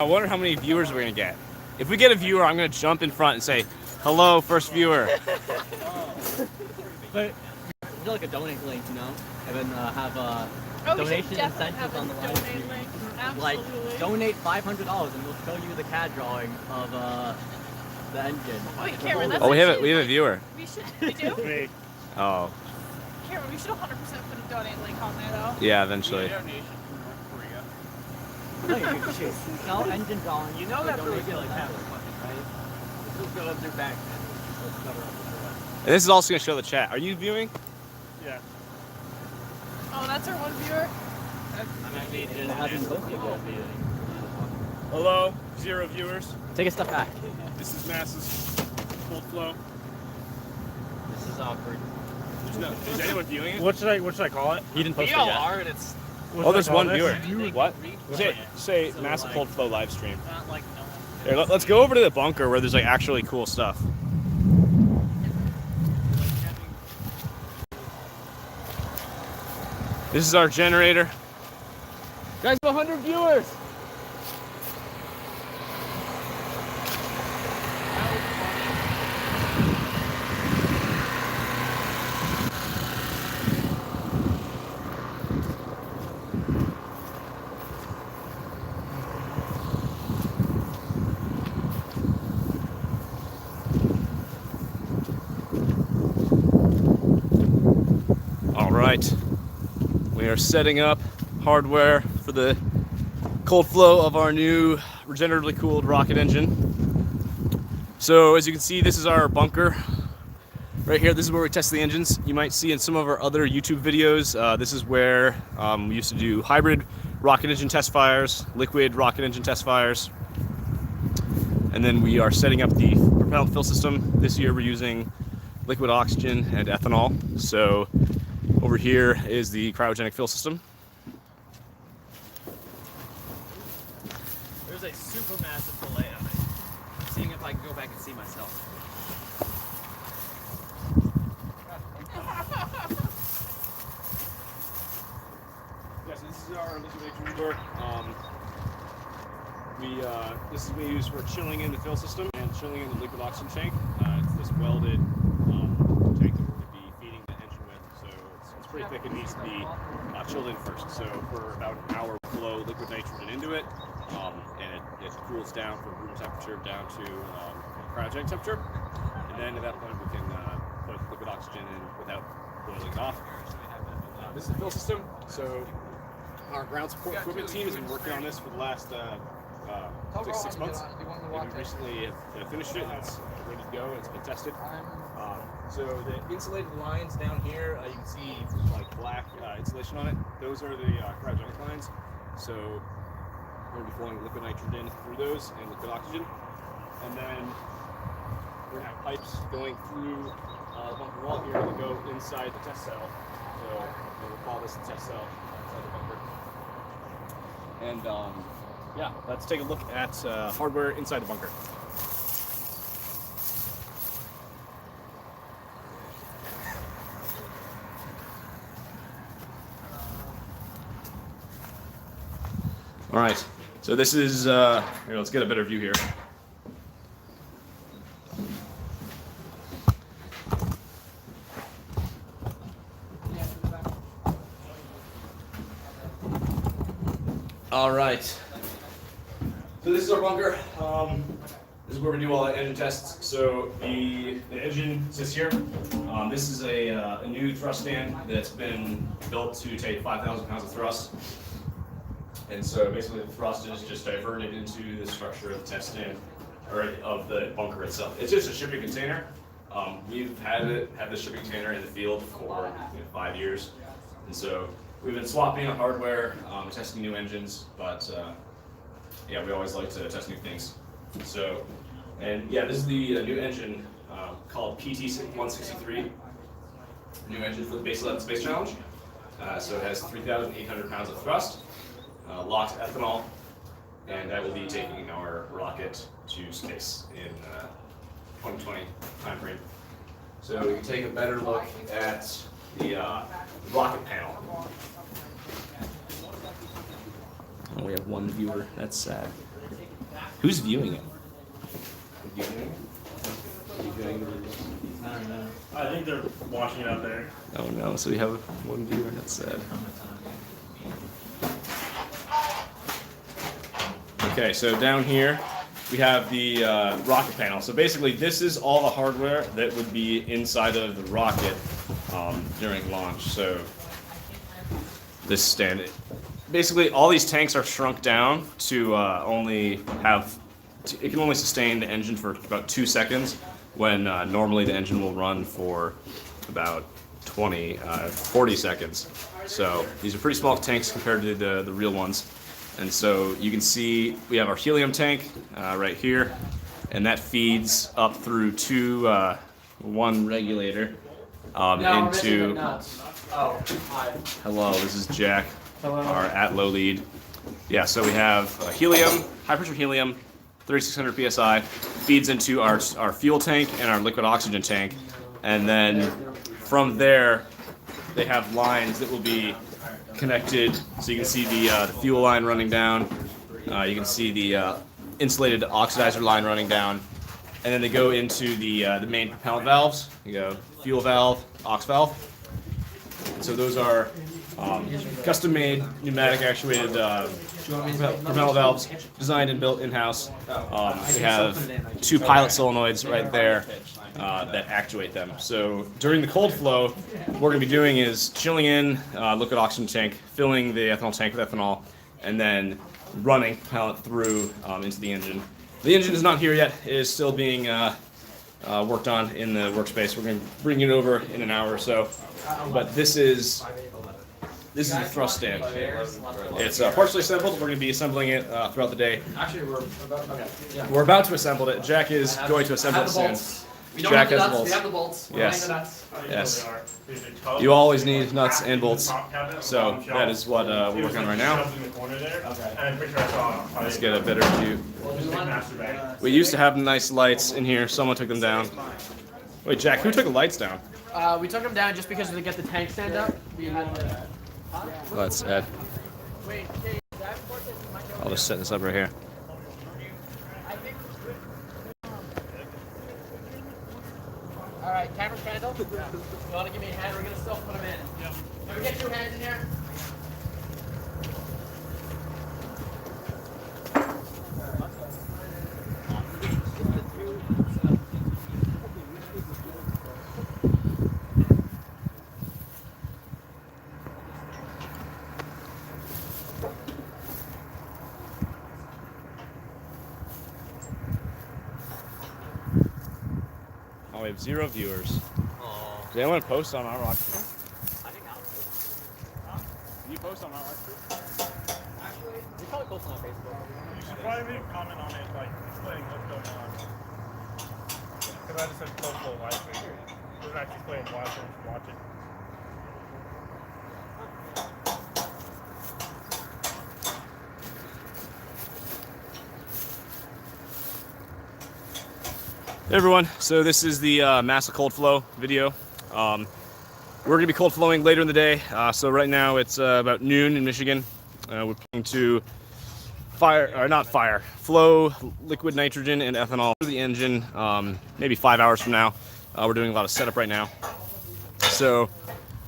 I wonder how many viewers we're gonna get. If we get a viewer, I'm gonna jump in front and say, "Hello, first viewer." But do like a donate link, you know, and then have donation incentives on the live stream. Like donate $500 and we'll show you the CAD drawing of the engine. Wait, Cameron, that's Oh, we have a viewer. We should. We do. Me. Oh. Cameron, we should 100% put a donate link on there, though. Yeah, eventually. Sell engine drawing. You know that's really good, like half the money, right? This will go up their back. And this is also going to show the chat. Are you viewing? Yeah. Oh, that's our one viewer? Hello, 0 viewers. Take a step back. This is MASA's Coldflow. This is awkward. Is anyone viewing it? What should I call it? He didn't post We it all yet. are, and it's... Oh, there's one viewer. What? Say MASA Coldflow live stream. Here, let's go over to the bunker where there's like actually cool stuff. This is our generator. Guys, 100 viewers. All right. We are setting up hardware for the cold flow of our new regeneratively cooled rocket engine. So as you can see, this is our bunker. Right here, this is where we test the engines. You might see in some of our other YouTube videos, this is where we used to do hybrid rocket engine test fires, liquid rocket engine test fires. And then we are setting up the propellant fill system. This year we're using liquid oxygen and ethanol. So over here is the cryogenic fill system. There's a super massive delay on it. I'm seeing if I can go back and see myself. Yes, this is our liquidation chamber. This is what we use for chilling in the fill system and chilling in the liquid oxygen tank. It's this welded tank that we're going to be feeding the engine with. So it's pretty thick. It needs to be chilled in first. So for about an hour, we blow liquid nitrogen into it, and it cools down from room temperature down to cryogenic temperature. And then at that point, we can put liquid oxygen in without boiling it off. This is the fill system. So our ground support equipment team has been working on this for the last 6 months. And we recently have finished it, and it's ready to go, and it's been tested. So the insulated lines down here, you can see like black insulation on it. Those are the cryogenic lines. So we're going to be flowing liquid nitrogen through those and liquid oxygen. And then we're going to have pipes going through the bunker wall here to go inside the test cell. So we'll call this the test cell inside the bunker. And yeah, let's take a look at hardware inside the bunker. All right, so this is, here, let's get a better view here. All right, so this is our bunker. This is where we do all the engine tests. So the engine sits here. This is a new thrust stand that's been built to take 5,000 pounds of thrust. And so basically the thrust is just diverted into the structure of the test stand, or of the bunker itself. It's just a shipping container. We've had this shipping container in the field for 5 years. And so we've been swapping out hardware, testing new engines, but yeah, we always like to test new things. So, and yeah, this is the new engine called PT-163, new engine for the Base 11 Space Challenge. So it has 3,800 pounds of thrust, locked ethanol, and that will be taking our rocket to space in 2020 timeframe. So we can take a better look at the rocket panel. Oh, we have one viewer. That's sad. Who's viewing it? I think they're watching it out there. Oh no, so we have one viewer, that's sad. Okay, so down here we have the rocket panel. So basically this is all the hardware that would be inside of the rocket during launch. So this stand, basically all these tanks are shrunk down to only have, it can only sustain the engine for about 2 seconds when normally the engine will run for about 40 seconds. So these are pretty small tanks compared to the real ones. And so you can see we have our helium tank right here, and that feeds up through one regulator into. Hello, this is Jack, our at-low lead. Yeah, so we have helium, high-pressure helium, 3,600 psi, feeds into our fuel tank and our liquid oxygen tank, and then from there they have lines that will be connected. So you can see the fuel line running down. You can see the insulated oxidizer line running down, and then they go into the main propellant valves. You go fuel valve, aux valve. So those are custom-made pneumatic actuated propellant valves, designed and built in-house. We have 2 pilot solenoids right there that actuate them. So during the cold flow, what we're going to be doing is chilling in liquid oxygen tank, filling the ethanol tank with ethanol, and then running propellant through into the engine. The engine is not here yet. It is still being worked on in the workspace. We're going to bring it over in an hour or so. But this is the thrust stand. It's partially assembled. We're going to be assembling it throughout the day. Actually, We're about to assemble it. Jack is going to assemble it soon. We don't Jack have the has nuts. bolts. We have the bolts. Yes. The nuts. Yes. You always need nuts and bolts. So that is what we're working on right now. Let's get a better view. We used to have nice lights in here. Someone took them down. Wait, Jack, who took the lights down? We took them down just because to get the tank stand up. We had the... That's Ed. I'll just set this up right here. All right, camera handle. You want to give me a hand? We're gonna still put them in. Yep. Can we get 2 hands in here? Oh, we have 0 viewers. Oh. Does anyone post on our rock stream? I think I'll post. Can you post on our rock stream? Actually, we probably post on Facebook. You should probably leave a comment on it, like explaining what's going on. Because I just said Coldflow live stream. It was actually playing live stream to watch it. Hey everyone, so this is the MASA cold flow video. We're going to be cold flowing later in the day. So right now it's about noon in Michigan. We're planning to flow liquid nitrogen and ethanol through the engine maybe 5 hours from now. We're doing a lot of setup right now. So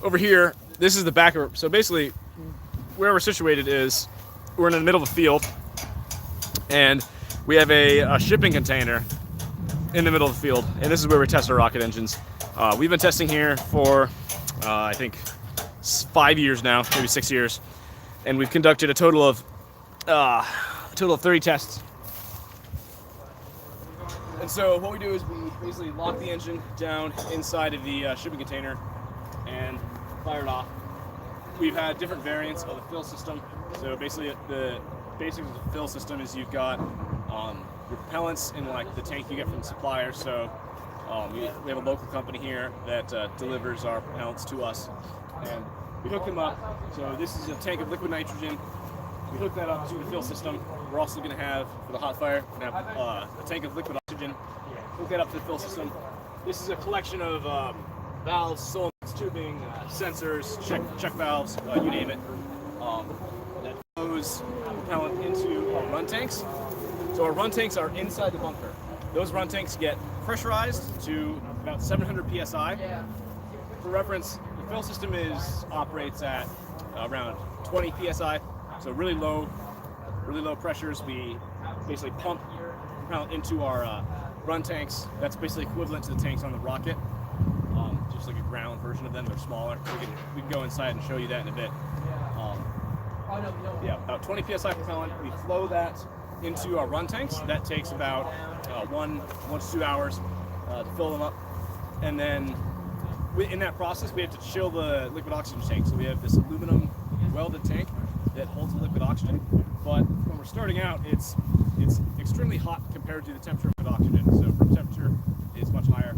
over here, this is the back of, so basically where we're situated is we're in the middle of a field, and we have a shipping container in the middle of the field, and this is where we test our rocket engines. We've been testing here for I think 5 years now, maybe 6 years, and we've conducted a total of 30 tests. And so what we do is we basically lock the engine down inside of the shipping container and fire it off. We've had different variants of the fill system. So basically the basics of the fill system is you've got your propellants in like the tank you get from the supplier. So we have a local company here that delivers our propellants to us, and we hook them up. So this is a tank of liquid nitrogen. We hook that up to the fill system. We're also going to have, for the hot fire, we're going to have a tank of liquid oxygen. Hook that up to the fill system. This is a collection of valves, solenoids, tubing, sensors, check valves, you name it, that flows propellant into our run tanks. So our run tanks are inside the bunker. Those run tanks get pressurized to about 700 psi. For reference, the fill system operates at around 20 psi, so really low pressures. We basically pump propellant into our run tanks. That's basically equivalent to the tanks on the rocket, just like a ground version of them. They're smaller. We can go inside and show you that in a bit. Yeah, about 20 psi propellant. We flow that into our run tanks. That takes about 1 to 2 hours to fill them up, and then in that process we have to chill the liquid oxygen tank. So we have this aluminum welded tank that holds the liquid oxygen, but when we're starting out, it's extremely hot compared to the temperature of oxygen. So room temperature is much higher.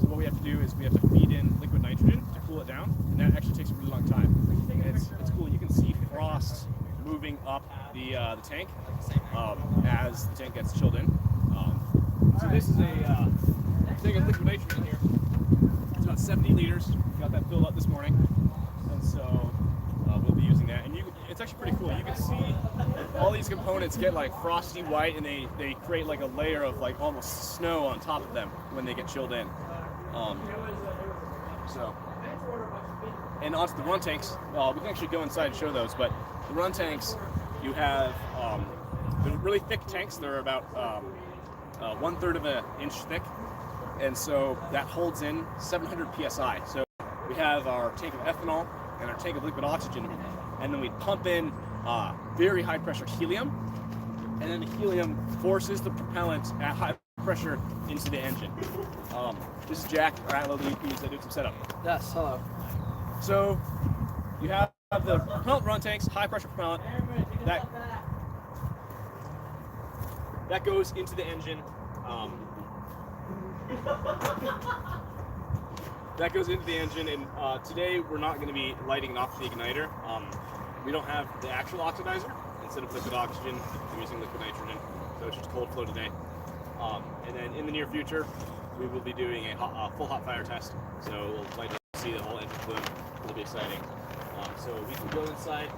So what we have to do is we have to feed in liquid nitrogen to cool it down, and that actually takes a really long time. And it's cool. You can see frost moving up the tank as the tank gets chilled in. So this is a tank of liquid nitrogen here. It's about 70 liters. We got that filled up this morning, and so we'll be using that. And it's actually pretty cool. You can see all these components get like frosty white, and they create like a layer of like almost snow on top of them when they get chilled in. And onto the run tanks. We can actually go inside and show those, but the run tanks, you have they're really thick tanks. They're about 1/3 of an inch thick, and so that holds in 700 psi. So we have our tank of ethanol and our tank of liquid oxygen, and then we pump in very high pressure helium, and then the helium forces the propellant at high pressure into the engine. This is Jack, our at-load lead. He's doing some setup. Yes, hello. So you have the propellant run tanks, high pressure propellant, that goes into the engine. That goes into the engine, and today we're not going to be lighting it off the igniter. We don't have the actual oxidizer. Instead of liquid oxygen, we're using liquid nitrogen, so it's just Coldflow today. And then in the near future, we will be doing a full hot fire test, so we'll like to see the whole engine bloom. It'll be exciting. So we can go inside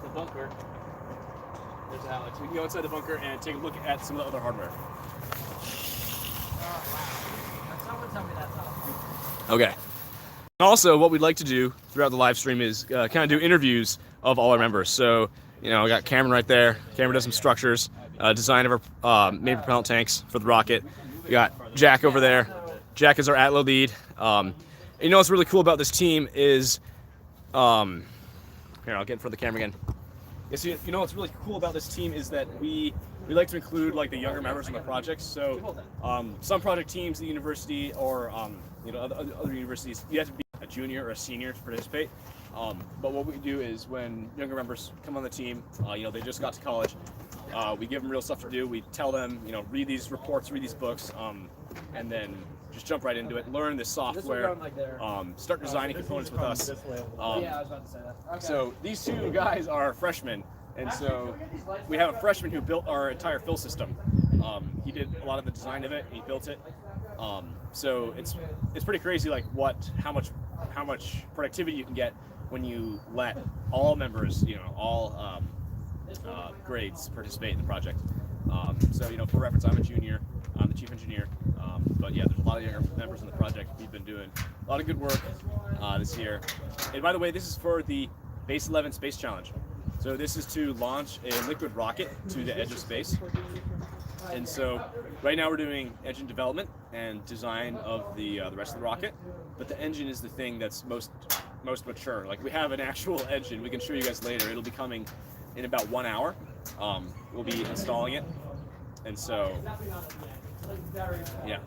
the bunker. There's Alex. We can go inside the bunker and take a look at some of the other hardware. Someone tell me that's not. Okay. Also, what we'd like to do throughout the live stream is kind of do interviews of all our members. So, I got Cameron right there. Cameron does some structures, design of our main propellant tanks for the rocket. We got Jack over there. Jack is our at-load lead. What's really cool about this team is, here, I'll get in front of the camera again. Yes, what's really cool about this team is that we like to include like the younger members in the projects. So some project teams at the university or other universities, you have to be a junior or a senior to participate. But what we do is when younger members come on the team, they just got to college, we give them real stuff to do. We tell them, read these reports, read these books, and then just jump right into it, learn this software, start designing components with us. Yeah, I was about to say that. Okay. So these two guys are freshmen, and so we have a freshman who built our entire fill system. He did a lot of the design of it, he built it. So it's pretty crazy, like how much productivity you can get when you let all members, all grades participate in the project. So for reference, I'm a junior, I'm the chief engineer. But yeah, there's a lot of younger members in the project. We've been doing a lot of good work this year. And by the way, this is for the Base 11 Space Challenge. So this is to launch a liquid rocket to the edge of space. And so right now we're doing engine development and design of the rest of the rocket. But the engine is the thing that's most mature. Like we have an actual engine. We can show you guys later. It'll be coming in about 1 hour. We'll be installing it. And so yeah,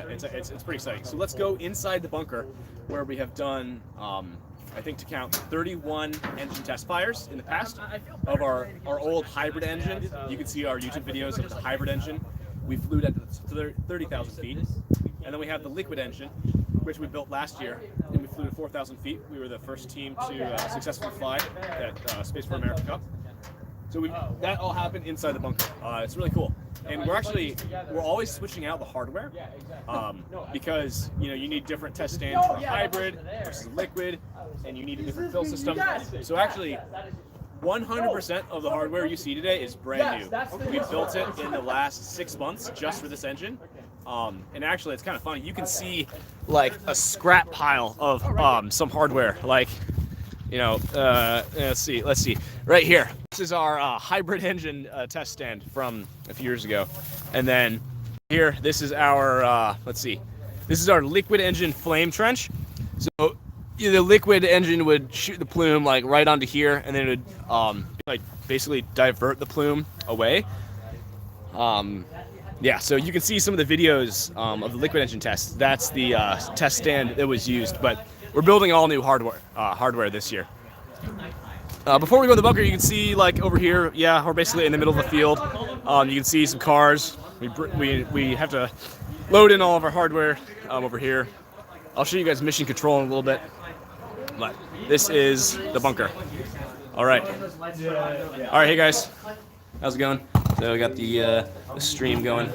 it's pretty exciting. So let's go inside the bunker where we have done, I think to count 31 engine test fires in the past of our old hybrid engine. You can see our YouTube videos of the hybrid engine. We flew at 30,000 feet. And then we have the liquid engine, which we built last year, and we flew to 4,000 feet. We were the first team to successfully fly at Space for America Cup. So that all happened inside the bunker. It's really cool. And we're always switching out the hardware because you need different test stands for hybrid versus liquid, and you need a different fill system. So actually, 100% of the hardware you see today is brand new. that's the We useful built it part. in the last 6 months just for this engine. And actually, it's kind of funny. You can see like a scrap pile of some hardware. Like, you know, let's see, right here. This is our hybrid engine test stand from a few years ago, and then here, this is our this is our liquid engine flame trench. So the liquid engine would shoot the plume like right onto here, and then it would like basically divert the plume away. Yeah, so you can see some of the videos of the liquid engine tests. That's the test stand that was used, but we're building all new hardware this year. Before we go to the bunker, you can see like over here, yeah, we're basically in the middle of the field. You can see some cars. We have to load in all of our hardware over here. I'll show you guys mission control in a little bit, but this is the bunker. All right, hey guys, how's it going? So we got the stream going.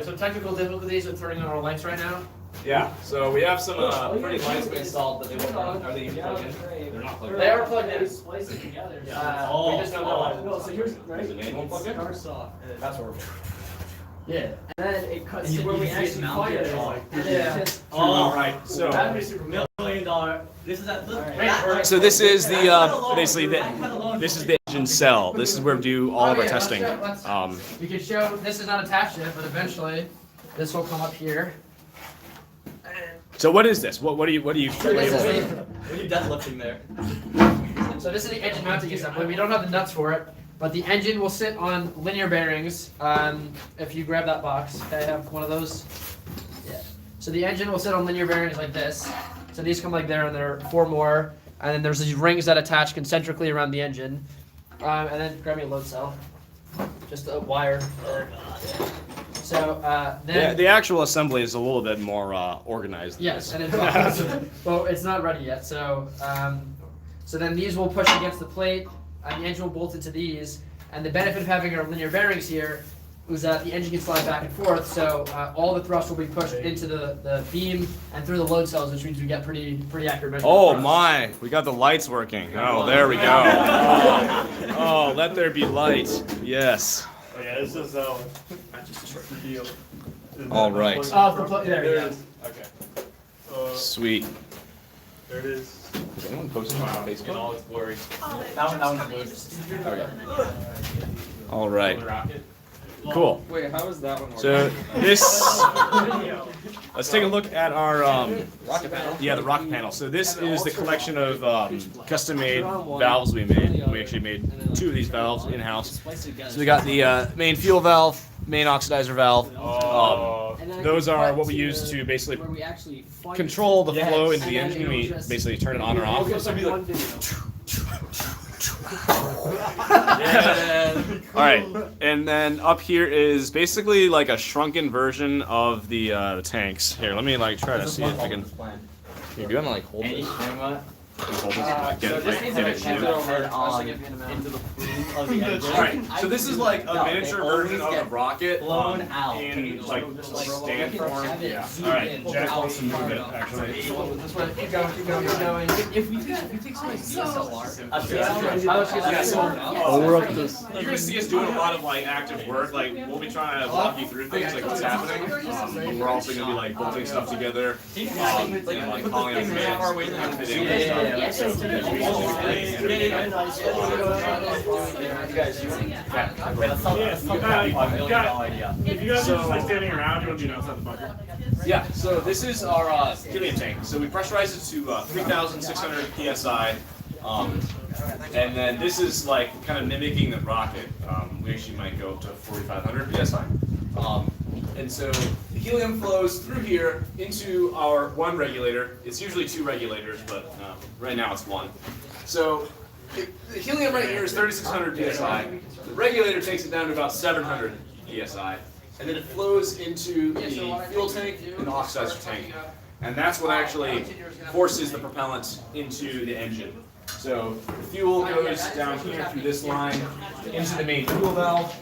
So technical difficulties with turning on our lights right now. Yeah, so we have some pretty lights installed, but they won't run. Are they even plugged in? They're not plugged in. They are plugged in. We just don't know why. No, so here's Is the main one plugged in? That's where we're. Yeah. And then it cuts And to where where we we actually actually fire fire it, it. like, Yeah. All right, so $1 million. This is that. so this is the basically this is the engine cell. This is where we do all of our testing. We can show, this is not attached yet, but eventually this will come up here. So what is this? What are you This is labeling? What are you deadlifting there? So this is the engine mounting assembly. We don't have the nuts for it, but the engine will sit on linear bearings. If you grab that box, okay, I have one of those. Yeah. So the engine will sit on linear bearings like this. So these come like there, and there are 4 more. And then there's these rings that attach concentrically around the engine. And then grab me a load cell. Just a wire. So then. The actual assembly is a little bit more organized. than Yes, this. and it's well, it's not ready yet. So so then these will push against the plate, and the engine will bolt into these. And the benefit of having our linear bearings here was that the engine can slide back and forth. So all the thrust will be pushed into the beam and through the load cells, which means we get pretty accurate measurements. Oh my, we got the lights working. Oh, there we go. Oh, let there be light. Yes. Oh, yeah, this is just the deal. All right. Oh, the there There you it go. is. Okay. Sweet. There it is. Is anyone posting on Facebook? all its glory. That one's good. Okay. All right. Rocket. Cool. Wait, how is that one working? So this, let's take a look at our rocket panel? yeah, the rocket panel. So this is the collection of custom-made valves we made. We actually made 2 of these valves in-house. So we got the main fuel valve, main oxidizer valve. Those are what we use to basically control the flow into the engine. We basically turn it on or off. All right, and then up here is basically like a shrunken version of the tanks. Here, let me like try to see if I can. Here, do you want to like hold this? Hold this. Get it right. Get it. Into the plume of the engine. All right, so this is like a No, miniature they always version of get the rocket blown out. in like stand form. Yeah. All right, Jack wants to move it actually. This way, keep going, keep going, keep going. If we take some DSLR, Yeah, so we're up to. you're gonna see us doing a lot of like active work. Like we'll be trying to walk you through things like what's happening. But we're also gonna be like bolting stuff together, and like calling out commands, activating and stuff. If you guys are just like standing around, you want to be outside the bunker. Yeah, so this is our helium tank. So we pressurize it to 3,600 psi, and then this is like kind of mimicking the rocket. We actually might go up to 4,500 psi. And so the helium flows through here into our 1 regulator. It's usually 2 regulators, but right now it's 1. So the helium right here is 3,600 psi. The regulator takes it down to about 700 psi. And then it flows into the fuel tank and the oxidizer tank. And that's what actually forces the propellant into the engine. So the fuel goes down here through this line into the main fuel valve,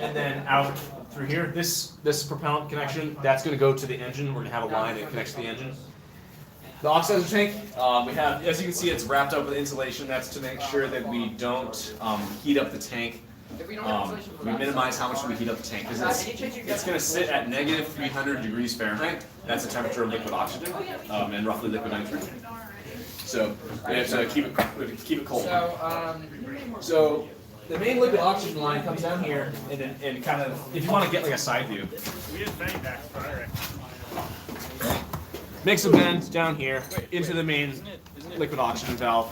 and then out through here. This propellant connection, that's going to go to the engine. We're going to have a line that connects to the engine. The oxidizer tank, we have, as you can see, it's wrapped up with insulation. That's to make sure that we don't heat up the tank. We minimize how much we heat up the tank because it's going to sit at negative 300 degrees Fahrenheit. That's the temperature of liquid oxygen and roughly liquid nitrogen. So we have to keep it cold. So the main liquid oxygen line comes down here and kind of, if you want to get like a side view. We did bang back, alright. Makes a bend down here into the main liquid oxygen valve.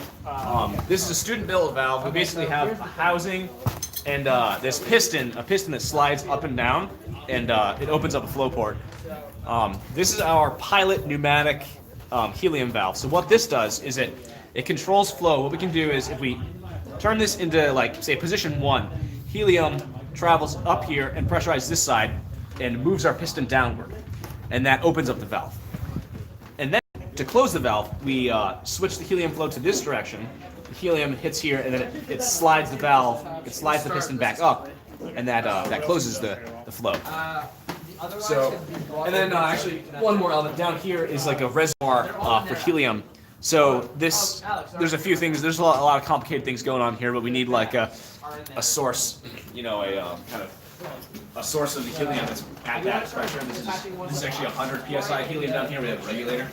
This is a student built valve. We basically have a housing and this piston, a piston that slides up and down, and it opens up a flow port. This is our pilot pneumatic helium valve. So what this does is it controls flow. What we can do is if we turn this into, like, say, position 1, helium travels up here and pressurizes this side and moves our piston downward, and that opens up the valve. And then to close the valve, we switch the helium flow to this direction. The helium hits here, and then it slides the valve, it slides the piston back up, and that closes the flow. So, and then actually one more element down here is like a reservoir for helium. So there's a few things, there's a lot of complicated things going on here, but we need like a source, you know, kind of a source of the helium that's at that pressure. This is actually 100 psi helium down here. We have a regulator.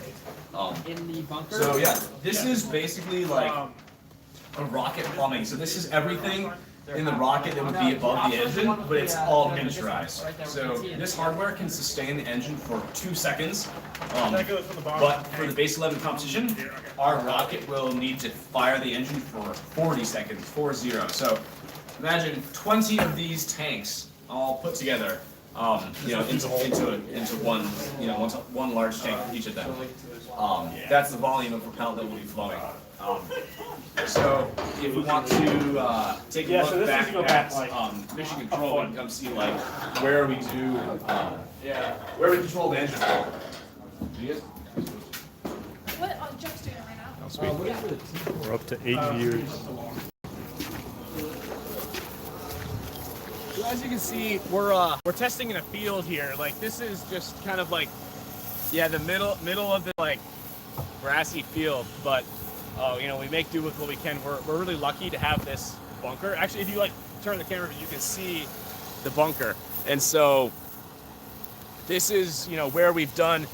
So yeah, this is basically like a rocket plumbing. So this is everything in the rocket that would be above the engine, but it's all miniaturized. So this hardware can sustain the engine for 2 seconds. But for the base 11 competition, our rocket will need to fire the engine for 40 seconds, 40. So imagine 20 of these tanks all put together, you know, into one, you know, one large tank, each of them. That's the volume of propellant that will be flowing. So if we want to take a look back at mission control, we can come see like where we do, where we control the engine flow. What on Jeff's doing it right now? We're up to 8 viewers. So as you can see, we're testing in a field here. Like this is just kind of like, yeah, the middle of the like grassy field, but you know, we make do with what we can. We're really lucky to have this bunker. Actually, if you like turn the camera, you can see the bunker. And so this is, you know, where we've done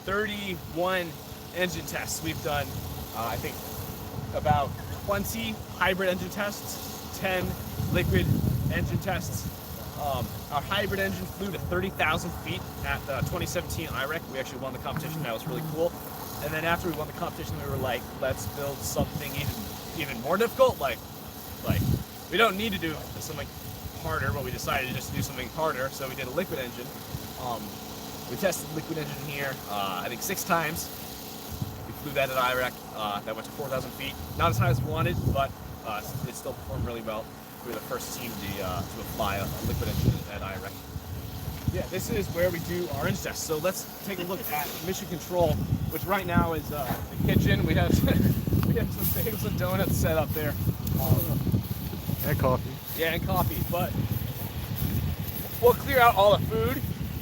31 engine tests. We've done, I think, about 20 hybrid engine tests, 10 liquid engine tests. Our hybrid engine flew to 30,000 feet at the 2017 IREC. We actually won the competition. That was really cool. And then after we won the competition, we were like, let's build something even more difficult. Like we don't need to do something harder, but we decided to just do something harder. So we did a liquid engine. We tested the liquid engine here, I think 6 times. We flew that at IREC. That went to 4,000 feet. Not as high as we wanted, but it still performed really well. We were the first team to fly a liquid engine at IREC. Yeah, this is where we do our engine tests. So let's take a look at mission control, which right now is the kitchen. We have some bagels and donuts set up there. And coffee. Yeah, and coffee. But we'll clear out all the food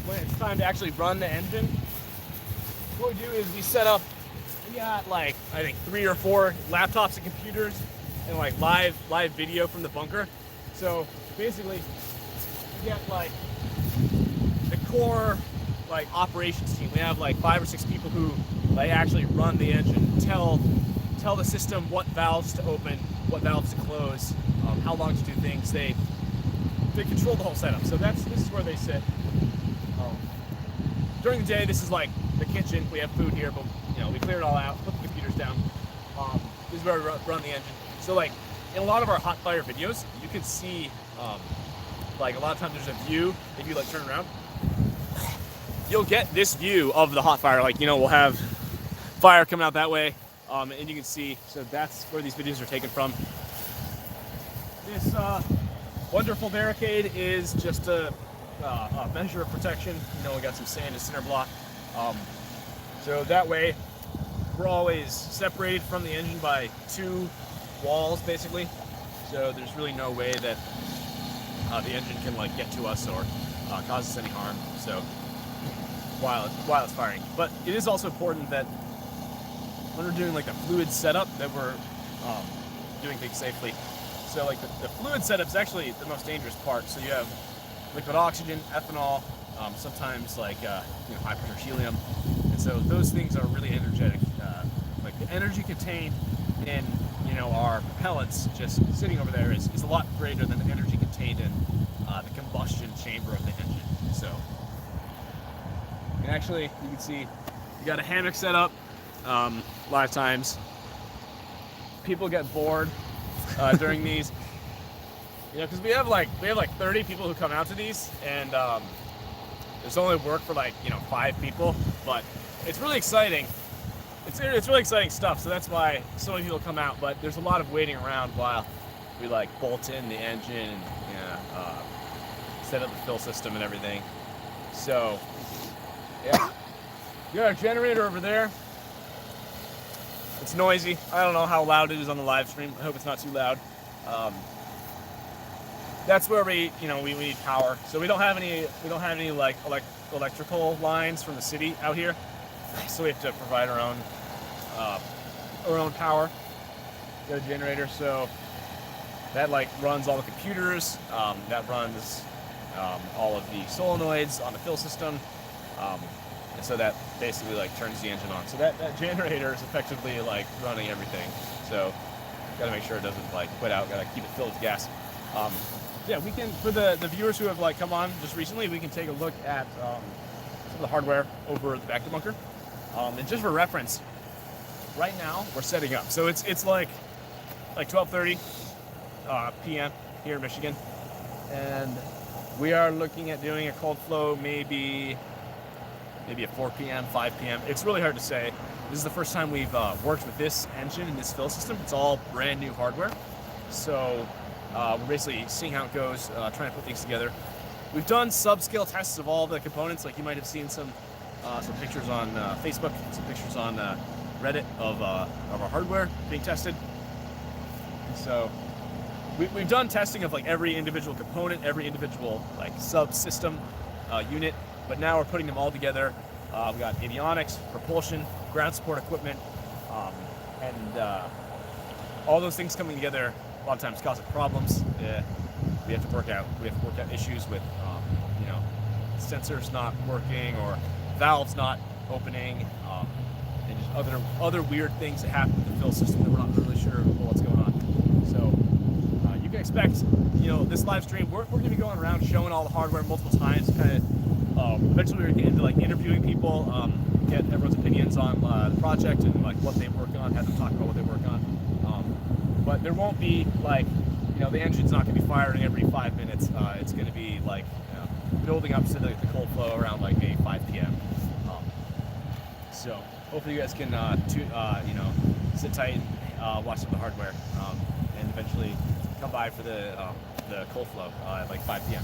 when it's time to actually run the engine. What we do is we set up, we got like, I think 3 or 4 laptops and computers and like live video from the bunker. So basically, we get like the core like operations team. We have like 5 or 6 people who like actually run the engine, tell the system what valves to open, what valves to close, how long to do things. They control the whole setup. So this is where they sit. During the day, this is like the kitchen. We have food here, but you know, we clear it all out, put the computers down. This is where we run the engine. So like in a lot of our hot fire videos, you can see like a lot of times there's a view. If you like turn around, you'll get this view of the hot fire. Like, you know, we'll have fire coming out that way, and you can see. So that's where these videos are taken from. This wonderful barricade is just a measure of protection. You know, we got some sand and cinder block. So that way, we're always separated from the engine by 2 walls, basically. So there's really no way that the engine can like get to us or cause us any harm. So while it's firing, but it is also important that when we're doing like the fluid setup that we're doing things safely. So like the fluid setup is actually the most dangerous part. So you have liquid oxygen, ethanol, sometimes like high pressure helium, and so those things are really energetic. Like the energy contained in our propellants just sitting over there is a lot greater than the energy contained in the combustion chamber of the engine. So, and actually you can see we got a hammock set up. A lot of times people get bored during these, because we have like 30 people who come out to these, and there's only work for like 5 people, but it's really exciting. It's really exciting stuff, so that's why so many people come out. But there's a lot of waiting around while we like bolt in the engine and set up the fill system and everything. So yeah, we got our generator over there. It's noisy. I don't know how loud it is on the live stream. I hope it's not too loud. That's where we need power. So we don't have any like electrical lines from the city out here. So we have to provide our own power. Got a generator, so that like runs all the computers. That runs all of the solenoids on the fill system. And so that basically like turns the engine on. So that generator is effectively like running everything. So gotta make sure it doesn't like quit out. Gotta keep it filled with gas. Yeah, we can, for the viewers who have like come on just recently, we can take a look at some of the hardware over the back of the bunker. And just for reference, right now we're setting up. So it's like 12:30 p.m. here in Michigan, and we are looking at doing a Coldflow maybe at 4 p.m., 5 p.m. It's really hard to say. This is the first time we've worked with this engine and this fill system. It's all brand new hardware. So we're basically seeing how it goes, trying to put things together. We've done subscale tests of all the components. Like you might have seen some pictures on Facebook, some pictures on Reddit of our hardware being tested. And so we've done testing of like every individual component, every individual like subsystem unit. But now we're putting them all together. We got avionics, propulsion, ground support equipment, and all those things coming together a lot of times cause problems. We have to work out issues with sensors not working or valves not opening, and just other weird things that happen with the fill system that we're not really sure what's going on. So you can expect this live stream we're going to be going around showing all the hardware multiple times, kind of. Eventually, we're going to get into like interviewing people, get everyone's opinions on the project and like what they work on, have them talk about what they work on. But there won't be like, the engine's not going to be firing every 5 minutes. It's going to be like building up to the Coldflow around like maybe 5 p.m. So hopefully you guys can sit tight and watch some of the hardware, and eventually come by for the Coldflow at like 5 p.m.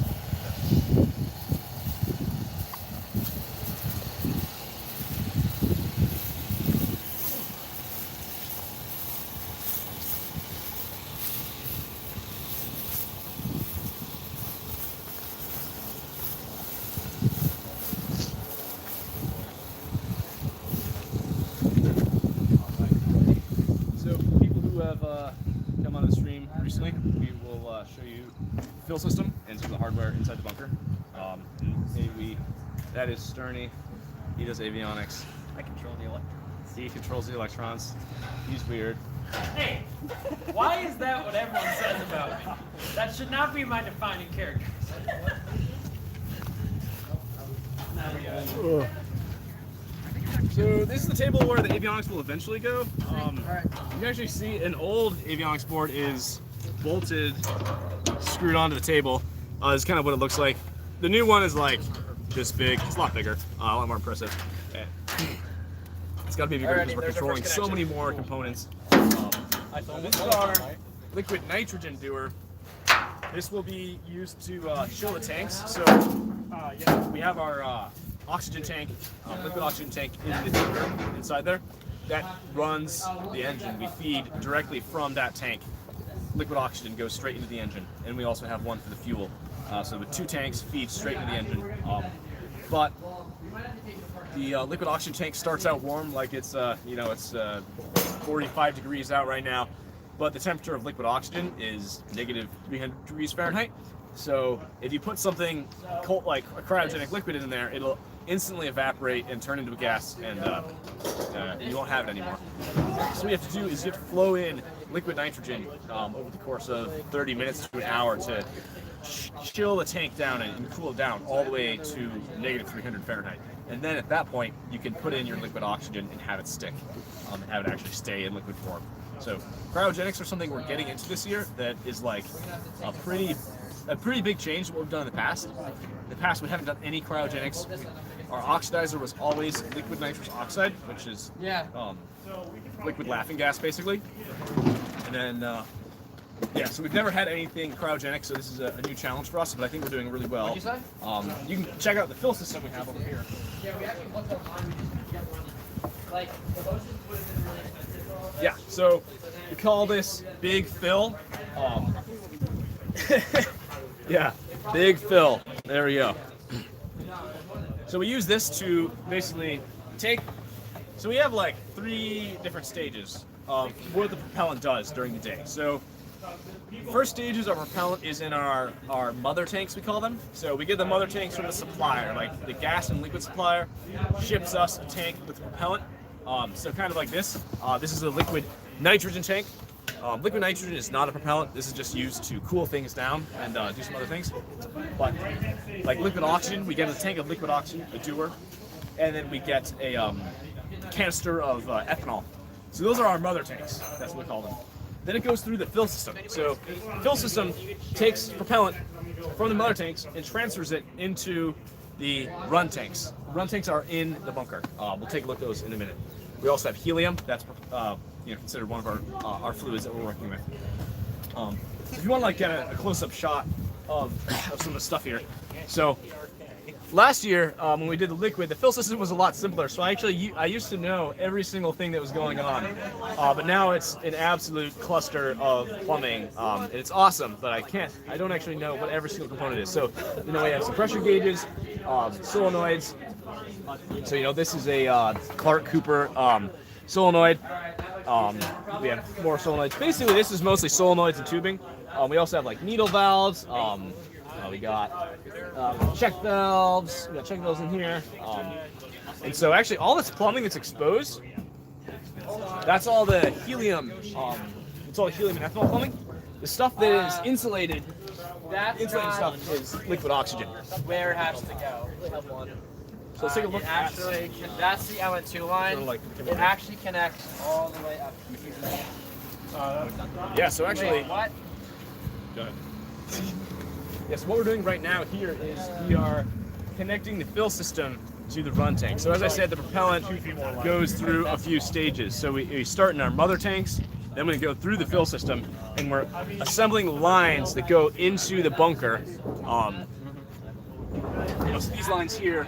Come on the stream recently, we will show you the fill system and some of the hardware inside the bunker. That is Sterny. He does avionics. I control the electrons. He controls the electrons. He's weird. Hey, why is that what everyone says about me? That should not be my defining character. So this is the table where the avionics will eventually go. You can actually see an old avionics board is bolted, screwed onto the table. This is kind of what it looks like. The new one is like this big. It's a lot bigger, a lot more impressive. It's got to be bigger because we're controlling so many more components. This is our liquid nitrogen doer. This will be used to chill the tanks. So we have our oxygen tank, liquid oxygen tank in the chamber inside there. That runs the engine. We feed directly from that tank. Liquid oxygen goes straight into the engine, and we also have one for the fuel. So with 2 tanks, feed straight into the engine. But the liquid oxygen tank starts out warm, like it's it's 45 degrees out right now, but the temperature of liquid oxygen is negative 300 degrees Fahrenheit. So if you put something cold, like a cryogenic liquid in there, it'll instantly evaporate and turn into a gas, and you won't have it anymore. So what you have to do is you have to flow in liquid nitrogen over the course of 30 minutes to an hour to chill the tank down and cool it down all the way to negative 300 Fahrenheit. And then at that point, you can put in your liquid oxygen and have it stick, and have it actually stay in liquid form. So cryogenics are something we're getting into this year that is like a pretty big change from what we've done in the past. In the past, we haven't done any cryogenics. Our oxidizer was always liquid nitrous oxide, which is liquid laughing gas, basically. And then, so we've never had anything cryogenic, so this is a new challenge for us, but I think we're doing really well. What'd you say? You can check out the fill system we have over here. Yeah, we actually looked online. We just get one. Like, the motions would have been really expensive. Yeah, so we call this big fill. Yeah, big fill. There we go. So we use this to basically take. So we have like 3 different stages of what the propellant does during the day. So first stages of propellant is in our mother tanks, we call them. So we get the mother tanks from the supplier, like the gas and liquid supplier ships us a tank with propellant. So kind of like this. This is a liquid nitrogen tank. Liquid nitrogen is not a propellant. This is just used to cool things down and do some other things. But like liquid oxygen, we get a tank of liquid oxygen, a dewar, and then we get a canister of ethanol. So those are our mother tanks. That's what we call them. Then it goes through the fill system. So the fill system takes propellant from the mother tanks and transfers it into the run tanks. Run tanks are in the bunker. We'll take a look at those in a minute. We also have helium. That's considered one of our fluids that we're working with. If you want to like get a close-up shot of some of the stuff here. So last year when we did the liquid, the fill system was a lot simpler. So I used to know every single thing that was going on, but now it's an absolute cluster of plumbing, and it's awesome. But I don't actually know what every single component is. So we have some pressure gauges, solenoids. So this is a Clark Cooper solenoid. We have more solenoids. Basically, this is mostly solenoids and tubing. We also have like needle valves. We got check valves. We got check valves in here. And so actually, all this plumbing that's exposed, that's all the helium. It's all the helium and ethanol plumbing. The stuff that is insulated, that insulated stuff is liquid oxygen. Where it has to go. So let's take a look. That's the LN2 line. It actually connects all the way up. Yeah. So actually, Wait, what? go ahead. Yes, what we're doing right now here is we are connecting the fill system to the run tank. So as I said, the propellant goes through a few stages. So we start in our mother tanks, then we go through the fill system, and we're assembling lines that go into the bunker. So these lines here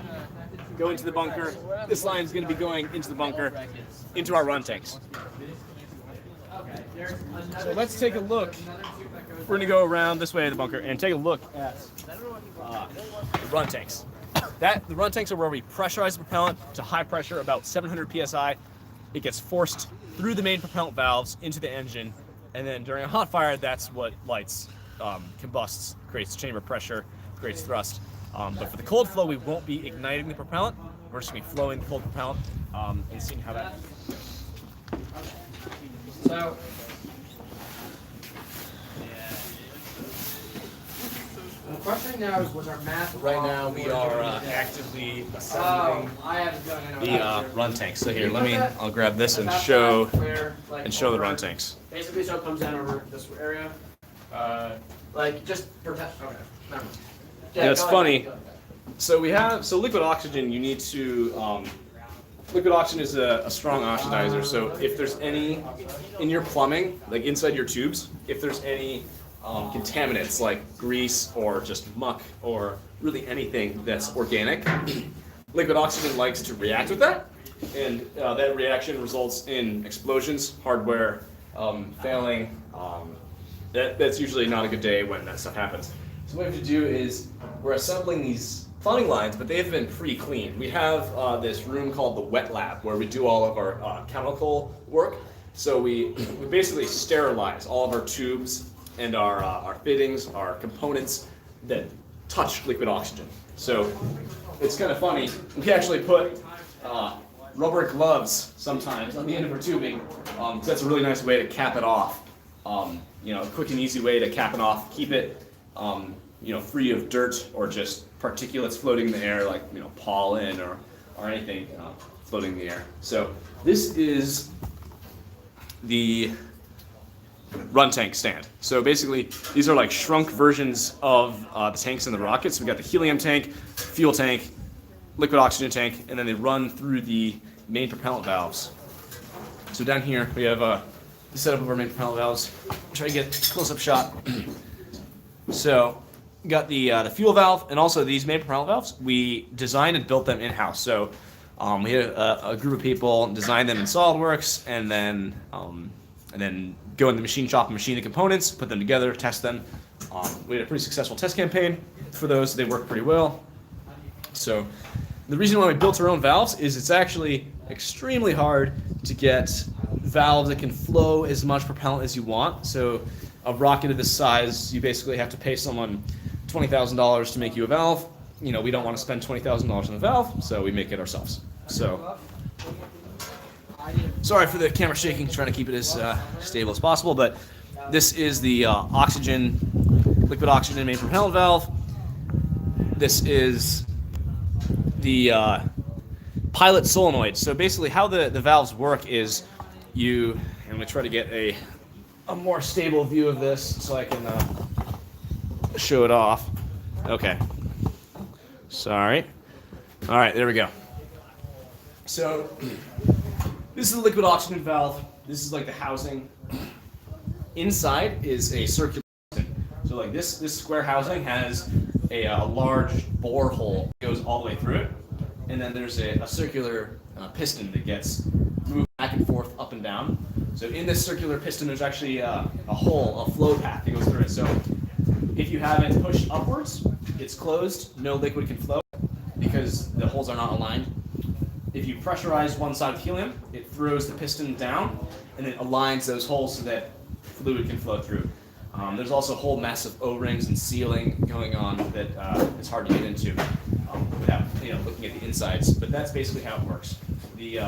go into the bunker. This line is going to be going into the bunker, into our run tanks. So let's take a look. We're going to go around this way to the bunker and take a look at the run tanks. The run tanks are where we pressurize the propellant to high pressure, about 700 psi. It gets forced through the main propellant valves into the engine, and then during a hot fire, that's what lights, combusts, creates chamber pressure, creates thrust. But for the cold flow, we won't be igniting the propellant. We're just going to be flowing the cold propellant and seeing how that. So. The question now is, was our math Right now, we are actively assembling the run tanks. So here, I'll grab this and show the run tanks. Basically, so it comes down over this area. Just protect. Okay, never mind. Yeah, it's funny. So liquid oxygen, you need to, liquid oxygen is a strong oxidizer. So if there's any, in your plumbing, like inside your tubes, if there's any contaminants like grease or just muck or really anything that's organic, liquid oxygen likes to react with that. And that reaction results in explosions, hardware failing. That's usually not a good day when that stuff happens. So what we have to do is we're assembling these plumbing lines, but they've been pretty clean. We have this room called the wet lab where we do all of our chemical work. So we basically sterilize all of our tubes and our fittings, our components that touch liquid oxygen. So it's kind of funny. We actually put rubber gloves sometimes on the end of our tubing. So that's a really nice way to cap it off. You know, a quick and easy way to cap it off, keep it you know, free of dirt or just particulates floating in the air, like, you know, pollen or anything floating in the air. So this is the run tank stand. So basically, these are like shrunk versions of the tanks in the rockets. We got the helium tank, fuel tank, liquid oxygen tank, and then they run through the main propellant valves. So down here we have the setup of our main propellant valves. Try to get a close-up shot. So we got the fuel valve and also these main propellant valves. We designed and built them in-house. So we had a group of people design them in SolidWorks, and then go in the machine shop and machine the components, put them together, test them. We had a pretty successful test campaign for those. They worked pretty well. So the reason why we built our own valves is it's actually extremely hard to get valves that can flow as much propellant as you want. So a rocket of this size, you basically have to pay someone $20,000 to make you a valve. You know, we don't want to spend $20,000 on a valve, so we make it ourselves. So sorry for the camera shaking, trying to keep it as stable as possible, but this is the liquid oxygen main propellant valve. This is the pilot solenoid. So basically how the valves work is and I'm going to try to get a more stable view of this so I can show it off. Okay. Sorry. All right, there we go. So this is the liquid oxygen valve. This is like the housing. Inside is a circular piston. So like this square housing has a large bore hole that goes all the way through it. And then there's a circular piston that gets moved back and forth, up and down. So in this circular piston, there's actually a hole, a flow path that goes through it. So if you have it pushed upwards, it's closed, no liquid can flow because the holes are not aligned. If you pressurize one side of helium, it throws the piston down and it aligns those holes so that fluid can flow through. There's also a whole mess of O-rings and sealing going on that it's hard to get into without looking at the insides. But that's basically how it works. The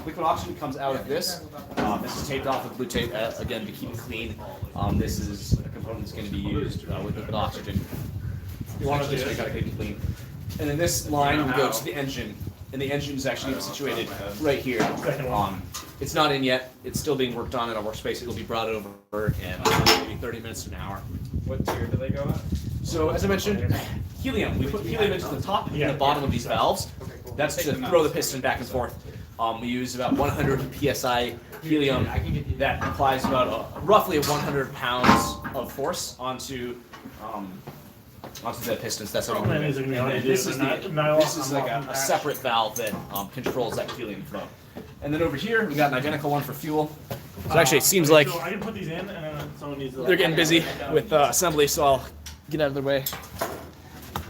liquid oxygen comes out of this. This is taped off with blue tape again to keep it clean. This is a component that's going to be used with liquid oxygen. You want to just make it clean. And then this line will go to the engine. And the engine is actually situated right here. It's not in yet. It's still being worked on in our workspace. It'll be brought over in maybe 30 minutes to an hour. What tier do they go at? So as I mentioned, helium. We put helium into the top and the bottom of these valves. That's to throw the piston back and forth. We use about 100 psi helium that applies about roughly 100 pounds of force onto the pistons. That's how we do it. This is like a separate valve that controls that helium flow. And then over here, we got an identical one for fuel. So actually, it seems like I can put these in, and then someone needs to. they're getting busy with assembly, so I'll get out of their way.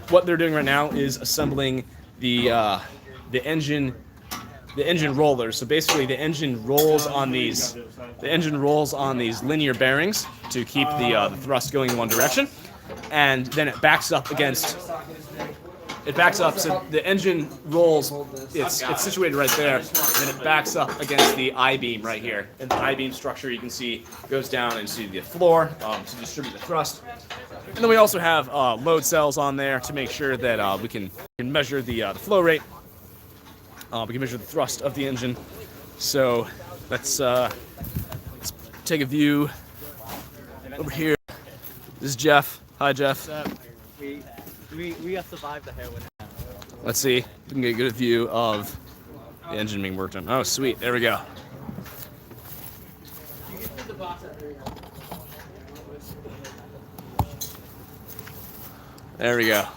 What they're doing right now is assembling the engine rollers. So basically, the engine rolls on these linear bearings to keep the thrust going in one direction, and then it backs up against. It backs up, so the engine rolls. It's situated right there, and then it backs up against the I-beam right here. And the I-beam structure, you can see, goes down into the floor to distribute the thrust. And then we also have load cells on there to make sure that we can measure the flow rate. We can measure the thrust of the engine. So let's take a view over here. This is Jeff. Hi, Jeff. We have survived the heroin. Let's see if we can get a good view of the engine being worked on. Oh, sweet. There we go. There we go.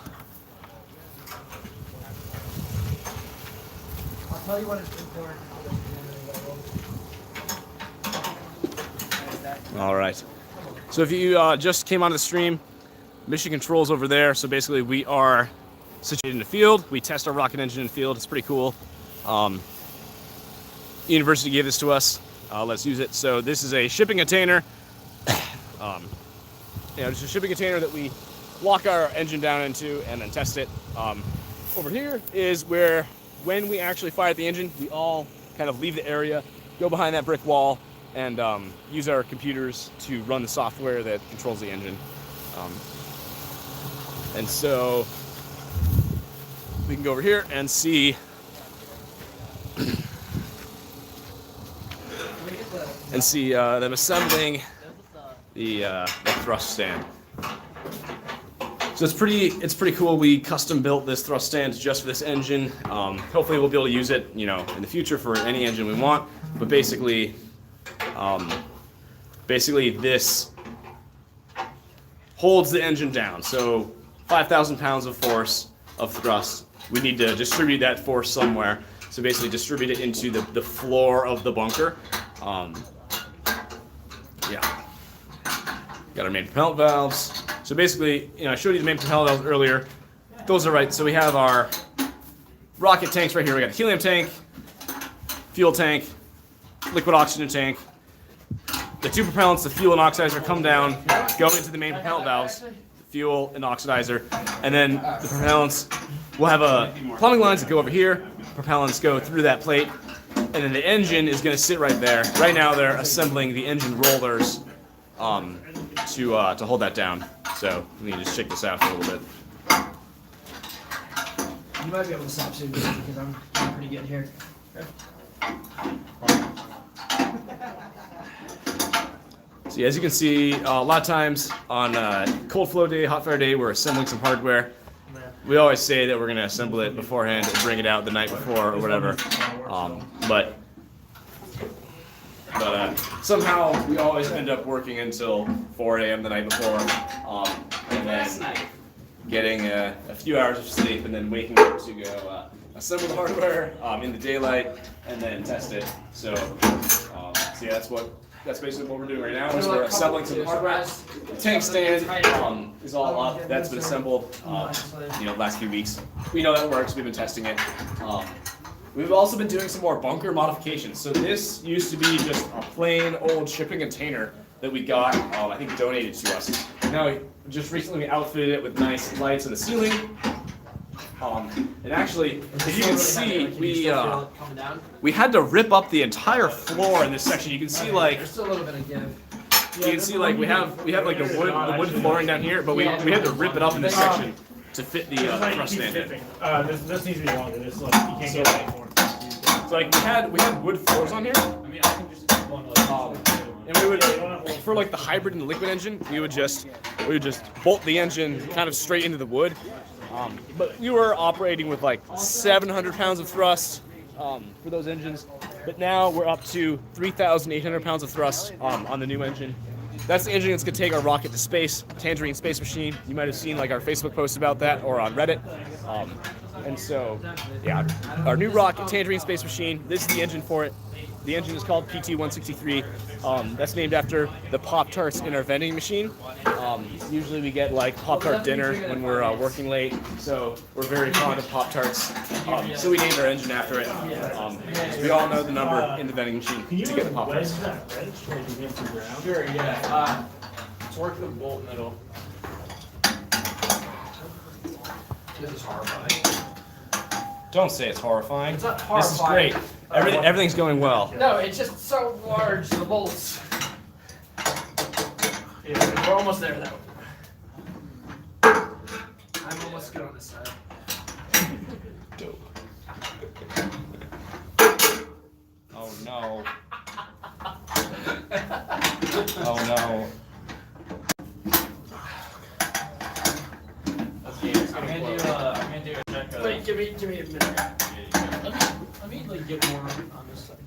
I'll tell you what it's important. All right. So if you just came onto the stream, mission controls over there. So basically we are situated in the field. We test our rocket engine in the field. It's pretty cool. University gave this to us. Let's use it. So this is a shipping container. Just a shipping container that we lock our engine down into and then test it. Over here is where, when we actually fire the engine, we all kind of leave the area, go behind that brick wall, and use our computers to run the software that controls the engine. And so we can go over here and see them assembling the thrust stand. So it's pretty cool. We custom built this thrust stand just for this engine. Hopefully we'll be able to use it, in the future for any engine we want. But basically this holds the engine down. So 5,000 pounds of force of thrust. We need to distribute that force somewhere. So basically distribute it into the floor of the bunker. Got our main propellant valves. So basically, I showed you the main propellant valves earlier. Those are right. So we have our rocket tanks right here. We got a helium tank, fuel tank, liquid oxygen tank. The two propellants, the fuel and oxidizer, come down, go into the main propellant valves, fuel and oxidizer, and then the propellants will have plumbing lines that go over here. Propellants go through that plate, and then the engine is going to sit right there. Right now, they're assembling the engine rollers to hold that down. So we need to just check this out for a little bit. You might be able to stop soon because I'm pretty good here. So as you can see, a lot of times on cold flow day, hot fire day, we're assembling some hardware. We always say that we're going to assemble it beforehand and bring it out the night before or whatever. But somehow we always end up working until 4 a.m. the night before, and then getting a few hours of sleep, and then waking up to go assemble the hardware in the daylight and then test it. So yeah, that's basically what we're doing right now. Is we're assembling some hardware. The tank stand is all up. That's been assembled last few weeks. We know that works. We've been testing it. We've also been doing some more bunker modifications. So this used to be just a plain old shipping container that we got, I think donated to us. Now, just recently we outfitted it with nice lights in the ceiling. And actually, as you can see, we had to rip up the entire floor in this section. You can see there's still a little bit of give. You can see we have like the wood flooring down here, but we had to rip it up in this section to fit the thrust stand in. This needs to be longer. This you can't get it anymore. So we had wood floors on here. I mean, I can just one And we would, for like the hybrid and the liquid engine, we would just bolt the engine kind of straight into the wood. But we were operating with like 700 pounds of thrust for those engines. But now we're up to 3,800 pounds of thrust on the new engine. That's the engine that's going to take our rocket to space, Tangerine Space Machine. You might have seen like our Facebook post about that or on Reddit. And so, yeah, our new rocket, Tangerine Space Machine, this is the engine for it. The engine is called PT-163. That's named after the Pop-Tarts in our vending machine. Usually we get like Pop-Tart dinner when we're working late, so we're very fond of Pop-Tarts. So we named our engine after it. We all know the number in the vending machine to get the Pop-Tarts. Sure, yeah. Let's work the bolt middle. This is horrifying. Don't say it's horrifying. It's not This is horrifying. great. Everything's going well. No, it's just so large, the bolts. Yeah, we're almost there though. I'm almost good on this side. Dope. Oh no. Oh no. I'm gonna do a check. Wait, give me a minute. Let me like get more on this side.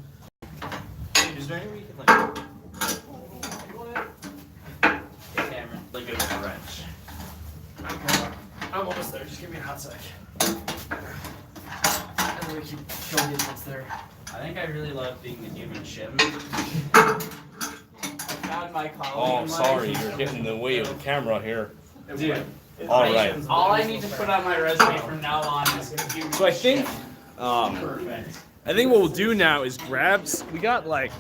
Dude, is there any way you can like camera like give it a wrench? I'm almost there. Just give me a hot sec. And then we keep showing you what's there. I think I really love being the human shim. Found my colleague. Oh, I'm sorry. You're getting in the way of the camera here. Dude, All right. All I need to put on my resume from now on is computer. So I think what we'll do now is grabs. We got like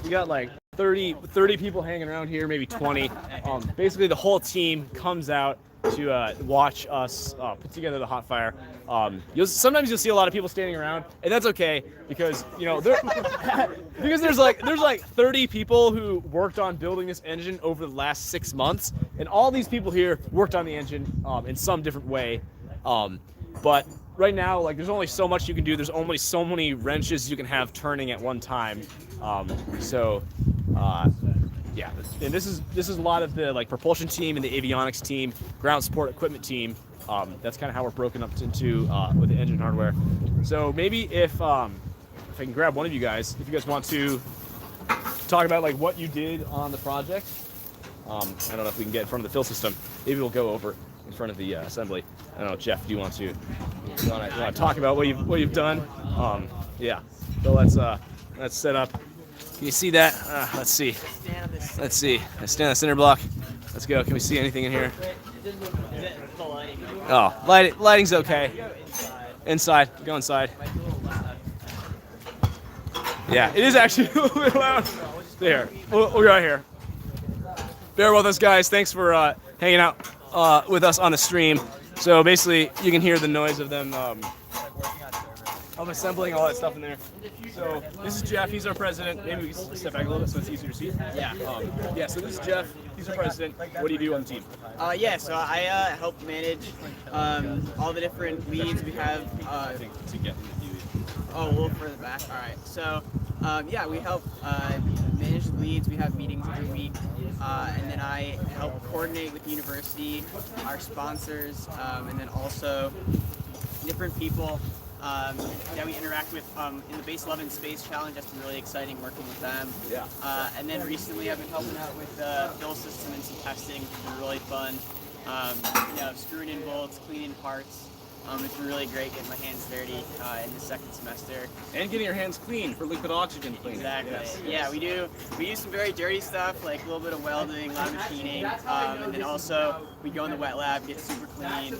30 people hanging around here, maybe 20. Basically, the whole team comes out to watch us put together the hot fire. Sometimes you'll see a lot of people standing around, and that's okay because because there's like 30 people who worked on building this engine over the last 6 months, and all these people here worked on the engine in some different way. But right now, like, there's only so much you can do. There's only so many wrenches you can have turning at one time. Yeah, and this is a lot of the like propulsion team and the avionics team, ground support equipment team. That's kind of how we're broken up into with the engine hardware. So maybe if I can grab one of you guys, if you guys want to talk about like what you did on the project. I don't know if we can get in front of the fill system. Maybe we'll go over in front of the assembly. I don't know, Jeff, do you want to talk about what you've done? Yeah. So let's set up. Can you see that? Let's see. Let's see. I stand on the center block. Let's go. Can we see anything in here? Oh, lighting's okay. Inside. Go inside. Yeah, it is actually a little bit loud. There. We'll go right here. Bear with us, guys. Thanks for hanging out with us on the stream. So basically, you can hear the noise of them of assembling all that stuff in there. So this is Jeff. He's our president. Maybe we can step back a little bit so it's easier to see. Yeah. Yeah. So this is Jeff. He's our president. What do you do on the team? So I help manage all the different leads we have. I think to get in the view. Oh, a little further back. All right. So we help manage the leads. We have meetings every week, and then I help coordinate with the university, our sponsors, and then also different people that we interact with in the Base 11 Space Challenge. That's been really exciting working with them. Yeah. And then recently I've been helping out with the fill system and some testing. It's been really fun. Screwing in bolts, cleaning parts. It's been really great getting my hands dirty in the second semester. And getting your hands clean for liquid oxygen cleaning. Exactly. Yes. Yeah, we do some very dirty stuff, like a little bit of welding, a lot of machining, and then also we go in the wet lab, get super clean,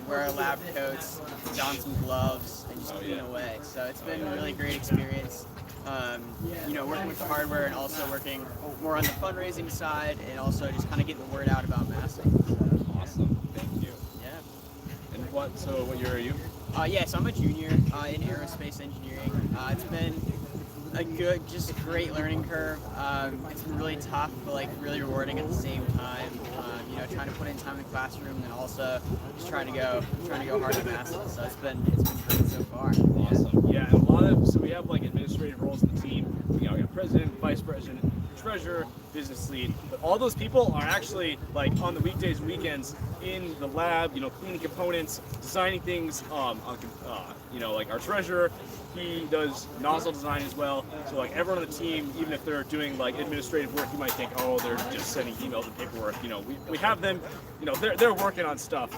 wear our lab coats, don some gloves, and just clean away. So it's been a really great experience. Working with the hardware and also working more on the fundraising side, and also just kind of getting the word out about MASA. Awesome. Thank you. Yeah. And what year are you? So I'm a junior in aerospace engineering. It's been a great learning curve. It's been really tough, but like really rewarding at the same time. Trying to put in time in the classroom and also just trying to go hard at MASA. So it's been great so far. Awesome. Yeah, and so we have like administrative roles in the team. We got president, vice president, treasurer, business lead. But all those people are actually like on the weekdays and weekends in the lab, cleaning components, designing things. Like our treasurer, he does nozzle design as well. So like everyone on the team, even if they're doing like administrative work, you might think, oh, they're just sending emails and paperwork. We have them, they're working on stuff.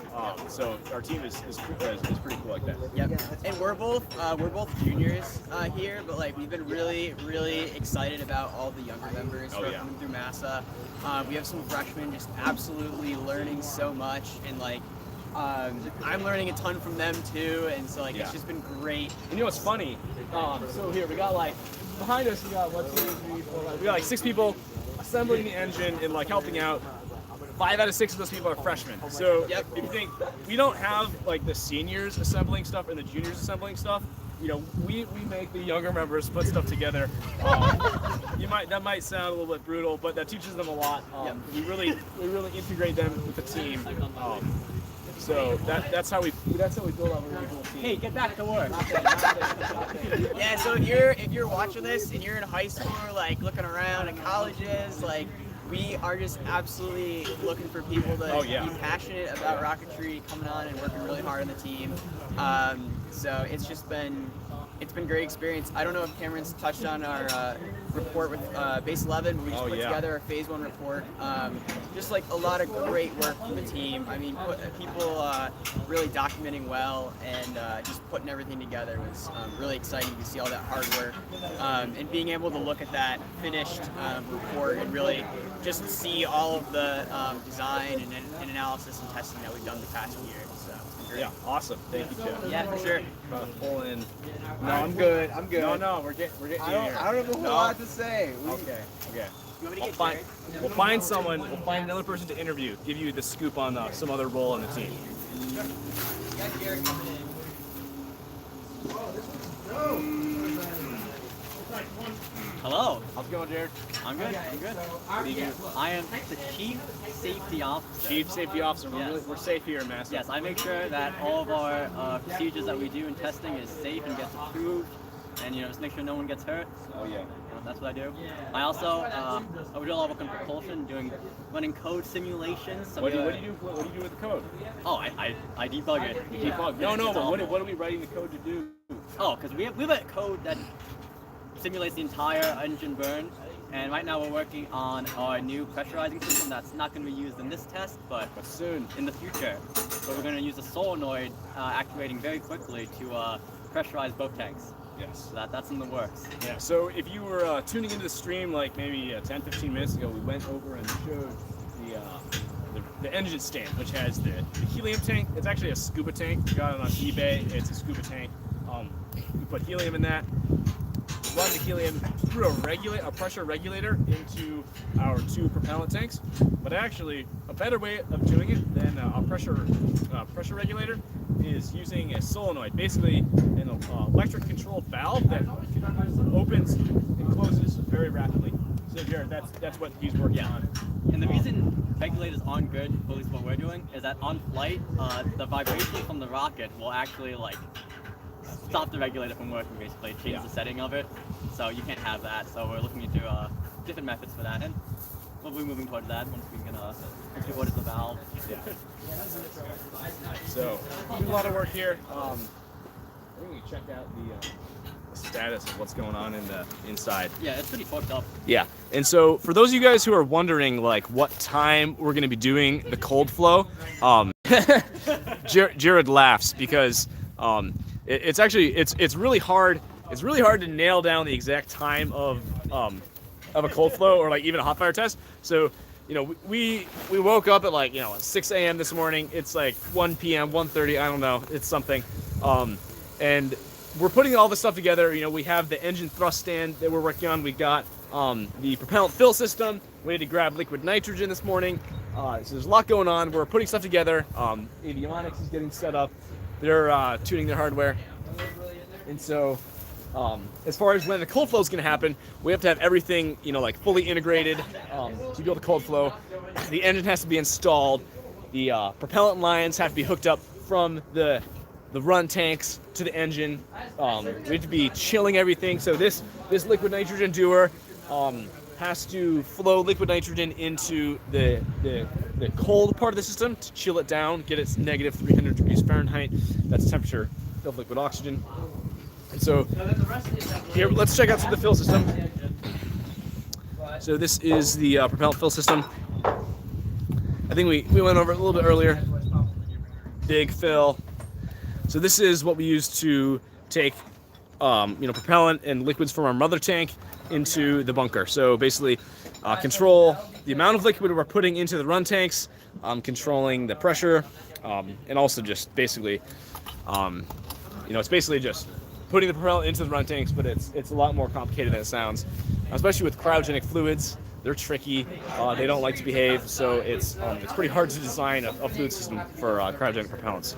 So our team is pretty cool like that. Yep. And we're both juniors here, but like we've been really, really excited about all the younger members who are coming through MASA. We have some freshmen just absolutely learning so much, and like I'm learning a ton from them too, and so like it's just been great. And what's funny? So here we got like behind us, we got 1, 2, 3, 4, 5. We got like 6 people assembling the engine and like helping out. 5 out of 6 of those people are freshmen. So if you think we don't have like the seniors assembling stuff and the juniors assembling stuff, we make the younger members put stuff together. That might sound a little bit brutal, but that teaches them a lot. We really integrate them with the team. So that's how we build out a really cool team. Hey, get back to work. Yeah, so if you're watching this and you're in high school or like looking around at colleges, like we are just absolutely looking for people to be passionate about rocketry, coming on and working really hard on the team. So it's it's been a great experience. I don't know if Cameron's touched on our report with Base 11. We just put together a Phase 1 report. Just like a lot of great work from the team. I mean, people really documenting well and just putting everything together was really exciting to see all that hard work. And being able to look at that finished report and really just see all of the design and analysis and testing that we've done the past year. So, great. Yeah, awesome. Thank you, Jeff. Yeah, for sure. Trying to pull in. No, I'm good. I'm good. No, we're getting you here. I don't have a whole lot to say. Okay. You want me to We'll get find, Jared? we'll find someone. We'll find another person to interview. Give you the scoop on some other role on the team. Got Jared coming in. Hello. How's it going, Jared? I'm good. I'm good. What do you do? I am the Chief Safety Officer. Chief Safety Officer. Yes. We're safe here, MASA. Yes, I make sure that all of our procedures that we do in testing is safe and gets approved, and just make sure no one gets hurt. Oh yeah. That's what I do. I also we do a lot of work on propulsion, running code simulations. So What do you do with the code? Oh, I debug it. Debug. No, It's but awful. what are we writing the code to do? Oh, because we have a code that simulates the entire engine burn, and right now we're working on our new pressurizing system that's not going to be used in this test, but Soon. in the future. So we're going to use a solenoid actuating very quickly to pressurize both tanks. Yes. So that's in the works. Yeah. So if you were tuning into the stream like maybe 10-15 minutes ago, we went over and showed the engine stand, which has the helium tank. It's actually a scuba tank. We got it on eBay. It's a scuba tank. We put helium in that. Run the helium through a pressure regulator into our two propellant tanks. But actually, a better way of doing it than a pressure regulator is using a solenoid, basically an electric controlled valve that opens and closes very rapidly. So Jared, that's what he's working on. And the reason regulators aren't good, at least what we're doing, is that on flight, the vibration from the rocket will actually stop the regulator from working, basically change the setting of it. So you can't have that. So we're looking into different methods for that, and we'll be moving towards that once we can order the valve. Yeah. So do a lot of work here. I think we can check out the status of what's going on in the inside. Yeah, it's pretty fucked up. Yeah, and so for those of you guys who are wondering what time we're going to be doing the Coldflow, Jared laughs because it's really hard. It's really hard to nail down the exact time of a Coldflow or even a hot fire test. So we woke up at 6 a.m. this morning. It's 1 p.m., 1:30. I don't know. It's something, and we're putting all this stuff together. We have the engine thrust stand that we're working on. We got the propellant fill system. We had to grab liquid nitrogen this morning. So there's a lot going on. We're putting stuff together. Avionics is getting set up. They're tuning their hardware. And so as far as when the Coldflow is going to happen, we have to have everything, fully integrated to build a Coldflow. The engine has to be installed. The propellant lines have to be hooked up from the run tanks to the engine. We have to be chilling everything. So this liquid nitrogen doer has to flow liquid nitrogen into the cold part of the system to chill it down, get it negative 300 degrees Fahrenheit. That's the temperature of liquid oxygen. And so here, let's check out the fill system. So this is the propellant fill system. I think we went over it a little bit earlier. Big fill. So this is what we use to take propellant and liquids from our mother tank into the bunker. So basically control the amount of liquid we're putting into the run tanks, controlling the pressure, and also just basically it's basically just putting the propellant into the run tanks, but it's a lot more complicated than it sounds, especially with cryogenic fluids. They're tricky. They don't like to behave, so it's pretty hard to design a fluid system for cryogenic propellants.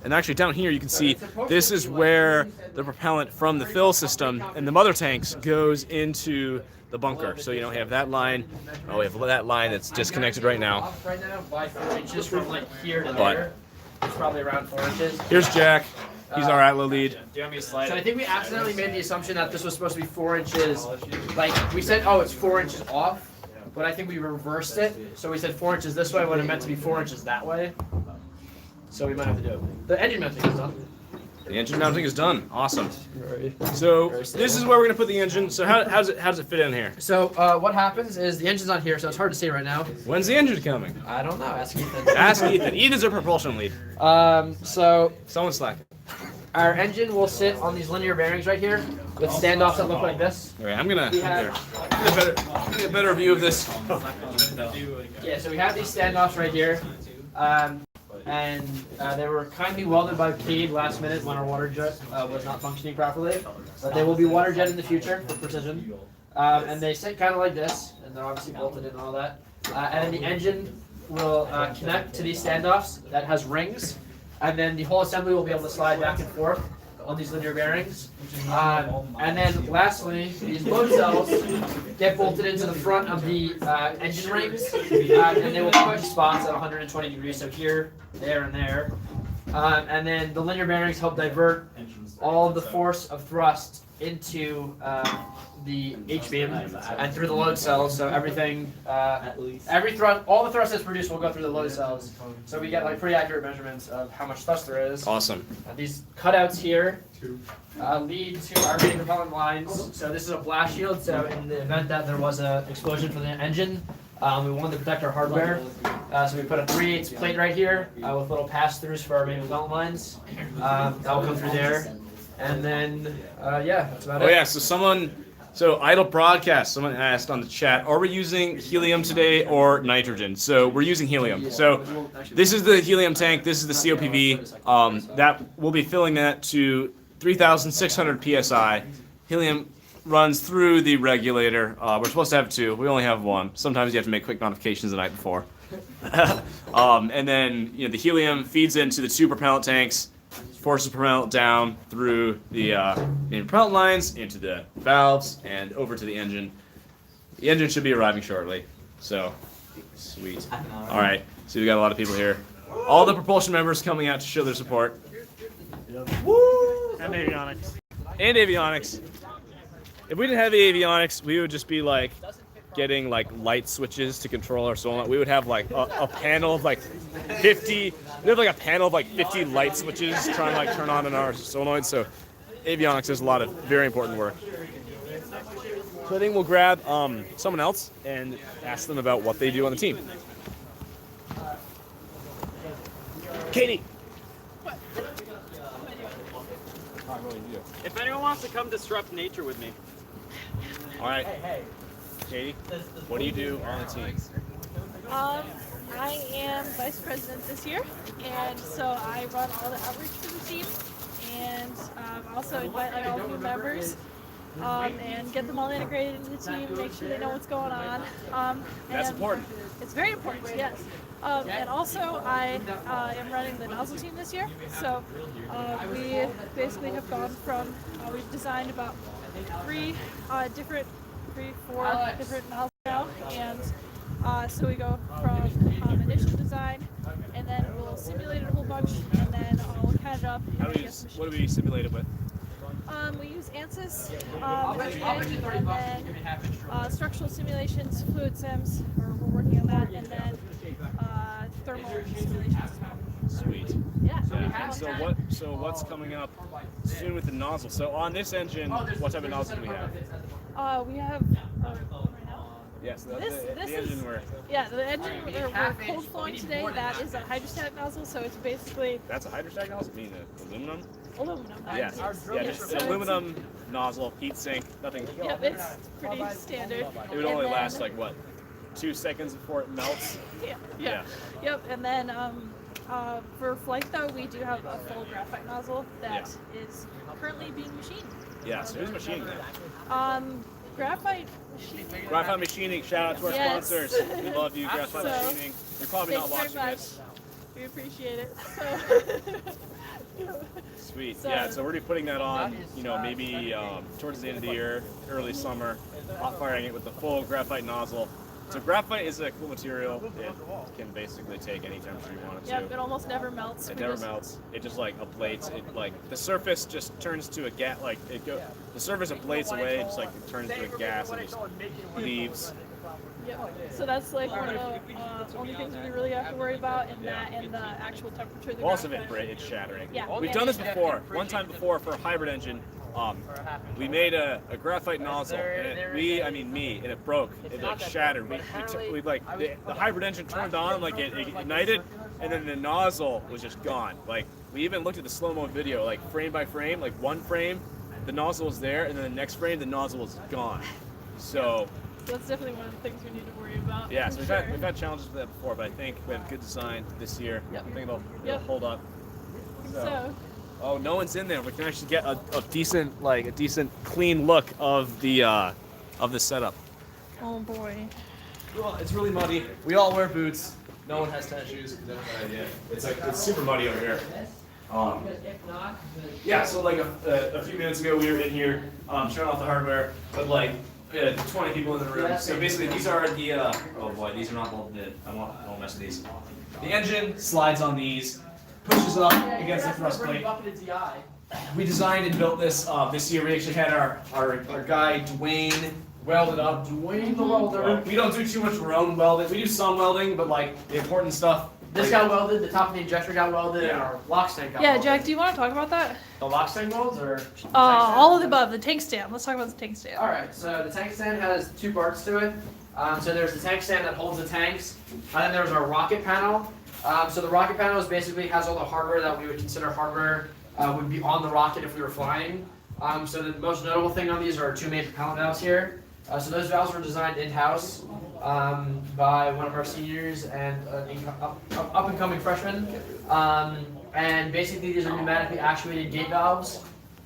And actually down here you can see this is where the propellant from the fill system and the mother tanks goes into the bunker. So we have that line. Oh, we have that line that's disconnected right now. Right now by 4 inches from here to there. It's probably around 4 inches. Here's Jack. He's our Atla lead. Do you want me to slide? So I think we accidentally made the assumption that this was supposed to be 4 inches. We said, oh, it's 4 inches off, but I think we reversed it. So we said 4 inches this way when it meant to be 4 inches that way. So we might have to do it. The engine mounting is done. The engine mounting is done. Awesome. So this is where we're gonna put the engine. So how does it fit in here? So what happens is the engine's on here, so it's hard to see right now. When's the engine coming? I don't know. Ask Ethan. Ask Ethan. Ethan's our propulsion lead. So Someone slacking. our engine will sit on these linear bearings right here with standoffs that look like this. All right, I'm gonna get a better view of this. Yeah, so we have these standoffs right here. And they were kindly welded by Cade last minute when our water jet was not functioning properly. But they will be water jet in the future for precision. And they sit kind of like this, and they're obviously bolted in and all that. And then the engine will connect to these standoffs that has rings. And then the whole assembly will be able to slide back and forth on these linear bearings. And then lastly, these load cells get bolted into the front of the engine rings, and they will push spots at 120 degrees, so here, there, and there. And then the linear bearings help divert all of the force of thrust into the H-beam and through the load cells, so everything, all the thrust that's produced will go through the load cells. So we get like pretty accurate measurements of how much thrust there is. Awesome. These cutouts here lead to our main propellant lines. So this is a blast shield, so in the event that there was an explosion for the engine, we wanted to protect our hardware. So we put a 3/8 plate right here with little pass-throughs for our main propellant lines. That will come through there. And then, yeah, that's about it. Oh yeah, so Idle Broadcast, someone asked on the chat, are we using helium today or nitrogen? So we're using helium. So this is the helium tank, this is the COPV. That we'll be filling that to 3,600 PSI. Helium runs through the regulator. We're supposed to have 2, we only have 1. Sometimes you have to make quick modifications the night before. And then the helium feeds into the 2 propellant tanks, forces propellant down through the propellant lines, into the valves, and over to the engine. The engine should be arriving shortly. So, sweet. All right, so we got a lot of people here. All the propulsion members coming out to show their support. Woo! And avionics. And avionics. If we didn't have the avionics, we would just be like getting like light switches to control our solenoid. We would have like a panel of like 50. We have like a panel of like 50 light switches trying to like turn on in our solenoid. So avionics is a lot of very important work. So I think we'll grab someone else and ask them about what they do on the team. Katie. If anyone wants to come disrupt nature with me. All right. Katie, what do you do on the team? I am vice president this year, and so I run all the outreach for the team, and also invite like all new members, and get them all integrated into the team, make sure they know what's going on. That's important. It's very important, yes. And also, I am running the Nozzle team this year, so we basically have gone from, we've designed about 4 different nozzles now, and so we go from initial design, and then we'll simulate it a whole bunch, and then we'll catch up. What do we simulate it with? We use ANSYS, regen, and then structural simulations, fluid sims, we're working on that, and then thermal simulations as well. Sweet. Yeah. So what's coming up soon with the nozzle? So on this engine, what type of nozzle do we have? We have right now. Yes, the This engine is we're. yeah, the engine we're cold flowing today. That is a hydrostatic nozzle, so it's basically That's a hydrostatic nozzle? You mean aluminum? aluminum. Yes. Yeah, just an aluminum nozzle, heat sink, nothing. Yep, it's pretty standard. It would And only then- last like what, 2 seconds before it melts? Yeah. Yep, and then for flight though, we do have a full graphite nozzle that is currently being machined. Yeah, so who's machining that? Graphite machining. Graphite Machining, shout out to our Yes. sponsors. We love you, Graphite So, Machining. You're probably not Thanks very watching much. this. We appreciate it. Sweet. So- Yeah, so we're gonna be putting that on, maybe towards the end of the year, early summer, hot firing it with the full graphite nozzle. So graphite is a cool material. It can basically take any temperature you want it to. Yep, it almost never melts. It never melts. It just like ablates. It like the surface just turns to a gas. Like the surface ablates away. It just like it turns to a gas and just leaves Yeah. So that's like one of the only things we really have to worry about, and that and the actual temperature. Of the Loss of it, graphite. it's shattering. Yeah. We've done this before. One time before for a hybrid engine. We made a graphite nozzle, and it broke. It like shattered. We like the hybrid engine turned on, like it ignited, and then the nozzle was just gone. Like we even looked at the slow-mo video, like frame by frame, like one frame, the nozzle was there, and then the next frame, the nozzle was gone. So that's definitely one of the things we need to worry about. yeah, so we've had challenges with that before, but I think we have good design this year. I think it'll hold up. So. Oh, no one's in there. We can actually get a decent clean look of the setup. Oh boy. Well, it's really muddy. We all wear boots. No one has tennis shoes. It's super muddy over here. Yeah. So like a few minutes ago, we were in here showing off the hardware, but like 20 people in the room. So basically, these are the oh boy, these are not bolted in. I won't mess with these. The engine slides on these. Pushes up against the thrust plate. We designed and built this this year. We actually had our guy Dwayne weld it up. Dwayne the welder. We don't do too much of our own welding. We do some welding, but like the important stuff. This got welded, the top of the injector got welded, and our lock stand got welded. Jack, do you want to talk about that? The lock stand welds or? All of the above. The tank stand. Let's talk about the tank stand. Alright, so the tank stand has two parts to it. So there's the tank stand that holds the tanks, and then there's our rocket panel. So the rocket panel is basically has all the hardware that we would consider hardware would be on the rocket if we were flying. So the most notable thing on these are our two main propellant valves here. So those valves were designed in-house by one of our seniors and an up-and-coming freshman. And basically these are pneumatically actuated gate valves.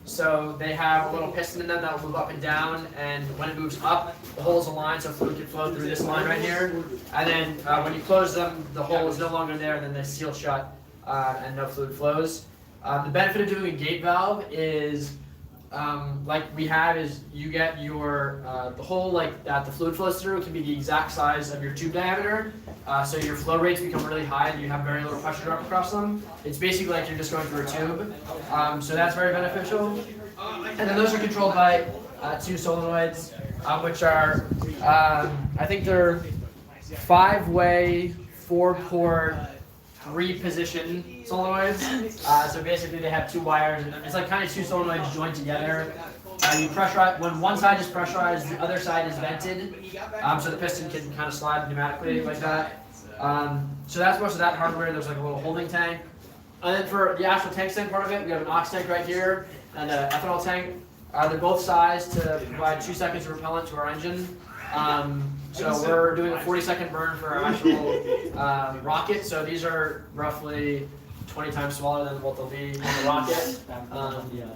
So they have a little piston in them that will move up and down, and when it moves up, the holes align so fluid can flow through this line right here. And then when you close them, the hole is no longer there, and then they seal shut and no fluid flows. The benefit of doing a gate valve is, like we have, is you get your the hole like that the fluid flows through can be the exact size of your tube diameter. So your flow rates become really high and you have very little pressure drop across them. It's basically like you're just going through a tube. So that's very beneficial. And then those are controlled by two solenoids, which are, I think they're 5-way, 4-port, 3-position solenoids. So basically they have 2 wires. And it's like kind of 2 solenoids joined together. You pressurize, when one side is pressurized, the other side is vented, so the piston can kind of slide pneumatically like that. So that's most of that hardware. There's like a little holding tank. And then for the actual tank stand part of it, we have an ox tank right here and an ethanol tank. They're both sized to provide 2 seconds of propellant to our engine. So we're doing a 40-second burn for our actual rocket. So these are roughly 20 times smaller than what they'll be in the rocket,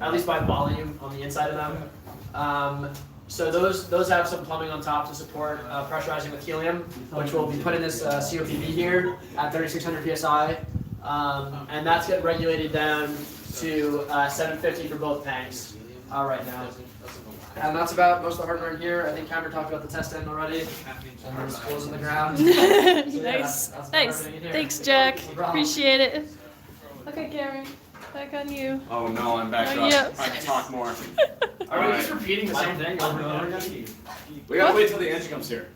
at least by volume on the inside of them. So those have some plumbing on top to support pressurizing with helium, which will be put in this COPV here at 3,600 psi, and that's getting regulated down to 750 for both tanks right now. And that's about most of the hardware in here. I think Cameron talked about the test end already, and there's holes in the ground. So, nice, that's nice. Thanks, Jack. Appreciate it. Okay, Cameron, back on you. Oh no, I'm back Oh, up. yep. I can talk more. Are we just repeating the same thing over and over again? We gotta wait till the engine comes here.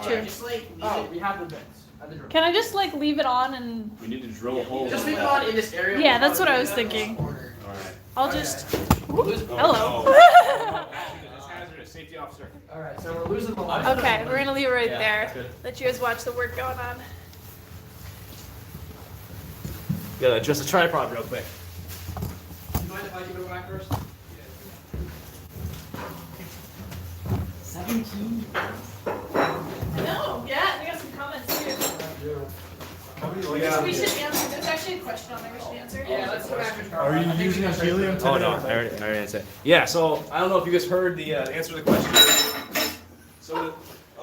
True. Oh, we have the bits. Can I just like leave it on and? We need to drill a hole. Just leave it on in this area. Yeah, that's what I was thinking. Alright. I'll just. Hello. Hello. It's hazardous. Safety officer. Alright, so we're losing the line. Okay, we're gonna leave it right Yeah, there. good. Let you guys watch the work going on. Gotta adjust the tripod real quick. Do you mind if I give it back first? 17? No, yeah, we got some comments too. We should answer. There's actually a question on there we should answer. Yeah, let's go after. Are you using a helium Oh no, I already answered. Yeah, so I don't know if you guys heard the answer to the question. So,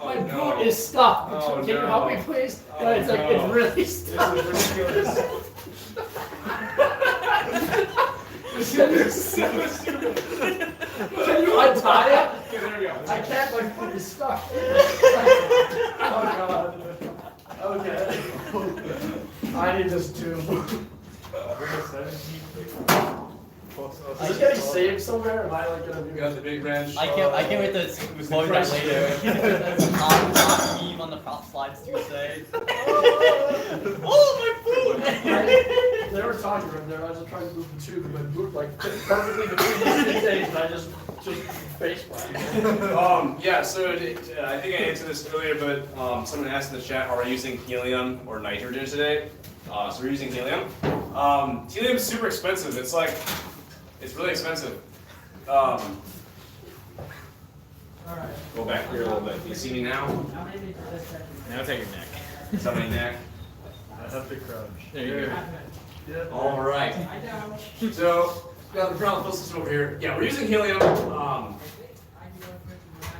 My boot is stuck. Oh, Can you no. help me, please? No, it's like it's really stuck. This is ridiculous. Can you untie it? Okay, there we go. I can't. My foot is stuck. Oh god. Okay. I need this too. Is this getting saved somewhere? Am I like gonna be? We got the big wrench. I can't wait to explode that later. Hot meme on the prop slides Tuesday. Oh, my food! They were talking right there. I was just trying to move the tube, but moved like perfectly between these two things, and I just face planted. Yeah, so I think I answered this earlier, but someone asked in the chat, are we using helium or nitrogen today? So we're using helium. Helium is super expensive. It's really expensive. Go back here a little bit. You see me now? Now take your neck. Tell my neck. That's the crouch. There you go. All right. So we got the Propellant fuel system over here. Yeah, we're using helium.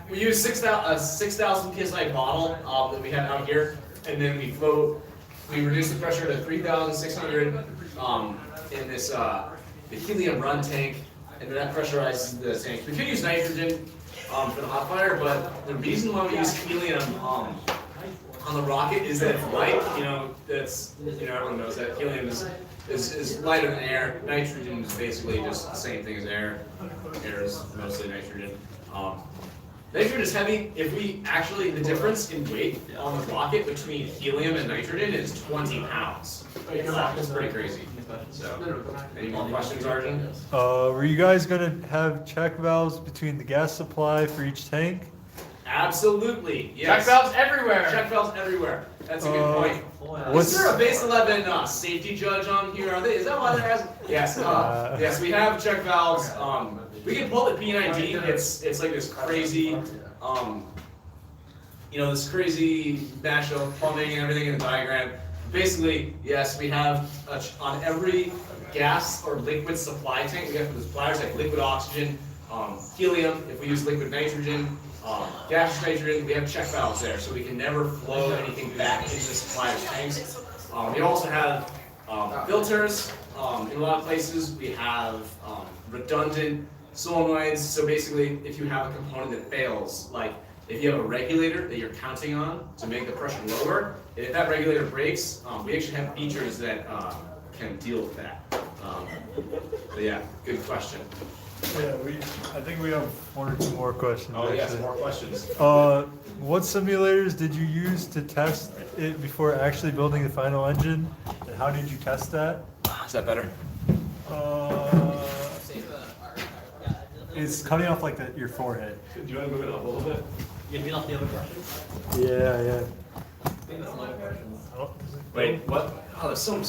We use 6,000 psi bottle that we have out here, and then we float. We reduce the pressure to 3,600 in this the helium run tank, and then that pressurizes the tank. We could use nitrogen for the hot fire, but the reason why we use helium on the rocket is that it's light. Everyone knows that helium is lighter than air. Nitrogen is basically just the same thing as air. Air is mostly nitrogen. Nitrogen is heavy. The difference in weight on the rocket between helium and nitrogen is 20 pounds. It's pretty crazy. So, any more questions, Arjun? Were you guys gonna have check valves between the gas supply for each tank? Absolutely, yes. Check valves everywhere. Check valves everywhere. That's a good point. What's Is there a base 11 safety judge on here? Is that why they're asking? Yes. Yes, we have check valves. We can pull the P90. It's like this crazy, this crazy mash of plumbing and everything in the diagram. Basically, yes, we have on every gas or liquid supply tank, we have the suppliers like liquid oxygen, helium. If we use liquid nitrogen, gaseous nitrogen, we have check valves there, so we can never flow anything back into the supplier's tanks. We also have filters. In a lot of places, we have redundant solenoids. So basically, if you have a component that fails, like if you have a regulator that you're counting on to make the pressure lower, if that regulator breaks, we actually have features that can deal with that. But yeah, good question. Yeah, I think we have one or two more questions. Oh yes, actually. more questions. What simulators did you use to test it before actually building the final engine? And how did you test that? Is that better? It's cutting off like your forehead. Do you want to move it up a little bit? You can read off the other questions. Yeah. I think that's some other questions. Wait, what? Oh, there's so much.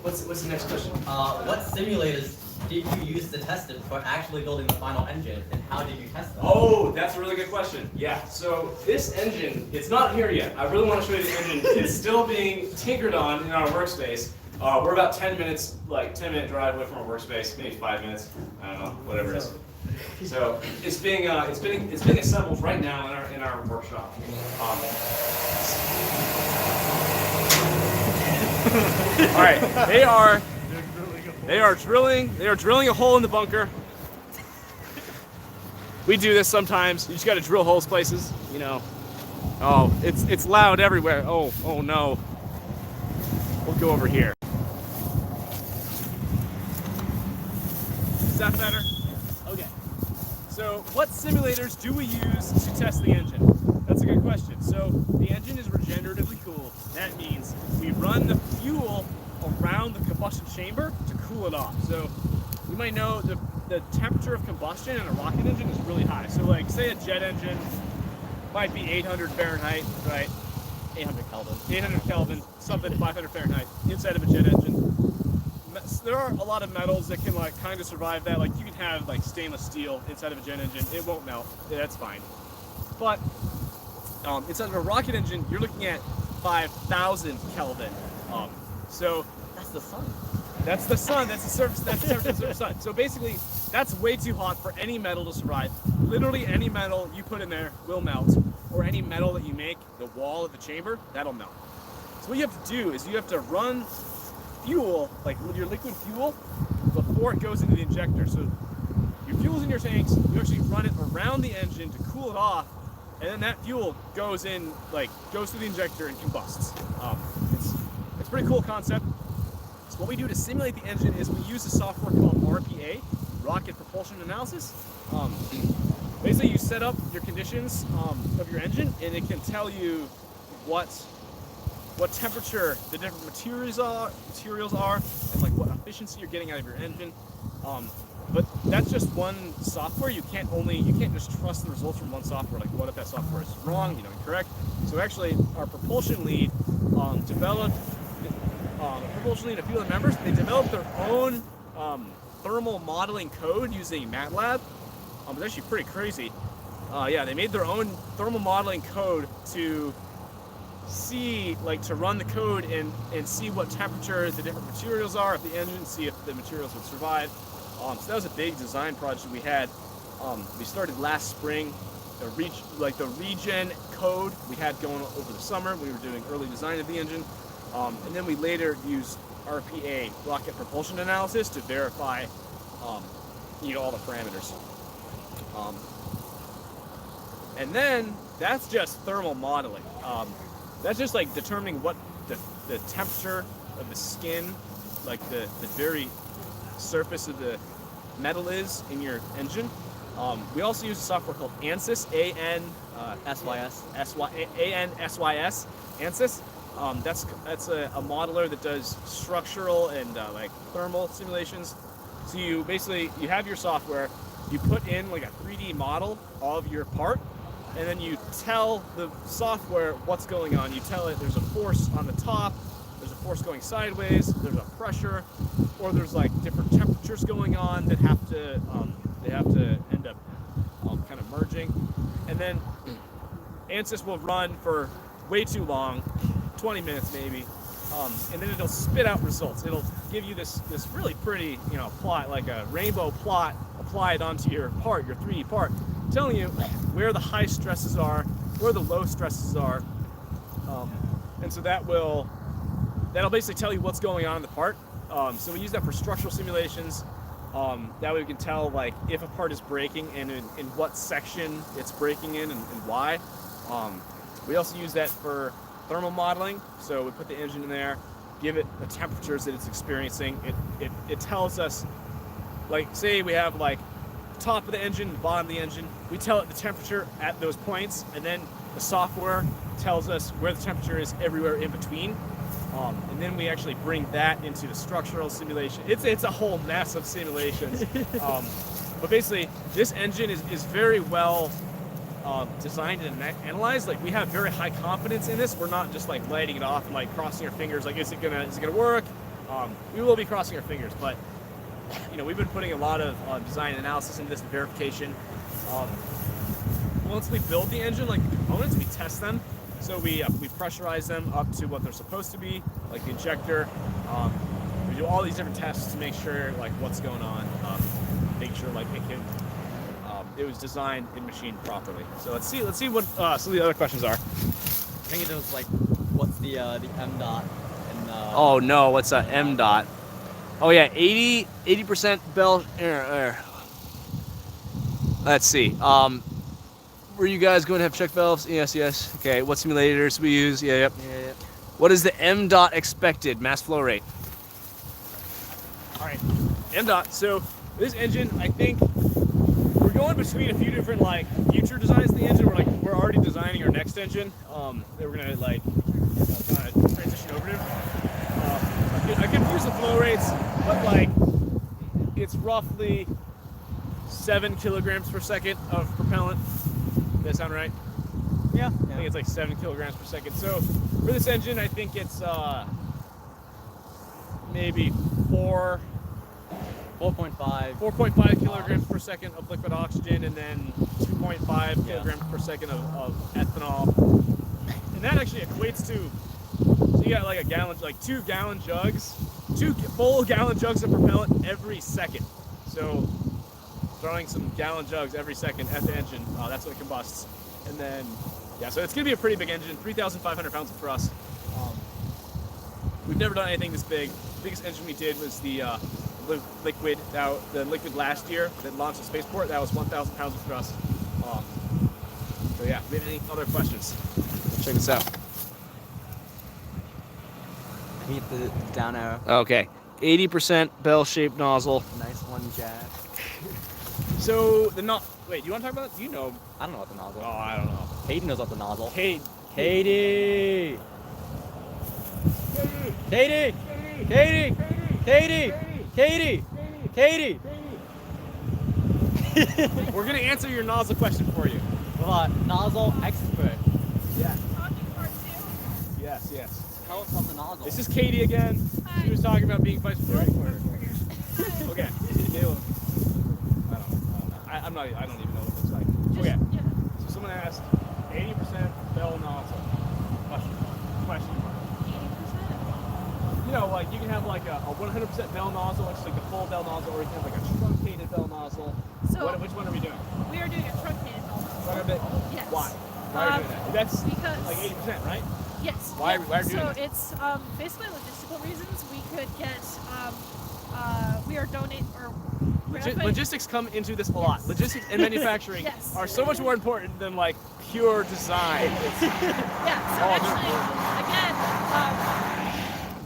What's the next question? What simulators did you use to test it before actually building the final engine, and how did you test them? Oh, that's a really good question. Yeah, so this engine, it's not here yet. I really want to show you the engine. It's still being tinkered on in our workspace. We're about 10 minutes, 10-minute drive away from our workspace, maybe 5 minutes. I don't know, whatever it is. So it's being assembled right now in our workshop. All right, they are drilling a hole in the bunker. We do this sometimes. You just got to drill holes places, Oh, it's loud everywhere. Oh no. We'll go over here. Is that better? Okay. So what simulators do we use to test the engine? That's a good question. So the engine is regeneratively cooled. That means we run the fuel around the combustion chamber to cool it off. So you might know the temperature of combustion in a rocket engine is really high. So say a jet engine might be 800 Fahrenheit, right? 800 Kelvin. 800 Kelvin, something 500 Fahrenheit inside of a jet engine. There are a lot of metals that can kind of survive that. You can have stainless steel inside of a jet engine. It won't melt. Yeah, that's fine. But inside of a rocket engine, you're looking at 5,000 Kelvin. So That's the sun. that's the sun. That's the surface. That's the surface of the sun. So basically, that's way too hot for any metal to survive. Literally any metal you put in there will melt, or any metal that you make, the wall of the chamber, that'll melt. So what you have to do is you have to run fuel, your liquid fuel, before it goes into the injector. So your fuel's in your tanks. You actually run it around the engine to cool it off, and then that fuel goes in, goes through the injector and combusts. It's a pretty cool concept. So what we do to simulate the engine is we use a software called RPA, rocket propulsion analysis. Basically, you set up your conditions of your engine, and it can tell you what temperature the different materials are, and like what efficiency you're getting out of your engine. But that's just one software. You can't just trust the results from one software. Like, what if that software is wrong, incorrect? So actually, our propulsion lead developed. Propulsion lead, a few of the members, they developed their own thermal modeling code using MATLAB. It's actually pretty crazy. Yeah, they made their own thermal modeling code to see, to run the code and see what temperature the different materials are of the engine, see if the materials would survive. So that was a big design project we had. We started last spring. The regen code we had going over the summer. We were doing early design of the engine. And then we later used RPA, rocket propulsion analysis, to verify all the parameters. And then that's just thermal modeling. That's just determining what the temperature of the skin, the very surface of the metal is in your engine. We also use a software called ANSYS, ANSYS, ANSYS. That's a modeler that does structural and thermal simulations. So you have your software, you put in a 3D model of your part, and then you tell the software what's going on. You tell it there's a force on the top, there's a force going sideways, there's a pressure, or there's different temperatures going on that have to end up kind of merging. And then ANSYS will run for way too long, 20 minutes maybe, and then it'll spit out results. It'll give you this really pretty plot, like a rainbow plot applied onto your part, your 3D part, telling you where the high stresses are, where the low stresses are, and so that'll basically tell you what's going on in the part. So we use that for structural simulations. That way we can tell if a part is breaking and in what section it's breaking in and why. We also use that for thermal modeling. So we put the engine in there, give it the temperatures that it's experiencing. It tells us, say we have top of the engine, bottom of the engine. We tell it the temperature at those points, and then the software tells us where the temperature is everywhere in between. And then we actually bring that into the structural simulation. It's a whole mess of simulations. But basically, this engine is very well designed and analyzed. We have very high confidence in this. We're not just lighting it off and crossing our fingers. Is it gonna work? We will be crossing our fingers, but we've been putting a lot of design analysis into this and verification. Once we build the engine, the components, we test them. So we pressurize them up to what they're supposed to be, the injector. We do all these different tests to make sure what's going on, make sure it was designed and machined properly. So let's see what some of the other questions are. I think it was what's the M dot? And, oh no, what's M dot? Oh yeah, 80% bell air. Let's see. Were you guys going to have check valves? Yes. Okay, what simulators we use? Yep. What is the M dot expected mass flow rate? All right, M dot. So this engine, I think we're going between a few different future designs of the engine. We're already designing our next engine that we're gonna kind of transition over to. I confuse the flow rates, but it's roughly 7 kilograms per second of propellant. Does that sound right? Yeah. I think it's 7 kilograms per second. So for this engine, I think it's maybe 4.5 kilograms per second of liquid oxygen, and then 2.5 kilograms per second of ethanol. And that actually equates to, so you got a gallon, 2 gallon jugs, 2 full gallon jugs of propellant every second. So throwing some gallon jugs every second at the engine, that's what it combusts. And then, so it's gonna be a pretty big engine, 3,500 pounds of thrust. We've never done anything this big. The biggest engine we did was the liquid last year that launched the spaceport. That was 1,000 pounds of thrust. So yeah, we have any other questions? Check this out. Hit the down arrow. Okay, 80% bell-shaped nozzle. Nice one, Jack. So the wait, you want to talk about? You know? I don't know what the nozzle. Oh, I don't know. Katie knows what the nozzle. Katie. Katie. Katie. Katie. Katie. Katie. Katie. We're gonna answer your nozzle question for you. Nozzle expert. Yeah. Talking part 2. Yes. Yes. Tell us about the nozzle. This is Katie again. She was talking about being vice president. Okay. I don't even know what it looks like. Okay. Yeah. So someone asked, 80% bell nozzle. Question mark. 80%. You know, like you can have like a 100% bell nozzle, which is like the full bell nozzle, or you can have like a truncated bell nozzle. So Which one are we doing? we are doing a truncated nozzle. Yes. Why? Why are we doing that? That's because like 80%, right? Yes. Why are we doing So it? it's basically logistical reasons. We could get we are donating or graphite- Logistics come into this a lot. Yes. Logistics and manufacturing Yes. are so much more important than like pure design. Yeah. So Oh, actually, again,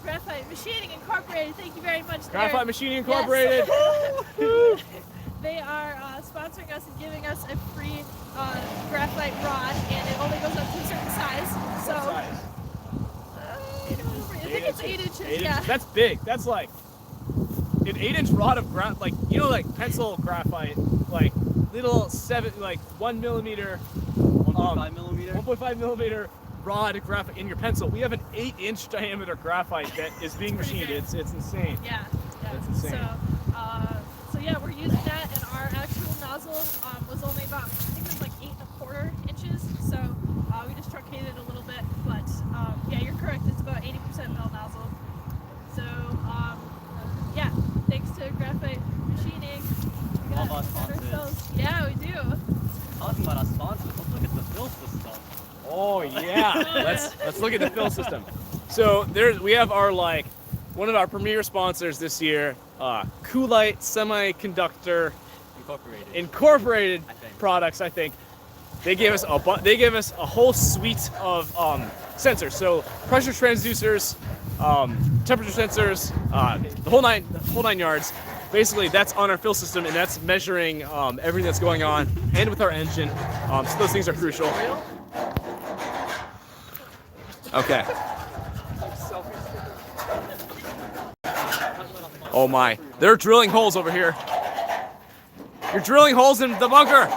Graphite Machining Incorporated. Thank you very much. Graphite Machining Incorporated. Yes. They are sponsoring us and giving us a free graphite rod, and it only goes up to a certain size. So Size? I think it's 8 inches. 8 Yeah. inches. That's big. That's like an 8-inch rod of graphite, like you know, like pencil graphite, like little 1 millimeter, 1.5 millimeter. 1.5 millimeter rod of graphite in your pencil. We have an 8-inch diameter graphite that is being Pretty machined. big. It's insane. Yeah. That's insane. So yeah, we're using that, and our actual nozzle was only about, I think it was like 8.25 inches. So we just truncated it a little bit, but yeah, you're correct. It's about 80% bell nozzle. So yeah, thanks to Graphite Machining, we All got of our ourselves. Yeah, we do. Talking about our sponsors, let's look at the fill system. Oh yeah, let's look at the fill system. So we have our one of our premier sponsors this year, Kulite Semiconductor Incorporated I think. products. I think they gave us a whole suite of sensors. So pressure transducers, temperature sensors, the whole nine yards. Basically, that's on our fill system, and that's measuring everything that's going on, and with our engine. So those things are crucial. Okay. Oh my, they're drilling holes over here. You're drilling holes in the bunker.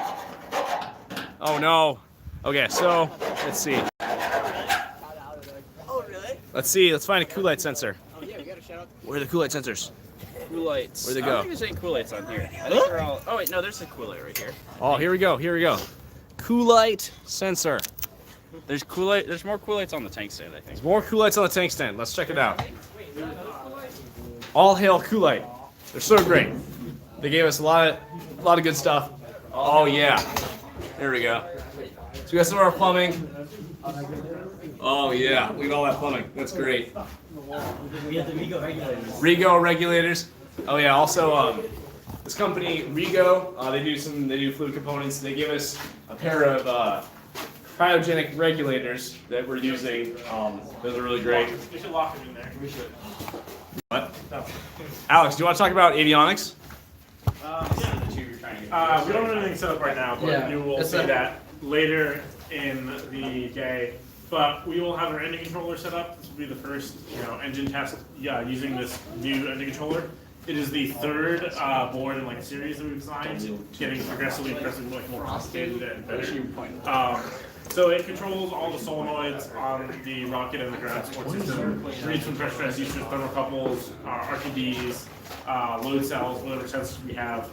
Oh no. Okay, so let's see. Oh, really? Let's find a Kulite sensor. Oh, yeah, we got to shout out. Where are the Kulite sensors? Kulites. Where'd they I go? don't think there's any Kulites on here. I think they're all. Oh wait, no, there's a Kulite right here. Oh, here we go. Kulite sensor. There's Kulite. There's more Kulites on the tank stand, I think. There's more Kulites on the tank stand. Let's check it out. All hail Kulite. They're so great. They gave us a lot of good stuff. Oh yeah. There we go. So we got some of our plumbing. Oh yeah, look at all that plumbing. That's great. We have the Rego regulators. Rego regulators. Oh yeah. Also, this company Rego, they do fluid components. They give us a pair of cryogenic regulators that we're using. Those are really great. We should lock them in there. We should. What? Alex, do you want to talk about avionics? We don't have anything set up right now, but Yeah, you will it's see a- that later in the day. But we will have our engine controller set up. This will be the first, engine test. Yeah, using this new engine controller. It is the third board in a series that we've designed, getting progressively more complicated and better. So it controls all the solenoids on the rocket and the ground support system, reads from pressure transducers, thermocouples, RTDs, load cells, whatever sensors we have,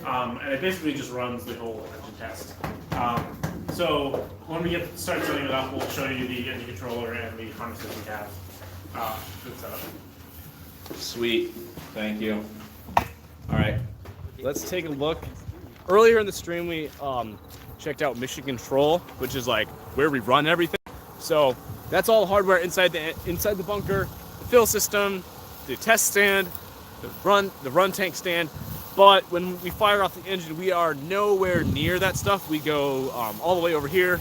and it basically just runs the whole engine test. So when we start setting it up, we'll show you the engine controller and the harnesses we have for the setup. Sweet. Thank you. All right. Let's take a look. Earlier in the stream, we checked out Mission Control, which is where we run everything. So that's all hardware inside the bunker, the fill system, the test stand, the run tank stand. But when we fire off the engine, we are nowhere near that stuff. We go all the way over here,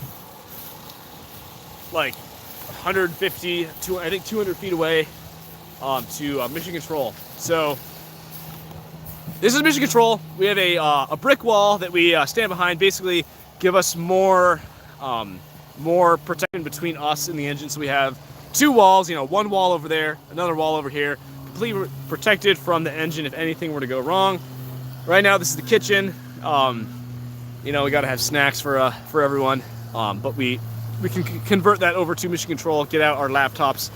150, I think 200 feet away to Mission Control. So this is mission control. We have a brick wall that we stand behind, basically give us more protection between us and the engine. So we have two walls, one wall over there, another wall over here, completely protected from the engine if anything were to go wrong. Right now, this is the kitchen. We gotta have snacks for everyone, but we can convert that over to mission control, get out our laptops,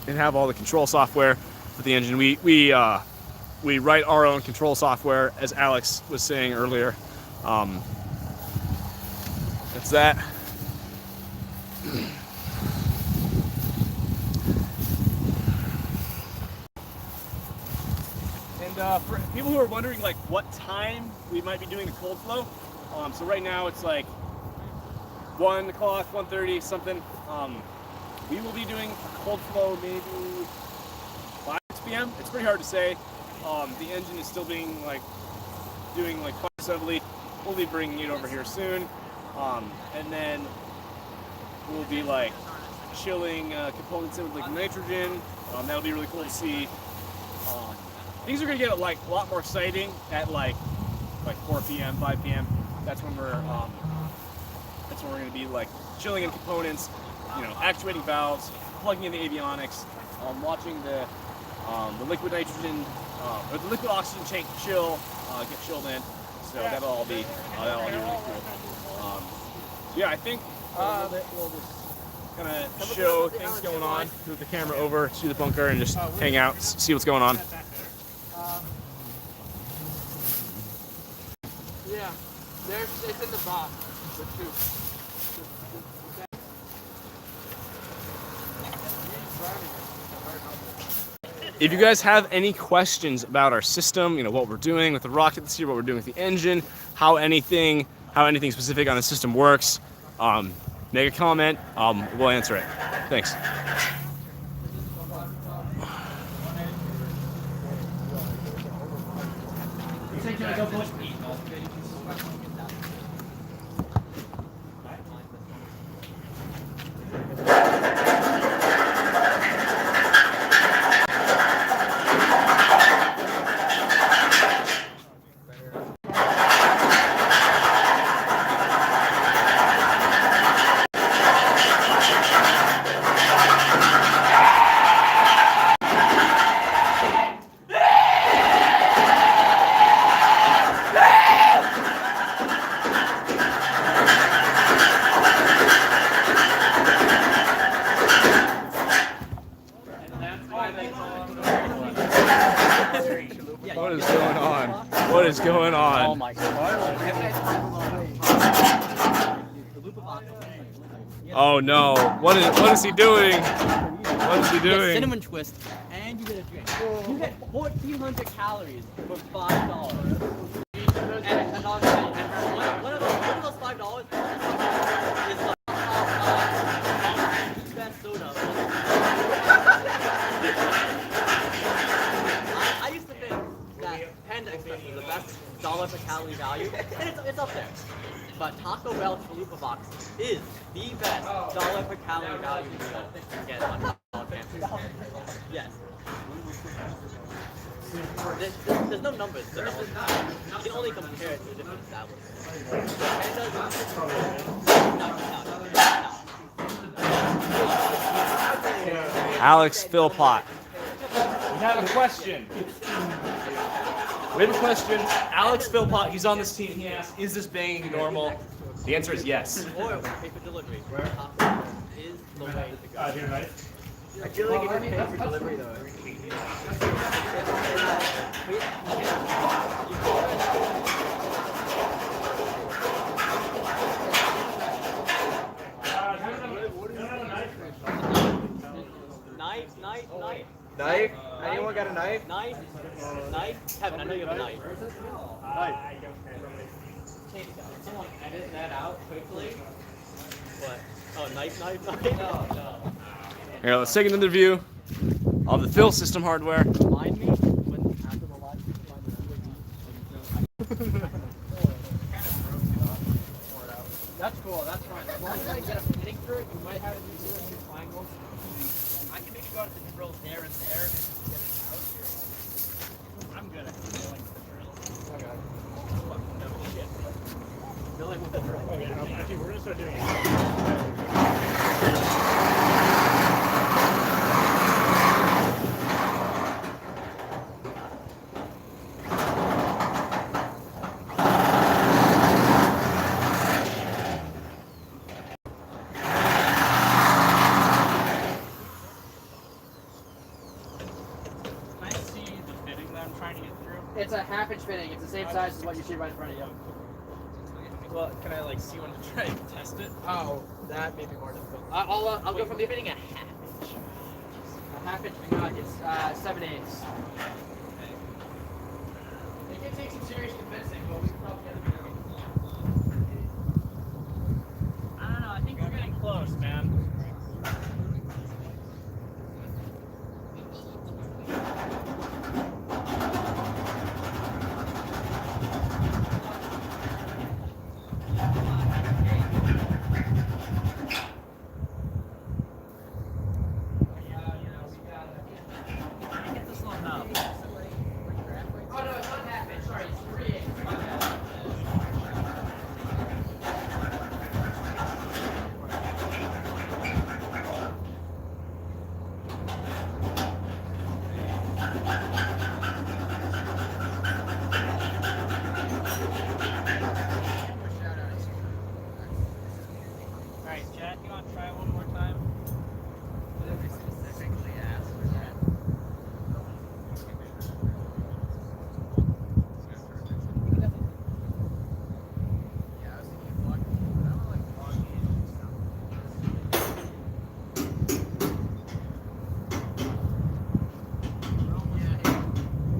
and have all the control software for the engine. We write our own control software, as Alex was saying earlier. That's that. And for people who are wondering like what time we might be doing the cold flow, so right now it's like 1 o'clock, 1:30, something. We will be doing a cold flow maybe 5 p.m. It's pretty hard to say. The engine is still being doing fire assembly. We'll be bringing it over here soon, and then we'll be chilling components in with liquid nitrogen. That'll be really cool to see. Things are gonna get a lot more exciting at 4 p.m., 5 p.m. That's when we're gonna be chilling in components, actuating valves, plugging in the avionics, watching the liquid nitrogen or the liquid oxygen tank get chilled in. So that'll all be really cool. Yeah, I think we'll just kind of show things going on. Move the camera over to the bunker and just hang out, see what's going on. Yeah, it's in the box. If you guys have any questions about our system, what we're doing with the rocket this year, what we're doing with the engine, how anything specific on the system works, make a comment. We'll answer it. Thanks. What is going on? Oh my god. Oh no. What is he doing? What is he You get doing? cinnamon twist and you get a drink. You get 1,400 calories for $5. And honestly, one of those $5 is the best soda. I used to think that Panda Express was the best dollar per calorie value, and it's up there. But Taco Bell Chalupa Box is the best dollar per calorie value you can get on campus. Yes. There's no numbers. You can only compare it to different establishments. Alex Philpott. We have a question. Alex Philpott, he's on this team. He asked, is this banging normal? The answer is yes. Or pay for delivery. Taco Bell is the way to go. I feel like if you pay for delivery though. Knife? Anyone got a knife? Knife? Kevin, I know you have a knife. Can someone edit that out quickly? What? Oh, knife? No. Here, let's take another view of the fill system hardware. Remind me when after the live That's cool, that's fine. As long as I get a fitting for it, you might have to do it in triangles. I can maybe go to the drill there and get it out here. I'm good at drilling the drill. Okay, actually, we're gonna start doing it. Can I see the fitting that I'm trying to get through? It's a half-inch fitting. It's the same size as what you see right in front of you. Well, can I like see when to try and test it? Oh, that may be more difficult. I'll go from the fitting a half inch. A half inch is 7/8. It can take some serious convincing, but we can probably get it. I don't know. I think we're getting close, man. Get this one up. Oh no, it's not half inch. Sorry, it's 3/8. Alright, Jack, you want to try one more time? Specifically ask for that. Yeah, I was thinking block, but I don't like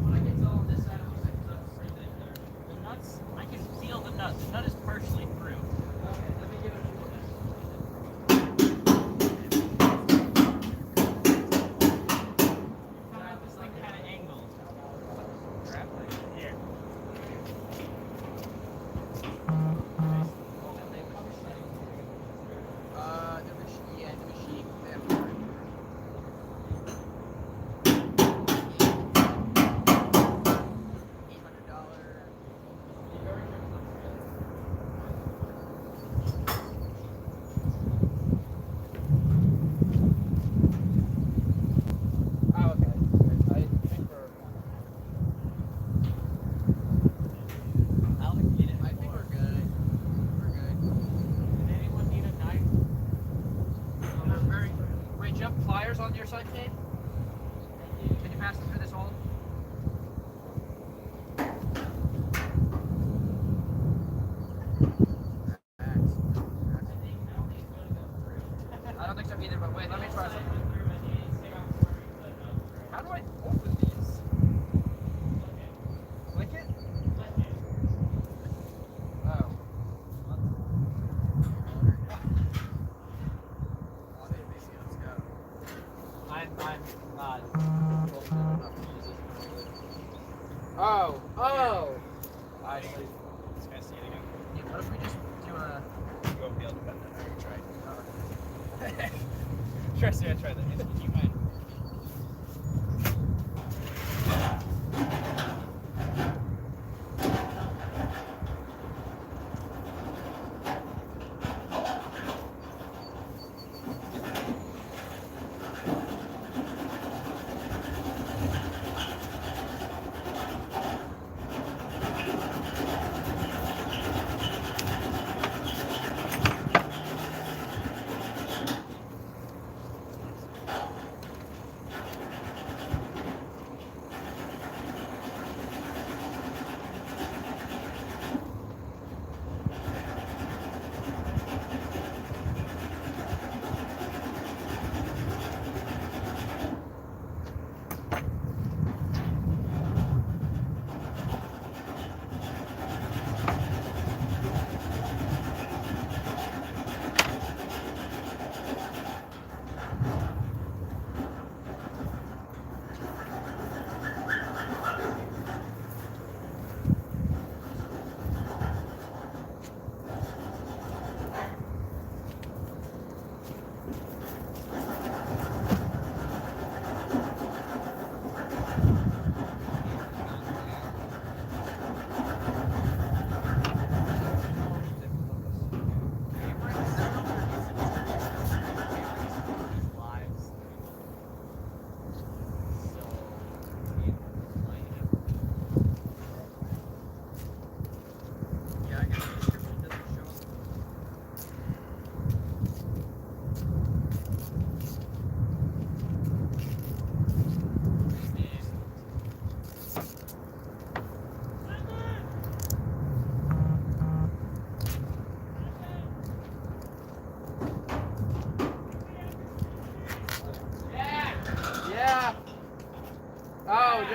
When I get to all this side, it looks like the nuts right there. the nuts. I can feel the nut. The nut is partially through. Okay, let me give it a few minutes. It's like kind of angled. Here. The machine. Oh, okay. I think we're. I'll repeat it. I think we're good. We're good. Did anyone need a knife? Wait, do you have pliers on your side, Kate? Can you pass them through this hole? I don't think so either, but wait, let me try something. How do I open these? Click it? Oh. I'm not. Oh. I see. Just gonna see it again. What if we just do a... You won't be able to cut that. I already tried. Trust me, I tried that. You might.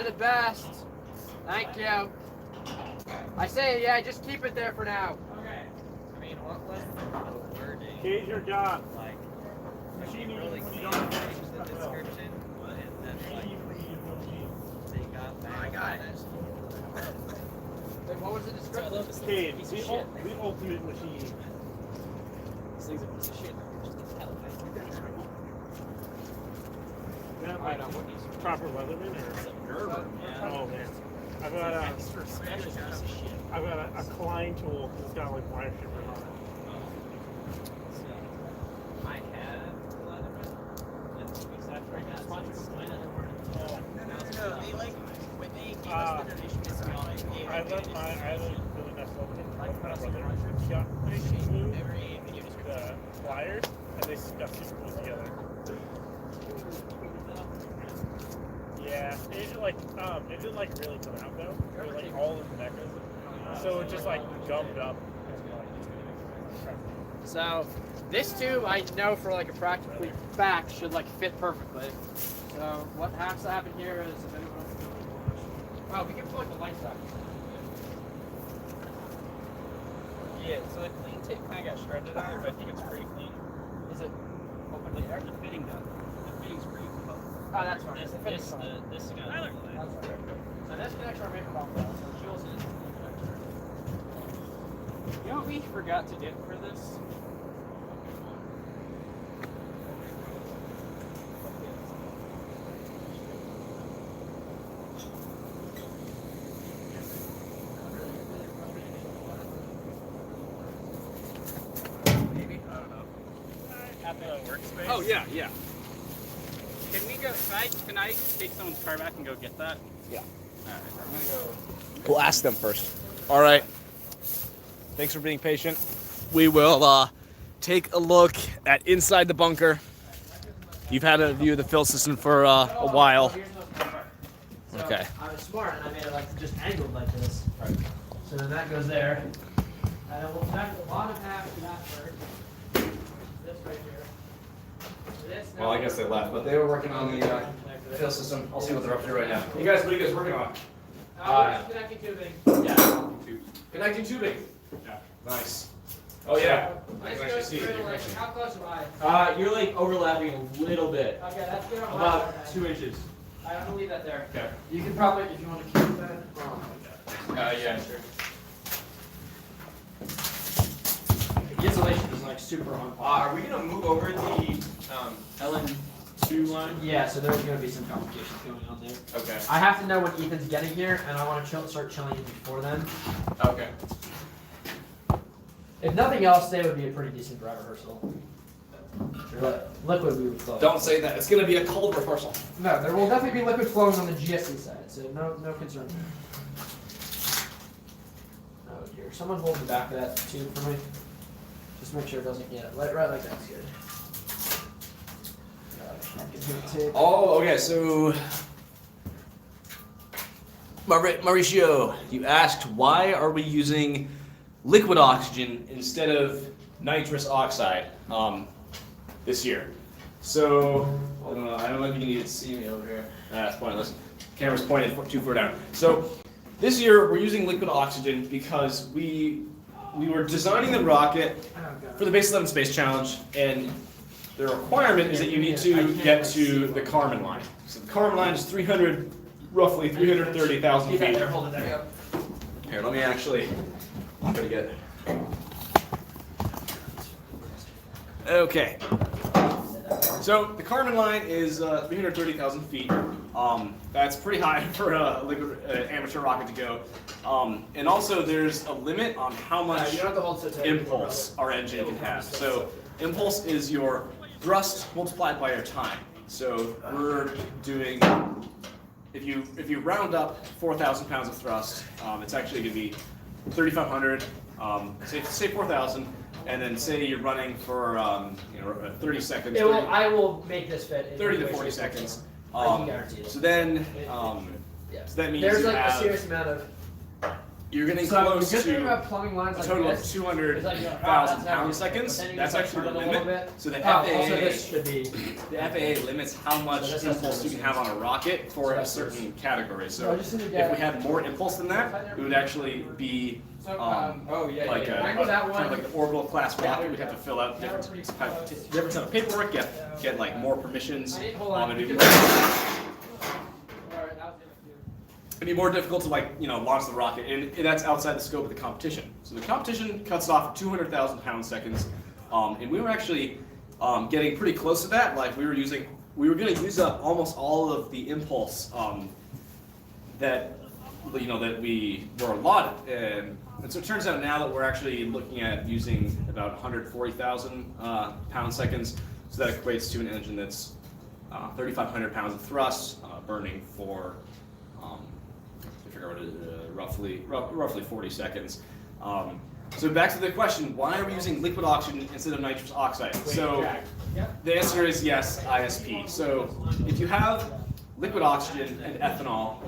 You're the best. Thank you. I say, yeah, just keep it there for now. Okay. I mean, what was the wording? Here's your job. Like, Machine really you can't change the description, but then like they got that. I got it. Wait, what was the description? Cade, the ultimate machine. These things are a piece of shit. Just get the hell out of here. Is that like proper Leatherman or? Yeah. Oh man. I've got a Klein tool that's got like wire stripper on it. I have Leatherman. And 2 weeks after I got sponsored by Leatherman. No, they like when they gave us the donation this week. I let really messed up with my brother. Every video description. The wires and they got super glued together. Yeah, it didn't like really come out though. It was like all in the mechas. So it just like gummed up. So this tube, I know for like a practically fact, should like fit perfectly. So what has to happen here is if anyone else is wow, we can put like the lights out. Yeah, so the clean tape kind of got shredded on it, but I think it's pretty clean. Is it open Like, later? the fitting done. The fitting's pretty cool. Oh, that's fine. This The fitting's fine. is gonna That's fine. So this connects our main profile. So Jules is the connector. You know what we forgot to get for this? Maybe? I don't know. At the workspace? Oh yeah, yeah. Can we go, can I take someone's car back and go get that? Yeah. Alright, I'm gonna go. We'll ask them first. All right. Thanks for being patient. We will take a look at inside the bunker. You've had a view of the fill system for a while. Here's what's part. So Okay. I was smart and I made it like just angled like this. Right. So then that goes there. And we'll connect the bottom half to that first. This right here. This Well, I guess they left, but they were working on the fill system. I'll see what they're up to right now. What are you guys working on? we're just connecting tubing. Yeah. Connecting tubing. Yeah. Nice. Oh yeah. Let's I can go actually see it. through, like, how close am I? You're like overlapping a little bit. Okay, that's good on my About side. 2 inches. I'm gonna leave that there. Okay. You can probably, if you want to keep that. Yeah, sure. The insulation is like super on. Are we gonna move over the LN2 line? Yeah, so there's gonna be some complications going on there. Okay. I have to know when Ethan's getting here, and I want to start chilling it before then. Okay. If nothing else, today would be a pretty decent dry rehearsal. But liquid we would flow. Don't say that. It's gonna be a cold rehearsal. No, there will definitely be liquid flowing on the GSC side, so no concern there. Oh dear, someone hold the back of that tube for me. Just make sure it doesn't get right like that's good. Oh, okay. So, Mauricio, you asked why are we using liquid oxygen instead of nitrous oxide this year? So, I don't know if you need to see me over here. That's pointless. Camera's pointed too far down. So, this year we're using liquid oxygen because we were designing the rocket for the Base 11 Space Challenge, and the requirement is that you need to get to the Kármán line. So the Kármán line is roughly 330,000 Keep that feet. there, hold it there. Here, let me actually try to get. Okay. So the Kármán line is 330,000 feet. That's pretty high for a liquid amateur rocket to go. And also there's a limit on how much You don't have to hold so tight. impulse our engine can have. So impulse is your thrust multiplied by your time. So we're doing, if you round up 4,000 pounds of thrust, it's actually going to be 3,500. Say 4,000, and then say you're running for 30 seconds. I will make this fit. in 30 to any way, 40 shape, or seconds. form. I can guarantee it. So then, Yeah. so that means There's you like have, a serious amount of. you're getting So the close good thing to about plumbing lines a like total of this, 200,000 pound-seconds. That's actually the limit. So the FAA, also this should be. the FAA limits how much impulse you can have on a rocket for a certain category. So if we had more impulse than that, it would actually be like a kind of like an orbital class rocket. We'd have to fill out different type of paperwork, get like more permissions. It'd be more difficult to launch the rocket, and that's outside the scope of the competition. So the competition cuts off at 200,000 pound-seconds, and we were actually getting pretty close to that. Like we were going to use up almost all of the impulse that we were allotted, and so it turns out now that we're actually looking at using about 140,000 pound-seconds. So that equates to an engine that's 3,500 pounds of thrust, burning for roughly 40 seconds. So back to the question, why are we using liquid oxygen instead of nitrous oxide? So the answer is yes, ISP. So if you have liquid oxygen and ethanol,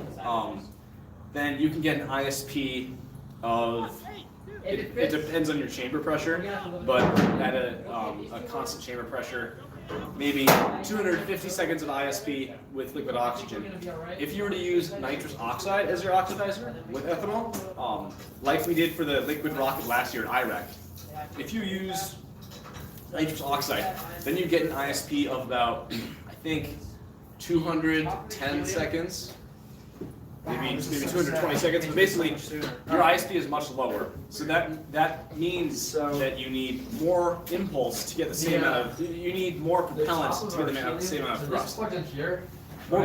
then you can get an ISP of, it depends on your chamber pressure, but at a constant chamber pressure, maybe 250 seconds of ISP with liquid oxygen. If you were to use nitrous oxide as your oxidizer with ethanol, like we did for the liquid rocket last year at IREC, if you use nitrous oxide, then you get an ISP of about, I think, 210 seconds. Maybe 220 seconds, but basically your ISP is much lower. So that means that you need more impulse to get the same amount of, you need more propellant to get the same amount of thrust. More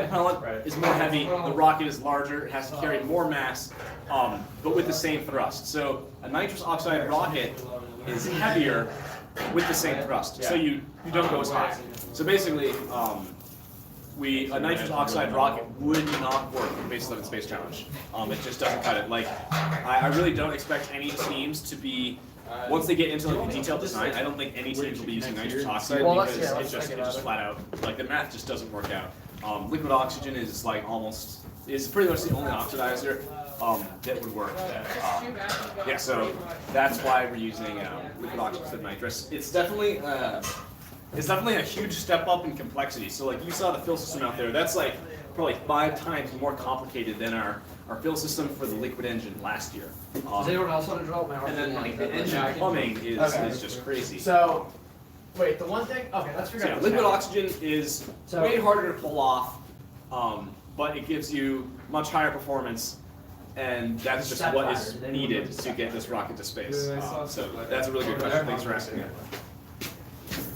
propellant is more heavy, the rocket is larger, it has to carry more mass, but with the same thrust. So a nitrous oxide rocket is heavier with the same thrust, so you don't go as high. So basically, a nitrous oxide rocket would not work in Base 11 Space Challenge. It just doesn't cut it. Like, I really don't expect any teams to be, once they get into like the detailed design, I don't think any teams will be using nitrous oxide because it's just flat out, like the math just doesn't work out. Liquid oxygen is like is pretty much the only oxidizer that would work. Yeah, so that's why we're using liquid oxygen instead of nitrous. It's definitely a huge step up in complexity. So like you saw the fill system out there, that's like probably 5 times more complicated than our fill system for the liquid engine last year. Does anyone else want to develop my And then like the engine plumbing is just crazy. So, wait, the one thing, okay, let's figure out. Liquid oxygen is way harder to pull off, but it gives you much higher performance, and that's just what is needed to get this rocket to space. So that's a really good question. Thanks for asking it.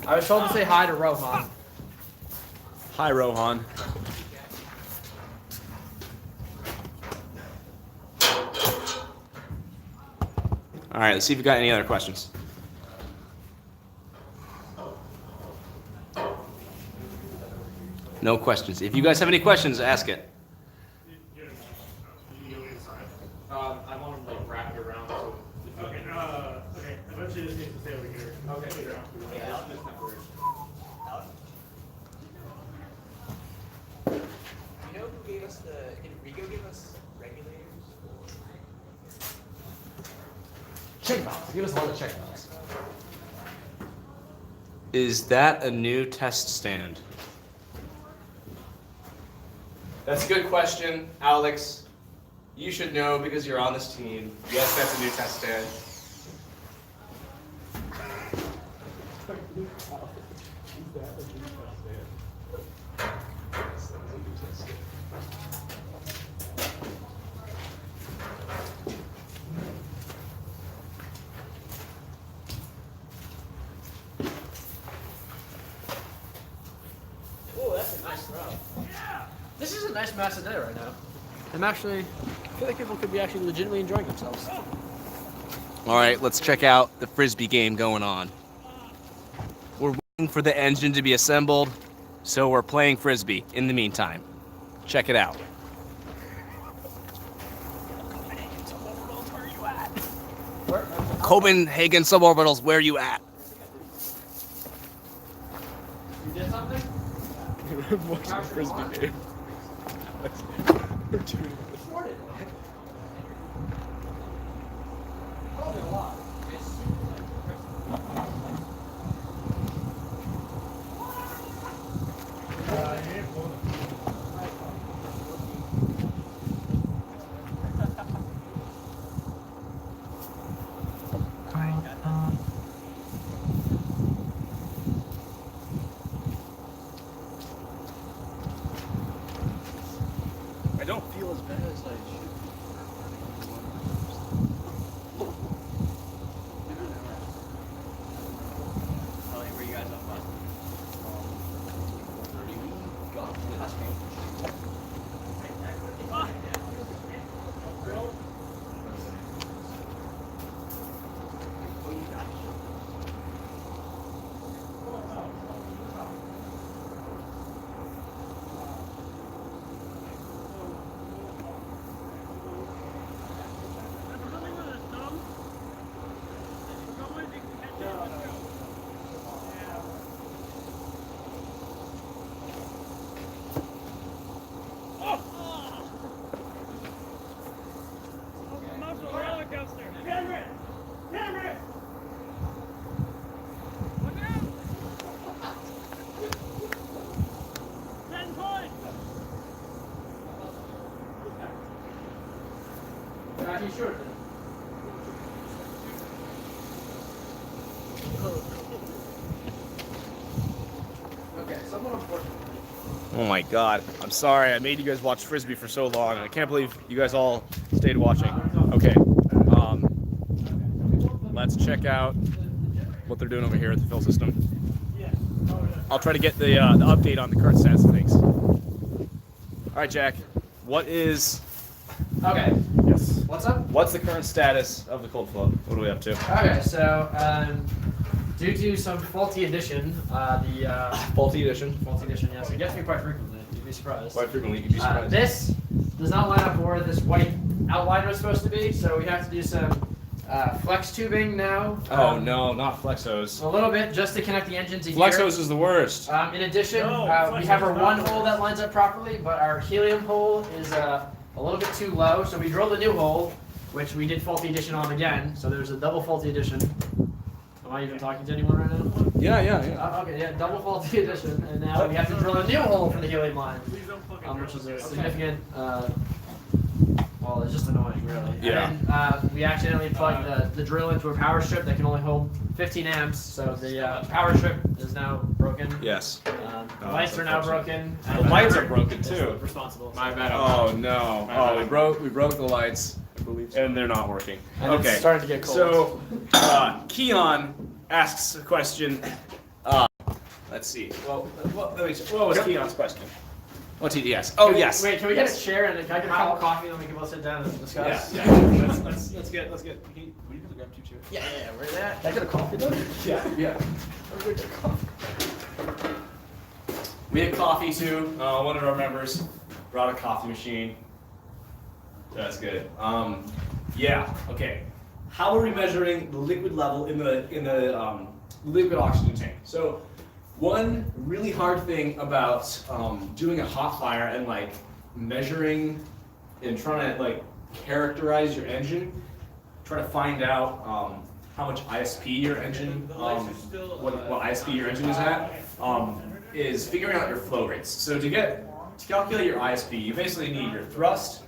I was told to say hi to Rohan. Hi, Rohan. All right, let's see if we've got any other questions. No questions. If you guys have any questions, ask it. I want to like wrap it around. So okay. Eventually, this needs to stay over here. Okay. You know who gave us did Rego give us regulators? Check valves. Give us a lot of check valves. Is that a new test stand? That's a good question, Alex. You should know because you're on this team. Yes, that's a new test stand. Oh, that's a nice throw. This is a nice MASA day right now. I feel like people could be actually legitimately enjoying themselves. All right, let's check out the Frisbee game going on. We're waiting for the engine to be assembled, so we're playing Frisbee in the meantime. Check it out. Copenhagen suborbitals, where you at? You did something? Frisbee game. I don't feel as bad as I should. How late were you guys up last Sure. Okay, somewhat unfortunate. Oh my god. I'm sorry. I made you guys watch Frisbee for so long. I can't believe you guys all stayed watching. Okay. Let's check out what they're doing over here at the fill system. I'll try to get the update on the current status of things. Alright, Jack. What is... Okay. Yes. What's up? What's the current status of the Coldflow? What are we up to? Okay, so due to some faulty addition, Faulty edition. yes, it gets me quite frequently. You'd be surprised. Quite frequently, you'd be surprised. This does not line up where this white outline was supposed to be, so we have to do some flex tubing now. Oh no, not Flexos. A little bit just to connect the engine to here. Flexos is the worst. In addition, we have our one hole that lines up properly, but our helium hole is a little bit too low, so we drilled a new hole, which we did faulty addition on again, so there's a double faulty addition. Am I even talking to anyone right now? Yeah. Okay, yeah, double faulty addition, and now we have to drill a new hole for the helium line, which is a significant, well, it's just annoying, really. Yeah. And then we accidentally plugged the drill into a power strip that can only hold 15 amps, so the power strip is now broken. Yes. The lights are now broken. The lights are broken too. Responsible. My bad. Oh no. Oh, we broke the lights. And they're not working. And Okay. it's starting to get cold. So, Keon asks a question. Let's see. Well, what was Keon's question? What did he ask? Oh, yes. Wait, can we Yes. get a chair and can I get a cup of coffee and then we can both sit down and discuss? Yeah. Let's get. Would you guys grab 2 chairs? Yeah, where's that? Can I get a coffee though? Yeah. We have coffee too. One of our members brought a coffee machine. That's good. Yeah. Okay. How are we measuring the liquid level in the liquid oxygen tank? So, one really hard thing about doing a hot fire and like measuring and trying to like characterize your engine, try to find out how much ISP your engine, what ISP your engine is at, is figuring out your flow rates. So to calculate your ISP, you basically need your thrust,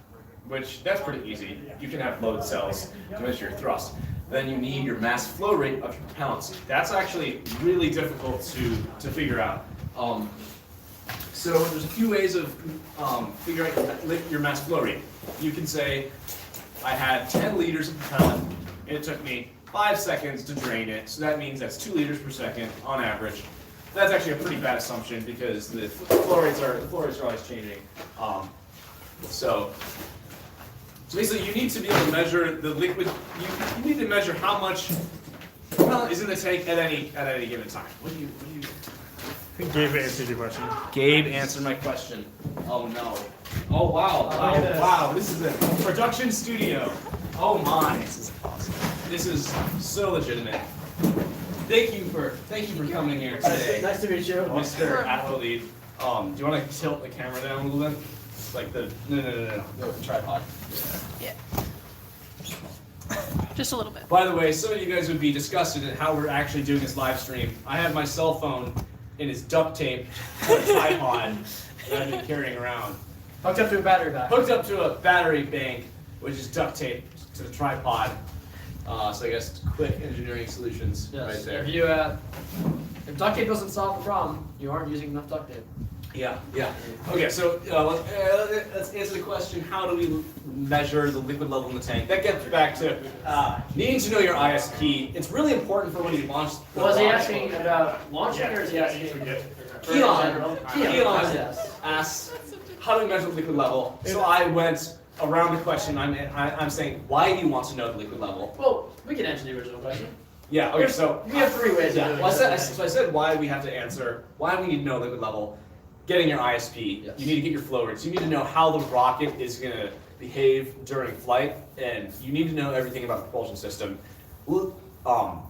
which that's pretty easy. You can have load cells to measure your thrust. Then you need your mass flow rate of your propellants. That's actually really difficult to figure out. So there's a few ways of figuring out your mass flow rate. You can say, I had 10 liters of propellant, and it took me 5 seconds to drain it, so that means that's 2 liters per second on average. That's actually a pretty bad assumption because the flow rates are always changing. So basically, you need to be able to measure the liquid. You need to measure how much propellant is in the tank at any given time. What do you? I think Gabe answered your question. Gabe answered my question. Oh no. Oh wow. Oh wow. This is a production studio. Oh my. This is awesome. This is so legitimate. Thank you for coming here today, Nice to meet you. Mr. Athlete. Do you want to tilt the camera down a little bit? Like the no, the tripod. Yeah. Just a little bit. By the way, some of you guys would be disgusted at how we're actually doing this live stream. I have my cell phone and it's duct taped to a tripod that I've been carrying around. Hooked up to a battery pack. Hooked up to a battery bank, which is duct taped to the tripod. So I guess quick engineering solutions right there. If you if duct tape doesn't solve the problem, you aren't using enough duct tape. Yeah, yeah. Okay, so let's answer the question, how do we measure the liquid level in the tank? That gets back to needing to know your ISP. It's really important for when you launch the Was he rocket. asking about launching or is he asking Keon asks, how do we measure the liquid level? So I went around the question. I'm saying, why do you want to know the liquid level? Well, we can answer the original question. Yeah, okay, so we have 3 ways. yeah, well, I said why we have to answer, why we need to know liquid level. Getting your ISP, Yes. you need to get your flow rates. You need to know how the rocket is going to behave during flight, and you need to know everything about the propulsion system.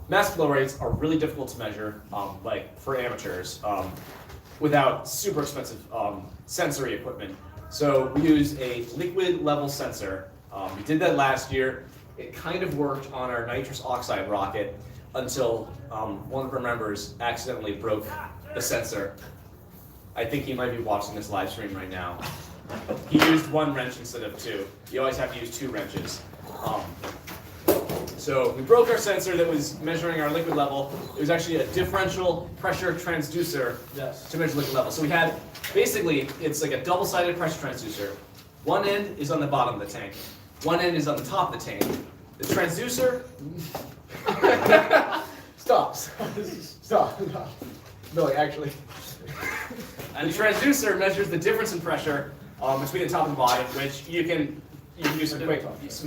Mass flow rates are really difficult to measure, like for amateurs, without super expensive sensory equipment. So we use a liquid level sensor. We did that last year. It kind of worked on our nitrous oxide rocket until one of our members accidentally broke the sensor. I think he might be watching this live stream right now. He used 1 wrench instead of 2. You always have to use 2 wrenches. So we broke our sensor that was measuring our liquid level. It was actually a differential pressure transducer to measure liquid level. So we had, basically, it's like a double-sided pressure transducer. One end is on the bottom of the tank. One end is on the top of the tank. The transducer... Stop. No, actually... And the transducer measures the difference in pressure between the top and bottom, which you can do some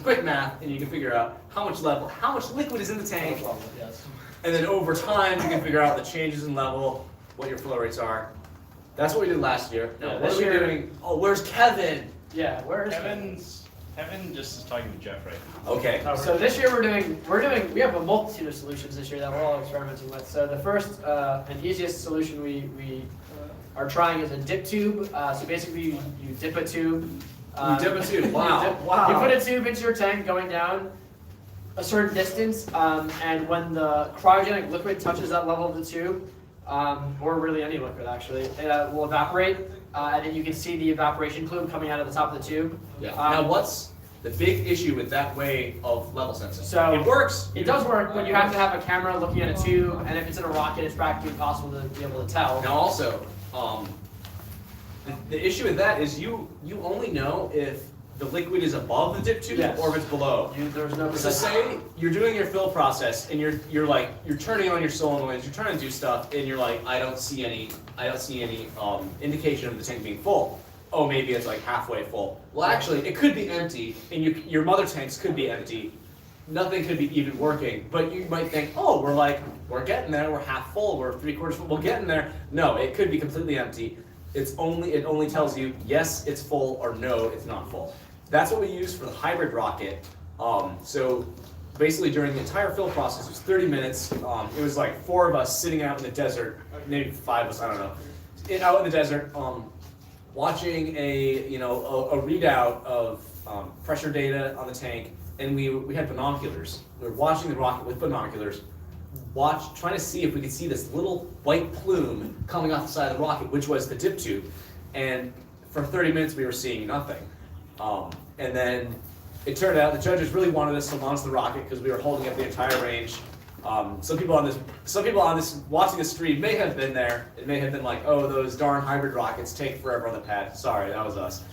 quick math, and you can figure out how much liquid is in the tank, and then over time you can figure out the changes in level, what your flow rates are. That's what we did last year. Now, what are we doing? Oh, where's Kevin? Yeah, where's Kevin just is talking to Jeff right now. Okay. So this year we have a multitude of solutions this year that we're all experimenting with. So the first and easiest solution we are trying is a dip tube. So basically you dip a tube. You dip a tube. Wow. You put a tube into your tank going down a certain distance, and when the cryogenic liquid touches that level of the tube, or really any liquid actually, it will evaporate, and then you can see the evaporation plume coming out of the top of the tube. Yeah. Now what's the big issue with that way of level sensing? So it works. It does work, but you have to have a camera looking at a tube, and if it's in a rocket, it's practically impossible to be able to tell. Now also, the issue with that is you only know if the liquid is above the dip tube or if it's below. There's no. So say you're doing your fill process and you're turning on your solenoids, you're trying to do stuff, and you're like, I don't see any indication of the tank being full. Oh, maybe it's like halfway full. Well, actually, it could be empty, and your mother tanks could be empty. Nothing could be even working, but you might think, oh, we're getting there, we're half full, we're 3/4 full, we're getting there. No, it could be completely empty. It only tells you yes, it's full, or no, it's not full. That's what we use for the hybrid rocket. So basically during the entire fill process, it was 30 minutes. It was like 4 of us sitting out in the desert, maybe 5 of us, I don't know, out in the desert, watching a readout of pressure data on the tank, and we had binoculars. We were watching the rocket with binoculars, trying to see if we could see this little white plume coming off the side of the rocket, which was the dip tube. And for 30 minutes we were seeing nothing. And then it turned out the judges really wanted us to launch the rocket because we were holding up the entire range. Some people on this watching the stream may have been there. It may have been like, oh, those darn hybrid rockets take forever on the pad. Sorry, that was us.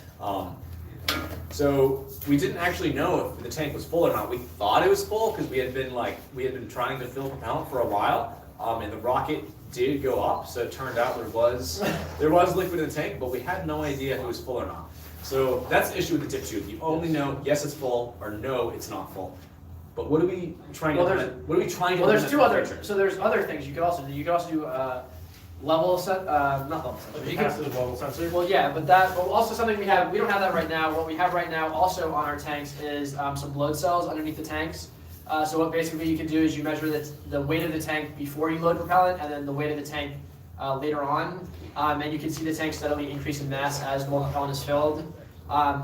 So we didn't actually know if the tank was full or not. We thought it was full because we had been trying to fill propellant for a while, and the rocket did go up. So it turned out there was liquid in the tank, but we had no idea if it was full or not. So that's the issue with the dip tube. You only know yes it's full or no it's not full. But what are we trying to? Well, there's 2 other. So there's other things you could also do. You could also do level set, not level sensor. You Passive level sensor. Well, yeah, but also something we don't have that right now. What we have right now also on our tanks is some load cells underneath the tanks. So what basically you can do is you measure the weight of the tank before you load propellant, and then the weight of the tank later on, and you can see the tank steadily increase in mass as more propellant is filled.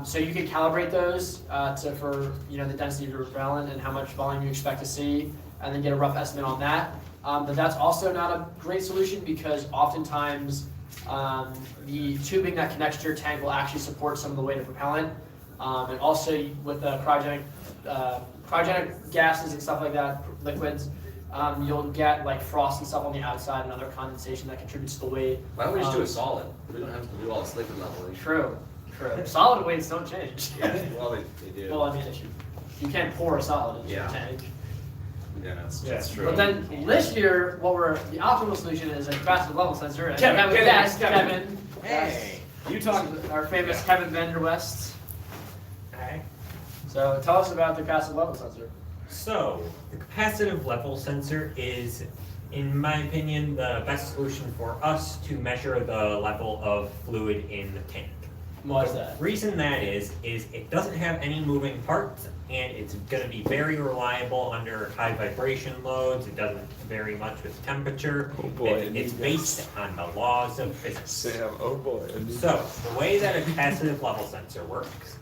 So you can calibrate those for the density of your propellant and how much volume you expect to see, and then get a rough estimate on that. But that's also not a great solution because oftentimes the tubing that connects to your tank will actually support some of the weight of propellant. And also with the cryogenic cryogenic gases and stuff like that, liquids, you'll get like frost and stuff on the outside and other condensation that contributes to the weight. Why don't we just do a solid? We don't have to do all this liquid leveling. True. Solid weights don't change. Yeah, well, they do. Well, I mean, if you can't pour a solid into Yeah. a tank. Yeah, that's true. But then this year, the optimal solution is a capacitive level sensor. And Kevin, we have Kevin. Hey, you talk our famous Kevin Vanderwest. Okay. So tell us about the capacitive level sensor. So, the capacitive level sensor is, in my opinion, the best solution for us to measure the level of fluid in the tank. Why is that? The reason that is it doesn't have any moving parts, and it's going to be very reliable under high vibration loads. It doesn't vary much with temperature. Oh boy, It's based on the laws of physics. Sam, oh boy. So, the way that a capacitive level sensor works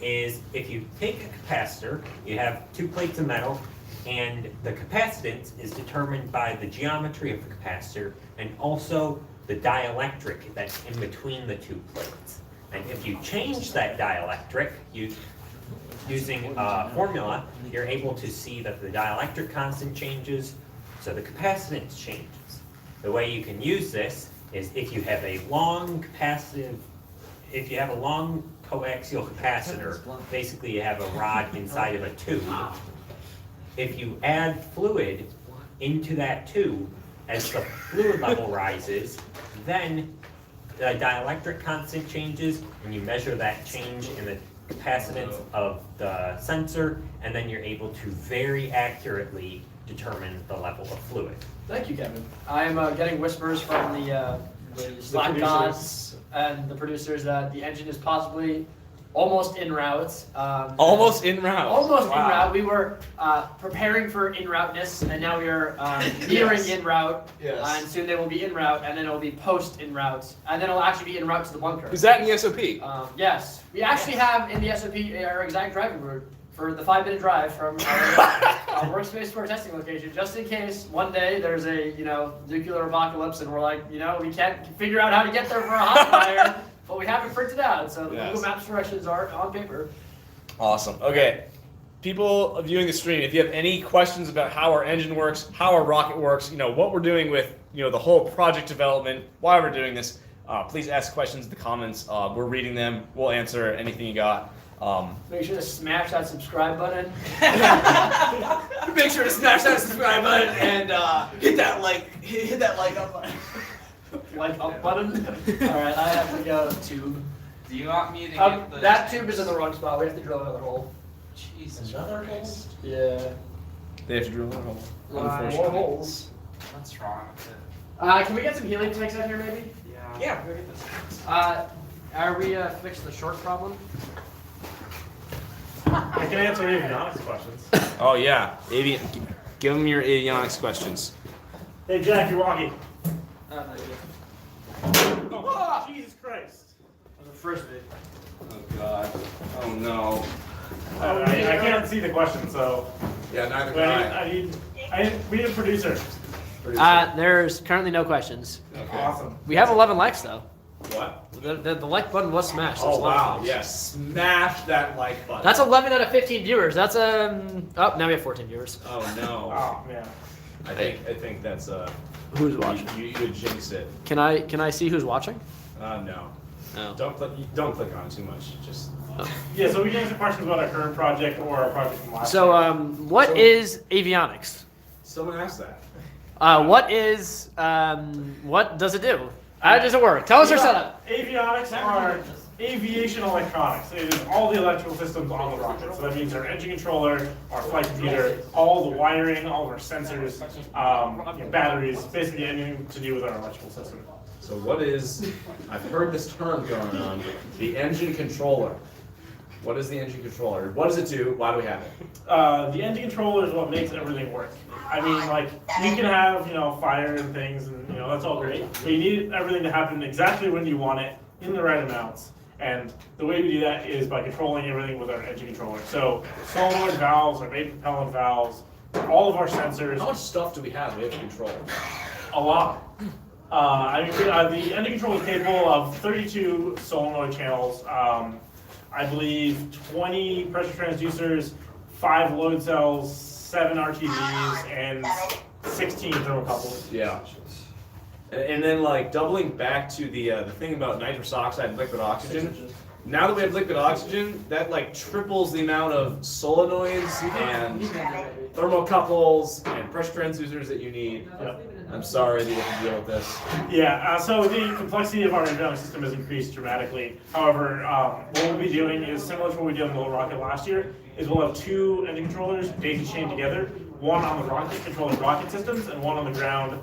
is if you take a capacitor, you have two plates of metal, and the capacitance is determined by the geometry of the capacitor and also the dielectric that's in between the two plates. And if you change that dielectric, using a formula, you're able to see that the dielectric constant changes, so the capacitance changes. The way you can use this is if you have a long coaxial capacitor, basically you have a rod inside of a tube. If you add fluid into that tube, as the fluid level rises, then the dielectric constant changes, and you measure that change in the capacitance of the sensor, and then you're able to very accurately determine the level of fluid. Thank you, Kevin. I'm getting whispers from the Slack gods and the producers that the engine is possibly almost en route. Almost en route. Almost en route. We were preparing for en routeness, and now we are nearing en route. Yes. And soon they will be en route, and then it will be post en route, and then it'll actually be en route to the bunker. Is that in the SOP? Yes. We actually have in the SOP our exact driving route for the 5-minute drive from our workspace to our testing location, just in case one day there's a nuclear apocalypse and we're like, we can't figure out how to get there for a hot fire. But we have it printed out, so the Google Maps directions are on paper. Awesome. Okay. People viewing the stream, if you have any questions about how our engine works, how our rocket works, what we're doing with, the whole project development, why we're doing this, please ask questions in the comments. We're reading them. We'll answer anything you got. Make sure to smash that subscribe button. Make sure to smash that subscribe button and hit that like up button. Like up button. All right, I have to go tube. Do you want me to get the... That tube is in the wrong spot. We have to drill another hole. Jesus Another hole? Christ. Yeah. They have to drill another hole. More holes. What's wrong with it? Can we get some helium tanks out here, maybe? Yeah, we're gonna get this. Are we fixed the short problem? I can answer avionics questions. Oh yeah, give them your avionics questions. Hey Jack, you're walking. Not yet. Oh, Jesus Christ. On the first bit. Oh god. Oh no. I can't see the question, so. Yeah, neither can we need a producer. There's currently no questions. Okay. Awesome. We have 11 likes though. What? The like button was smashed. Oh There's 11 wow, likes. yes. Smash that like button. That's 11 out of 15 viewers. That's oh, now we have 14 viewers. Oh no. Oh man. I think that's Who's watching? You jinxed it. Can I see who's watching? No. No. Don't click on it too much. Just. Yeah, so we can answer questions about our current project or our project from last So year. what is avionics? Someone asked that. What does it do? How does it work? Tell us your setup. Avionics are aviation electronics. It is all the electrical systems on the rocket. So that means our engine controller, our flight computer, all the wiring, all of our sensors, batteries, basically anything to do with our electrical system. So what is, I've heard this term going on, the engine controller. What is the engine controller? What does it do? Why do we have it? The engine controller is what makes everything work. I mean, like, you can have, fire and things, and, that's all great. But you need everything to happen exactly when you want it, in the right amounts. And the way we do that is by controlling everything with our engine controller. So, solenoid valves, our main propellant valves, all of our sensors. How much stuff do we have to control? A lot. The engine controller is capable of 32 solenoid channels, I believe 20 pressure transducers, 5 load cells, 7 RTVs, and 16 thermocouples. Yeah. And then like doubling back to the thing about nitrous oxide and liquid oxygen. Now that we have liquid oxygen, that like triples the amount of solenoids and thermocouples and pressure transducers that you need. I'm sorry that you have to deal with this. Yeah, so the complexity of our hydraulic system has increased dramatically. However, what we'll be doing is similar to what we did on the rocket last year, is we'll have 2 engine controllers daisy chained together, one on the rocket controlling rocket systems and one on the ground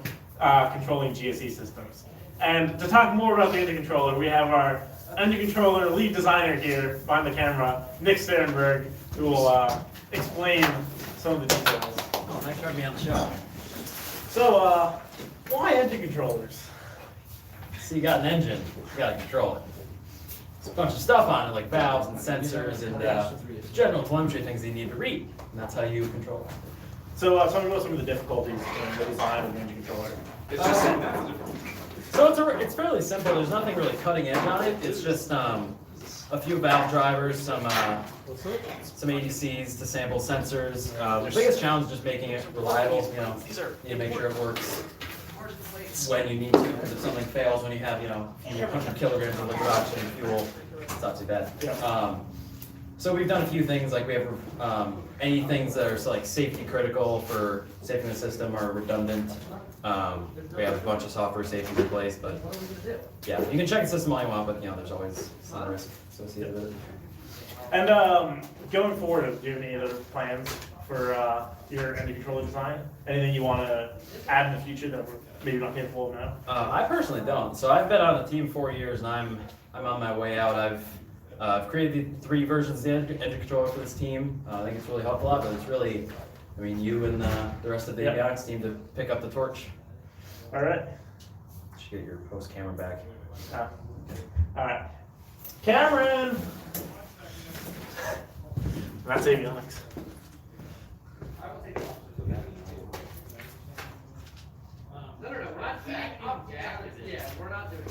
controlling GSE systems. And to talk more about the engine controller, we have our engine controller lead designer here behind the camera, Nick Sterenberg, who will explain some of the details. Oh, thanks for having me on the show. So, why engine controllers? So you got an engine, you gotta control it. There's a bunch of stuff on it, like valves and sensors and general telemetry things that you need to read, and that's how you control it. So, tell me about some of the difficulties in the design of the engine controller. So it's fairly simple. There's nothing really cutting edge on it. It's just a few valve drivers, some ADCs to sample sensors. The biggest challenge is just making it reliable. You know, you need to make sure it works when you need to, because if something fails when you have, you know, 100 kilograms of liquid oxygen fuel, it's not too bad. So we've done a few things, like we have any things that are like safety critical for safety in the system are redundant. We have a bunch of software safety in place, but yeah, you can check the system all you want, but you know, there's always some risk associated with it. And going forward, do you have any other plans for your engine controller design? Anything you want to add in the future that we're maybe not capable of now? I personally don't. So I've been on the team 4 years, and I'm on my way out. I've created the 3 versions of the engine controller for this team. I think it's really helped a lot, but it's really, I mean, you and the rest of the avionics team to pick up the torch. All right. Should get your post camera back. All right. Cameron! That's avionics.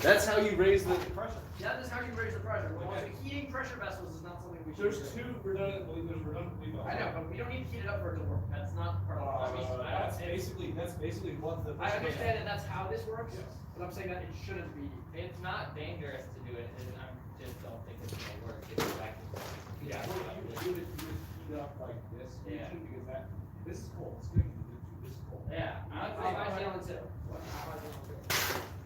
That's how you raise the pressure. Yeah, that's how you raise the pressure. Heating pressure vessels is not something we should. There's 2 redundant valves. I know, but we don't need to heat it up for it to work. That's not part of the That's basically what the. I understand that that's how this works, but I'm saying that it shouldn't be. It's not dangerous to do it, and I just don't think it's gonna work. It's back. Yeah, you would heat up like this, because this is cold. It's good. This is cold. Yeah, I'm feeling too.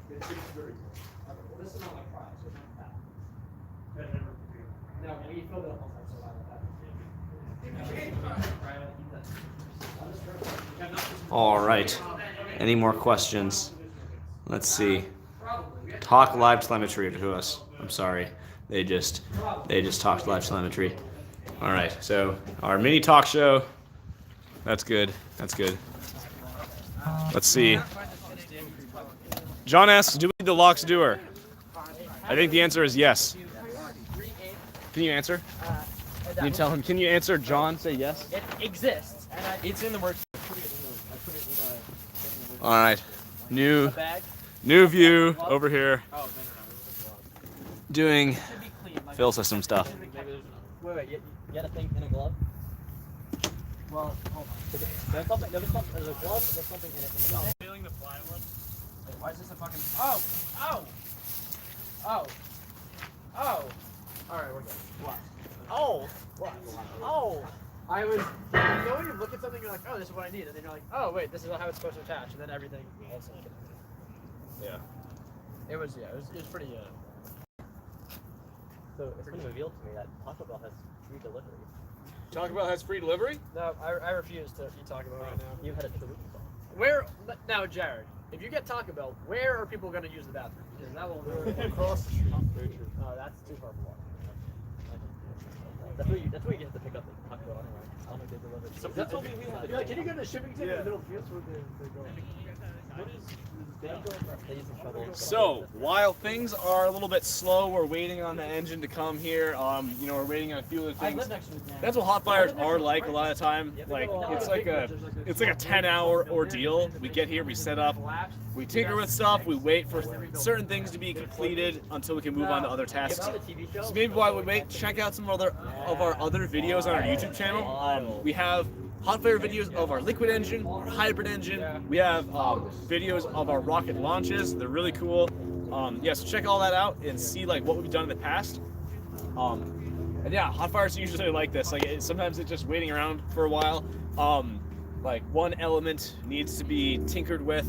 It's very cold. Well, this is not like fries, so it's not that. No, we filled it up on time, so All right. Any more questions? Let's see. Talk live telemetry to us. I'm sorry. They just talked live telemetry. All right. So our mini talk show. That's good. That's good. Let's see. John asks, do we need the LOX doer? I think the answer is yes. Can you answer? Can you tell him? Can you answer John? Say yes. It exists, and it's in the works. All right. New view over here. Doing fill system stuff. Wait, you got a thing in a glove? Well, hold on. There's a glove, there's something in it. Feeling the plywood. Wait, why is this a fucking... Oh! Alright, we're good. What? Oh! What? Oh! I was... You know when you look at something, you're like, oh, this is what I need. And then you're like, oh, wait, this is how it's supposed to attach. And then everything also connected. Yeah. It was pretty, So, it's been revealed to me that Taco Bell has free delivery. Taco Bell has free delivery? No, I refuse to eat Taco Bell right now. You had a chalupa. Now, Jared, if you get Taco Bell, where are people going to use the bathroom? Because that will Across the street. Oh, that's too far from water. That's where you get to pick up the Taco Bell anyway. I don't think they deliver. That's what we have. Can you go to the shipping ticket in the middle field where they go? What is So, while things are a little bit slow, we're waiting on the engine to come here. We're waiting on a few other things. That's what hot fires are like a lot of time. Like it's like a 10-hour ordeal. We get here, we set up, we tinker with stuff, we wait for certain things to be completed until we can move on to other tasks. So maybe while we wait, check out some other of our other videos on our YouTube channel. We have hot fire videos of our liquid engine, our hybrid engine. We have videos of our rocket launches. They're really cool. Yeah, so check all that out and see like what we've done in the past. And yeah, hot fires are usually like this. Like sometimes it's just waiting around for a while. Like one element needs to be tinkered with.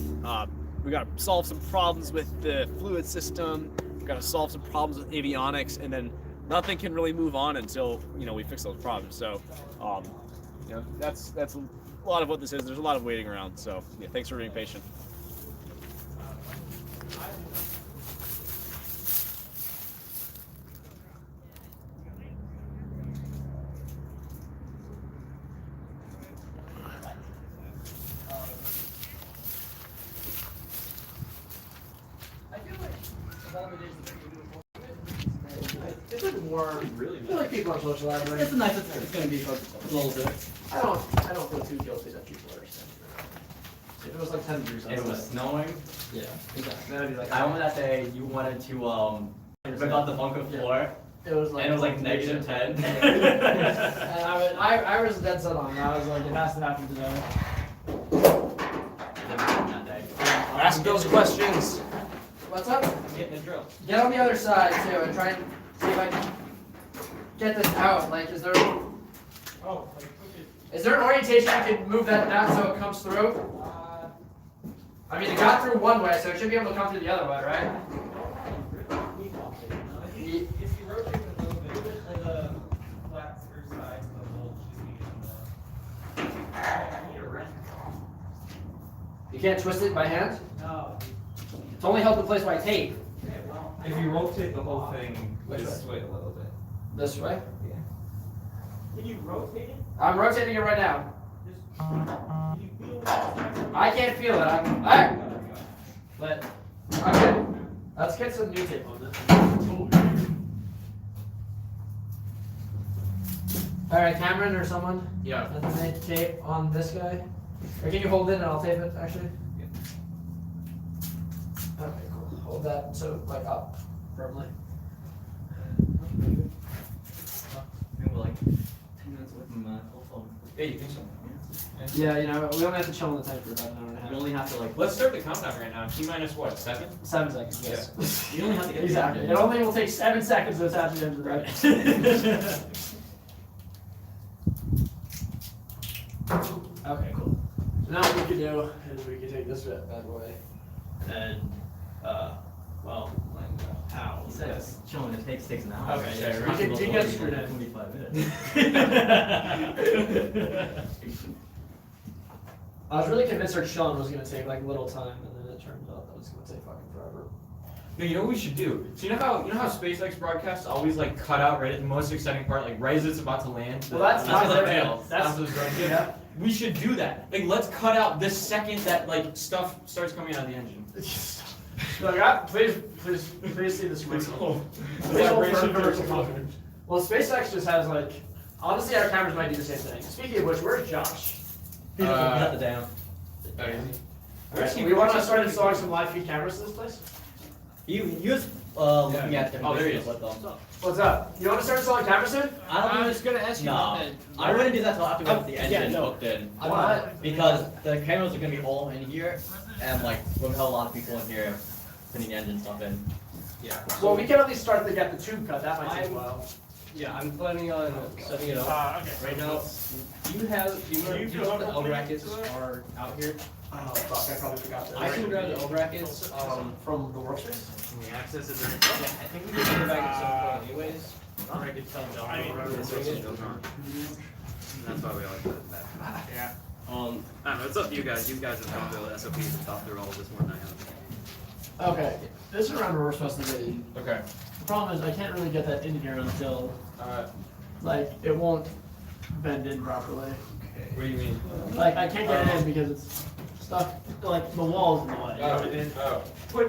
We got to solve some problems with the fluid system. We got to solve some problems with avionics, and then nothing can really move on until we fix those problems. So, that's a lot of what this is. There's a lot of waiting around. So yeah, thanks for being patient. It's like more. Really? I feel like people are socializing. It's nice. It's gonna be a little bit. I don't feel too guilty that people are standing around. If it was like 10 degrees outside. It was snowing. Yeah, exactly. That'd be like. I remember that day you wanted to rip out the bunker floor. It was like. And it was like -10. And I was dead set on it. I was like, it has to happen today. Ask those questions. What's up? I'm getting a drill. Get on the other side too and try and see if I can get this out. Like, is there an orientation you can move that down so it comes through? I mean, it got through one way, so it should be able to come through the other way, right? If you rotate it a little bit, the flat side of the bolt should be in the. You can't twist it by hand? No. It's only held in place by tape. If you rotate the whole thing this way a little bit. This way? Yeah. Can you rotate it? I'm rotating it right now. Can you feel it? I can't feel it. Alright. But, okay. Let's get some new tape on this. Alright, Cameron or someone? Yeah. Let's make tape on this guy. Or can you hold it and I'll tape it, actually? Okay, cool. Hold that so like up firmly. Maybe we're like 10 minutes away from Coldflow. Yeah, you think so? Yeah, we don't have to chill in the tank for about an hour and a half. You only have to like. Let's start the countdown right now. T-minus what, 7? 7 seconds. Yes. You only have to get Exactly. It only will take 7 seconds to attach it into the right. Okay, cool. So now what we can do is we can take this bad boy and well, how? He said it's chilling. It takes an hour. Okay, Yeah, yeah, you can get screwed in. 25 minutes. I was really convinced our chilling was gonna take like little time, and then it turned out that was gonna take fucking forever. No, you know what we should do? So you know how SpaceX broadcasts always like cut out right at the most exciting part, like right as it's about to land. Well, that's not not the real. tail. That's the drone. yeah. We should do that. Like, let's cut out the second that like stuff starts coming out of the engine. Look, please see this window. Well, SpaceX just has like, honestly, our cameras might do the same thing. Speaking of which, where's Josh? He's at the dam. Alright, we want to start installing some live feed cameras to this place? He was looking at different there he is. with them. What's up? You want to start installing cameras soon? I was gonna ask you about that. I wouldn't do that till after we have the engine hooked in. Why? Because the cameras are gonna be all in here, and like we'll have a lot of people in here putting the engine stuff in. Yeah. Well, we can at least start to get the tube cut. That might take a while. Yeah, I'm planning on setting it up. Okay. Right now, do you know the L brackets are out here? Oh fuck, I probably forgot that. I can grab the L brackets from the workspace. from the access is there. Yeah, I think we can get it back at some point anyways. Or I could tell John. That's why we always put it back. Yeah. I don't know, it's up to you guys. You guys have gone through the SOPs and thought through all of this more than I have. Okay, this is around where we're supposed to be. Okay. The problem is I can't really get that in here until, like, it won't bend in properly. What do you mean? Like, I can't get it in because it's stuck, like, the wall's in the way.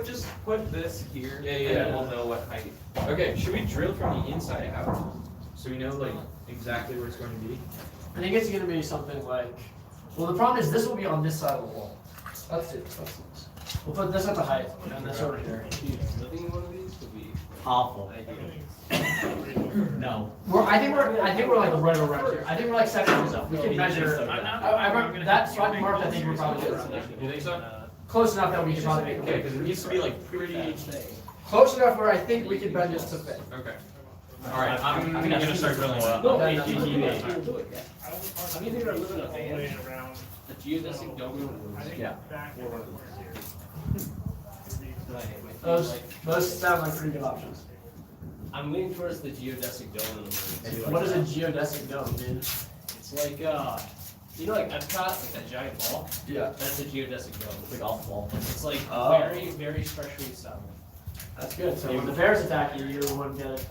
Just put this here. Yeah, yeah. And we'll know what height. Okay, should we drill from the inside out? So we know like exactly where it's going to be? I think it's gonna be something like, well, the problem is this will be on this side of the wall. Let's do this. We'll put this at the height, and this over here. Living in one of these would be Awful. No. I think we're like right around here. I think we're like 7 inches up. We can measure. That spot mark. I think we're probably around there. You think so? Close enough that we can probably make it. Okay, because it needs to be like pretty. Close enough where I think we can bend this to fit. Okay. All right, I'm gonna start drilling oil. No, Okay. no, no, no. I'm either gonna live in a van, a geodesic dome. Yeah. Those sound like pretty good options. I'm leaning towards the geodesic dome in the What is a geodesic dome, dude? It's like you know, like Epcot, like that giant ball. Yeah. That's a geodesic dome. It's like golf ball. It's like very, very structurally sound. That's good. So when the bears attack you, you wouldn't get it.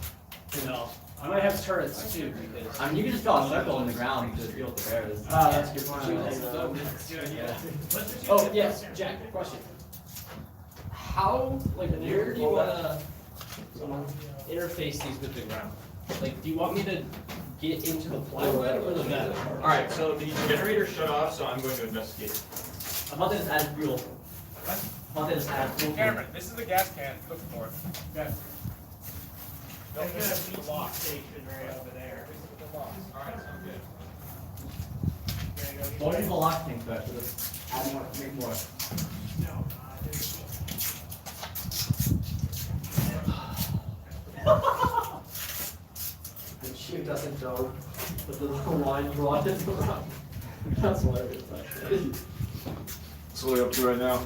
You know, I might have turrets too because. I mean, you can just draw a circle in the ground to deal with the bears. Ah, that's a good point. Oh yes, Jack. Question. How, like, where do you wanna interface these with the ground? Like, do you want me to get into the plywood or the metal? Alright, so the generator shut off, so I'm going to investigate. I thought they just added fuel. I thought they just added fuel. Cameron, this is the gas can. Look for it. Okay. Don't miss the lock station right over there. Alright, sounds good. What is the lock tank to actually just add more, make more? The geodesic dome with the little line drawn into the rock. That's hilarious, actually. That's what we're up to right now.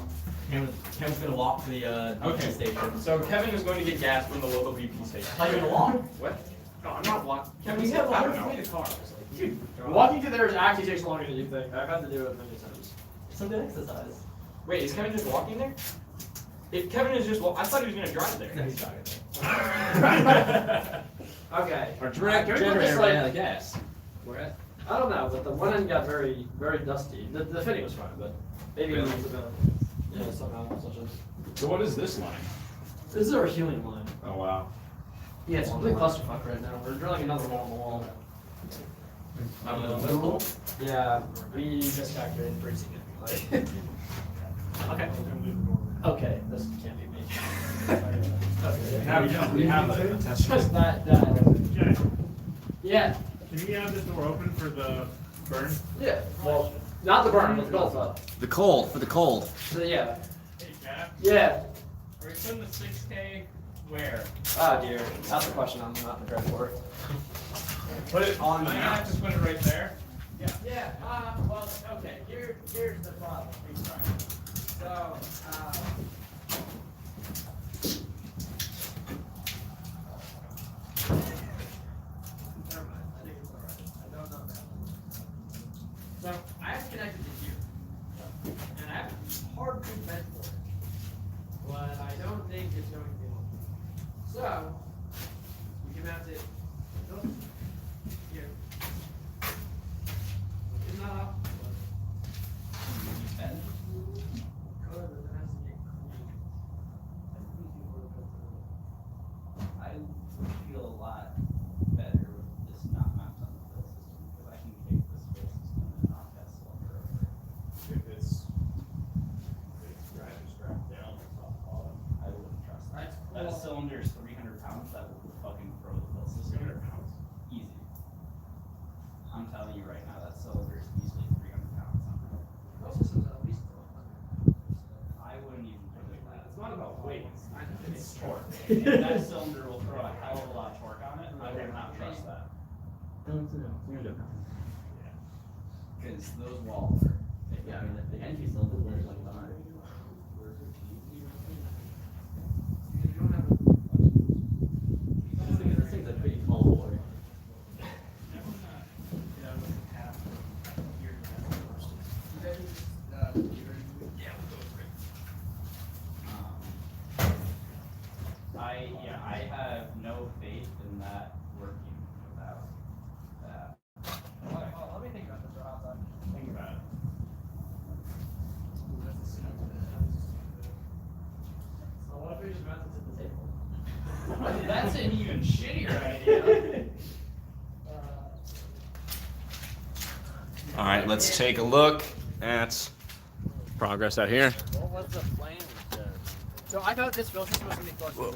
Kevin's gonna walk to the Okay. station. So Kevin is going to get gas from the local BP station. How you gonna walk? What? No, I'm not walking. Kevin, you have I don't a know. fleet of cars. Dude, walking to there actually takes longer than you think. I've had to do it many times. It's a good exercise. Wait, is Kevin just walking there? If Kevin is just I thought he was going to drive there. No, he's driving there. Okay. Our direct Can we put this, Generator like- ran out of gas. Where at? I don't know, but the one end got very, very dusty. The fitting was fine, but maybe it was somehow such a. So what is this line? This is our healing line. Oh wow. Yeah, it's a complete clusterfuck right now. We're drilling another hole in the wall. Yeah, we just factored in pretty significantly. Okay. Okay, this can't be me. We have the test. Just that. Okay. Yeah. Can we have this door open for the burn? Yeah. Well, not the burn, but the golf up. The cold, for the cold. So yeah. Hey, Jack. Yeah. Are we putting the 6K where? Oh dear, that's the question I'm not prepared for. Put it on the map. Just put it right there. Yeah. Well, okay. Here's the problem. So. Never mind. I think it's alright. I don't know that. So I have connected to here, and I have a hard proof vent for it, but I don't think it's going to be long. So we can mount it here. It's not up. I feel a lot better with this not mounted on the fill system because I can take this fill system and knock that cylinder over. If it's strapped down, it's not bottom. I wouldn't trust that. That cylinder is 300 pounds. That will fucking throw the fill system. 300 pounds. Easy. I'm telling you right now, that cylinder is easily 300 pounds. I wouldn't even put it that. It's not about weight. It's torque. And that cylinder will throw a hell of a lot of torque on it. I would not trust that. Because those walls are. Yeah, I mean, the entry cylinder is like behind. This thing's a pretty tall boy. I have no faith in that working without that. Let me think about this for a hot second. Think about it. So what if we just mount it to the table? That's an even shittier idea. All right, let's take a look at progress out here. What was the plan? So I thought this filter system was going to be flexible.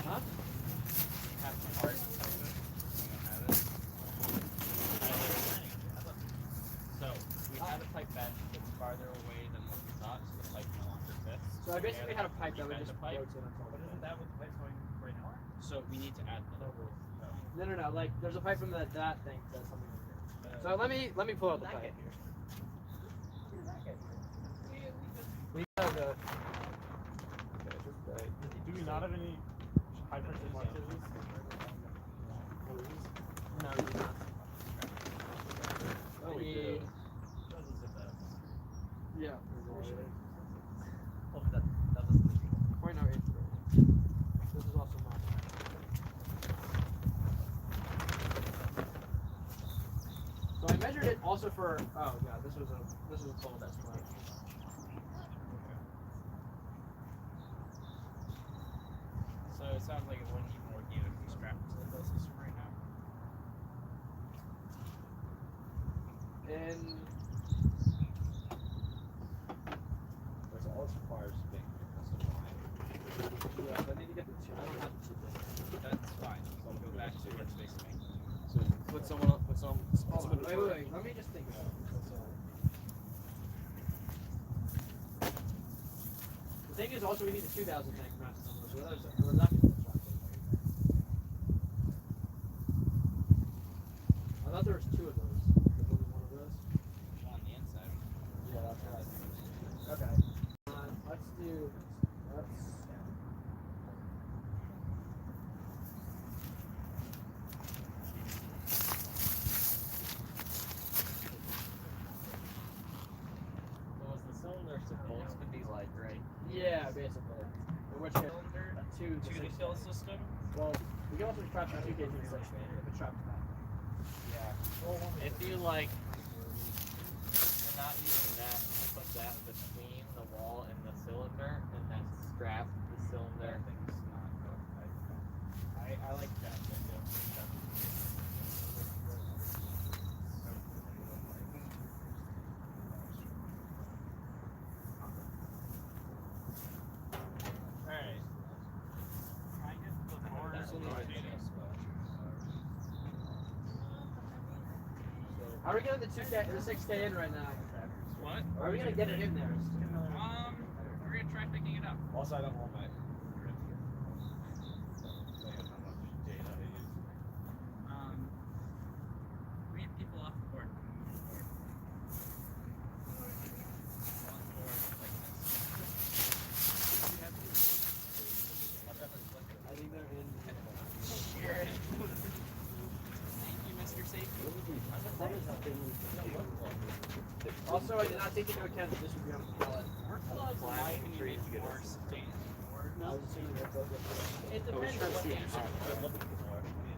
Huh? So we had a pipe bench that's farther away than what we thought, so the pipe no longer fits. So I basically had a pipe that would just pipe. rotate on top. But isn't that what the pipe's going right now? So we need to add another. No. Like there's a pipe from that thing that's something like here. So let me pull out the pipe. We have a. Do we not have any high pressure scissors? No, we do not. Oh, we need. Yeah. Oh, that doesn't. 0.08. This is also mine. So I measured it also for. Oh god, this was a full that's mine. So it sounds like it wouldn't even organically strap to the fill system right now. And That's all it requires to make a custom line. yeah, I need to get the two. I don't have the two. That's fine. So I'll go back to workspace main. So put someone up, put some. Wait. Let me just think about it. The thing is also we need a 2,000 tank mass on those. So we're not going to try. I thought there was two of those. There's only one of those. On the inside. Yeah, that's right. Okay. Let's do. So was the cylinder supposed to be like right? Yeah, basically. In which case, To the fill system. well, we can also trap the 2K to the 6 if it's trapped back. Yeah. If you like, you're not using that, put that between the wall and the cylinder, and then strap the cylinder. I like that. Alright. Try and get the doors in the How are we getting the 2K, the 6K in right now? What? How are we gonna get it in there? We're gonna try picking it up. Also, I don't want my grid here. They have how much data they use. We have people off the board. I think they're in. Thank you, Mr. Safety. Also, I did not take into account that this would be on the pallet. It depends on what the engine.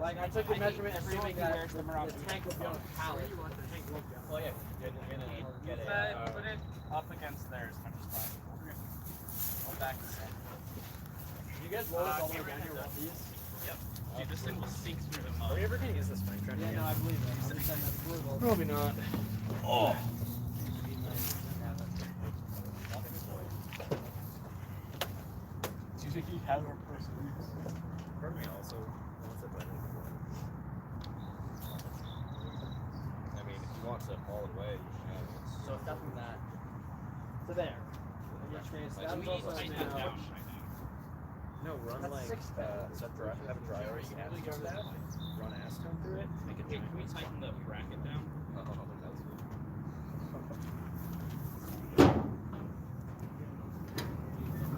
Like, I took the measurement assuming that the tank would be on a pallet. Oh yeah, you're gonna get it. Put it up against theirs. I'm just fine. I'll back this in. You guys roll this all the way down here with these? Yep. Dude, this thing will sink through the mud. Are we ever going to use this mic? Yeah, no, I believe it. I'm just saying that's brutal. Probably not. Oh. Do you think he has more person use? Part of me also wants it better. I mean, if you want to haul it away, you can. So it's definitely that. So there. In which case, Like, that we was need to also tighten now. that down, I think. No, run That's like, 6,000. have a dryer you have to do that. Run acetone through it. Make it Hey, can we tighten the bracket down?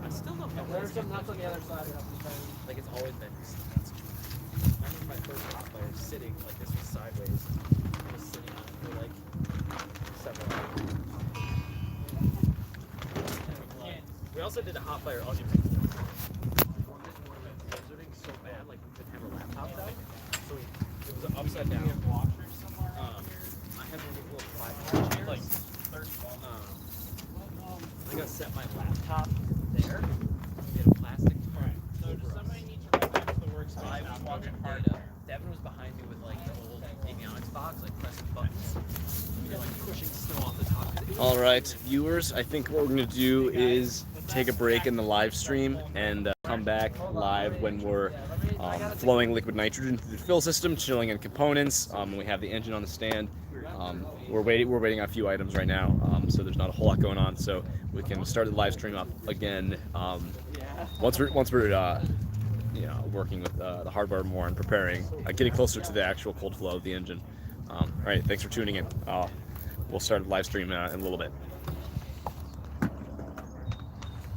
I still don't know. There's some nuts on the other side. Like it's always been just nuts. I remember my first hot fire sitting like this was sideways. I was sitting on it for like several hours. We also did a hot fire on your face. It was doing so bad, like we couldn't have our laptops out. So it was upside down. I had one of these little 5 chairs. Like 30. I gotta set my laptop there. Get a plastic tarp. So does somebody need to run back to the workspace? I was watching data. Devin was behind me with like the old avionics box, like pressing buttons. We were like pushing snow off the top All right, viewers, I think what we're gonna do is take a break in the live stream and come back live when we're flowing liquid nitrogen through the fill system, chilling in components. We have the engine on the stand. We're waiting on a few items right now, so there's not a whole lot going on. So we can start the live stream up again once we're you know, working with the hardware more and preparing, getting closer to the actual cold flow of the engine. All right, thanks for tuning in. We'll start the live stream in a little bit.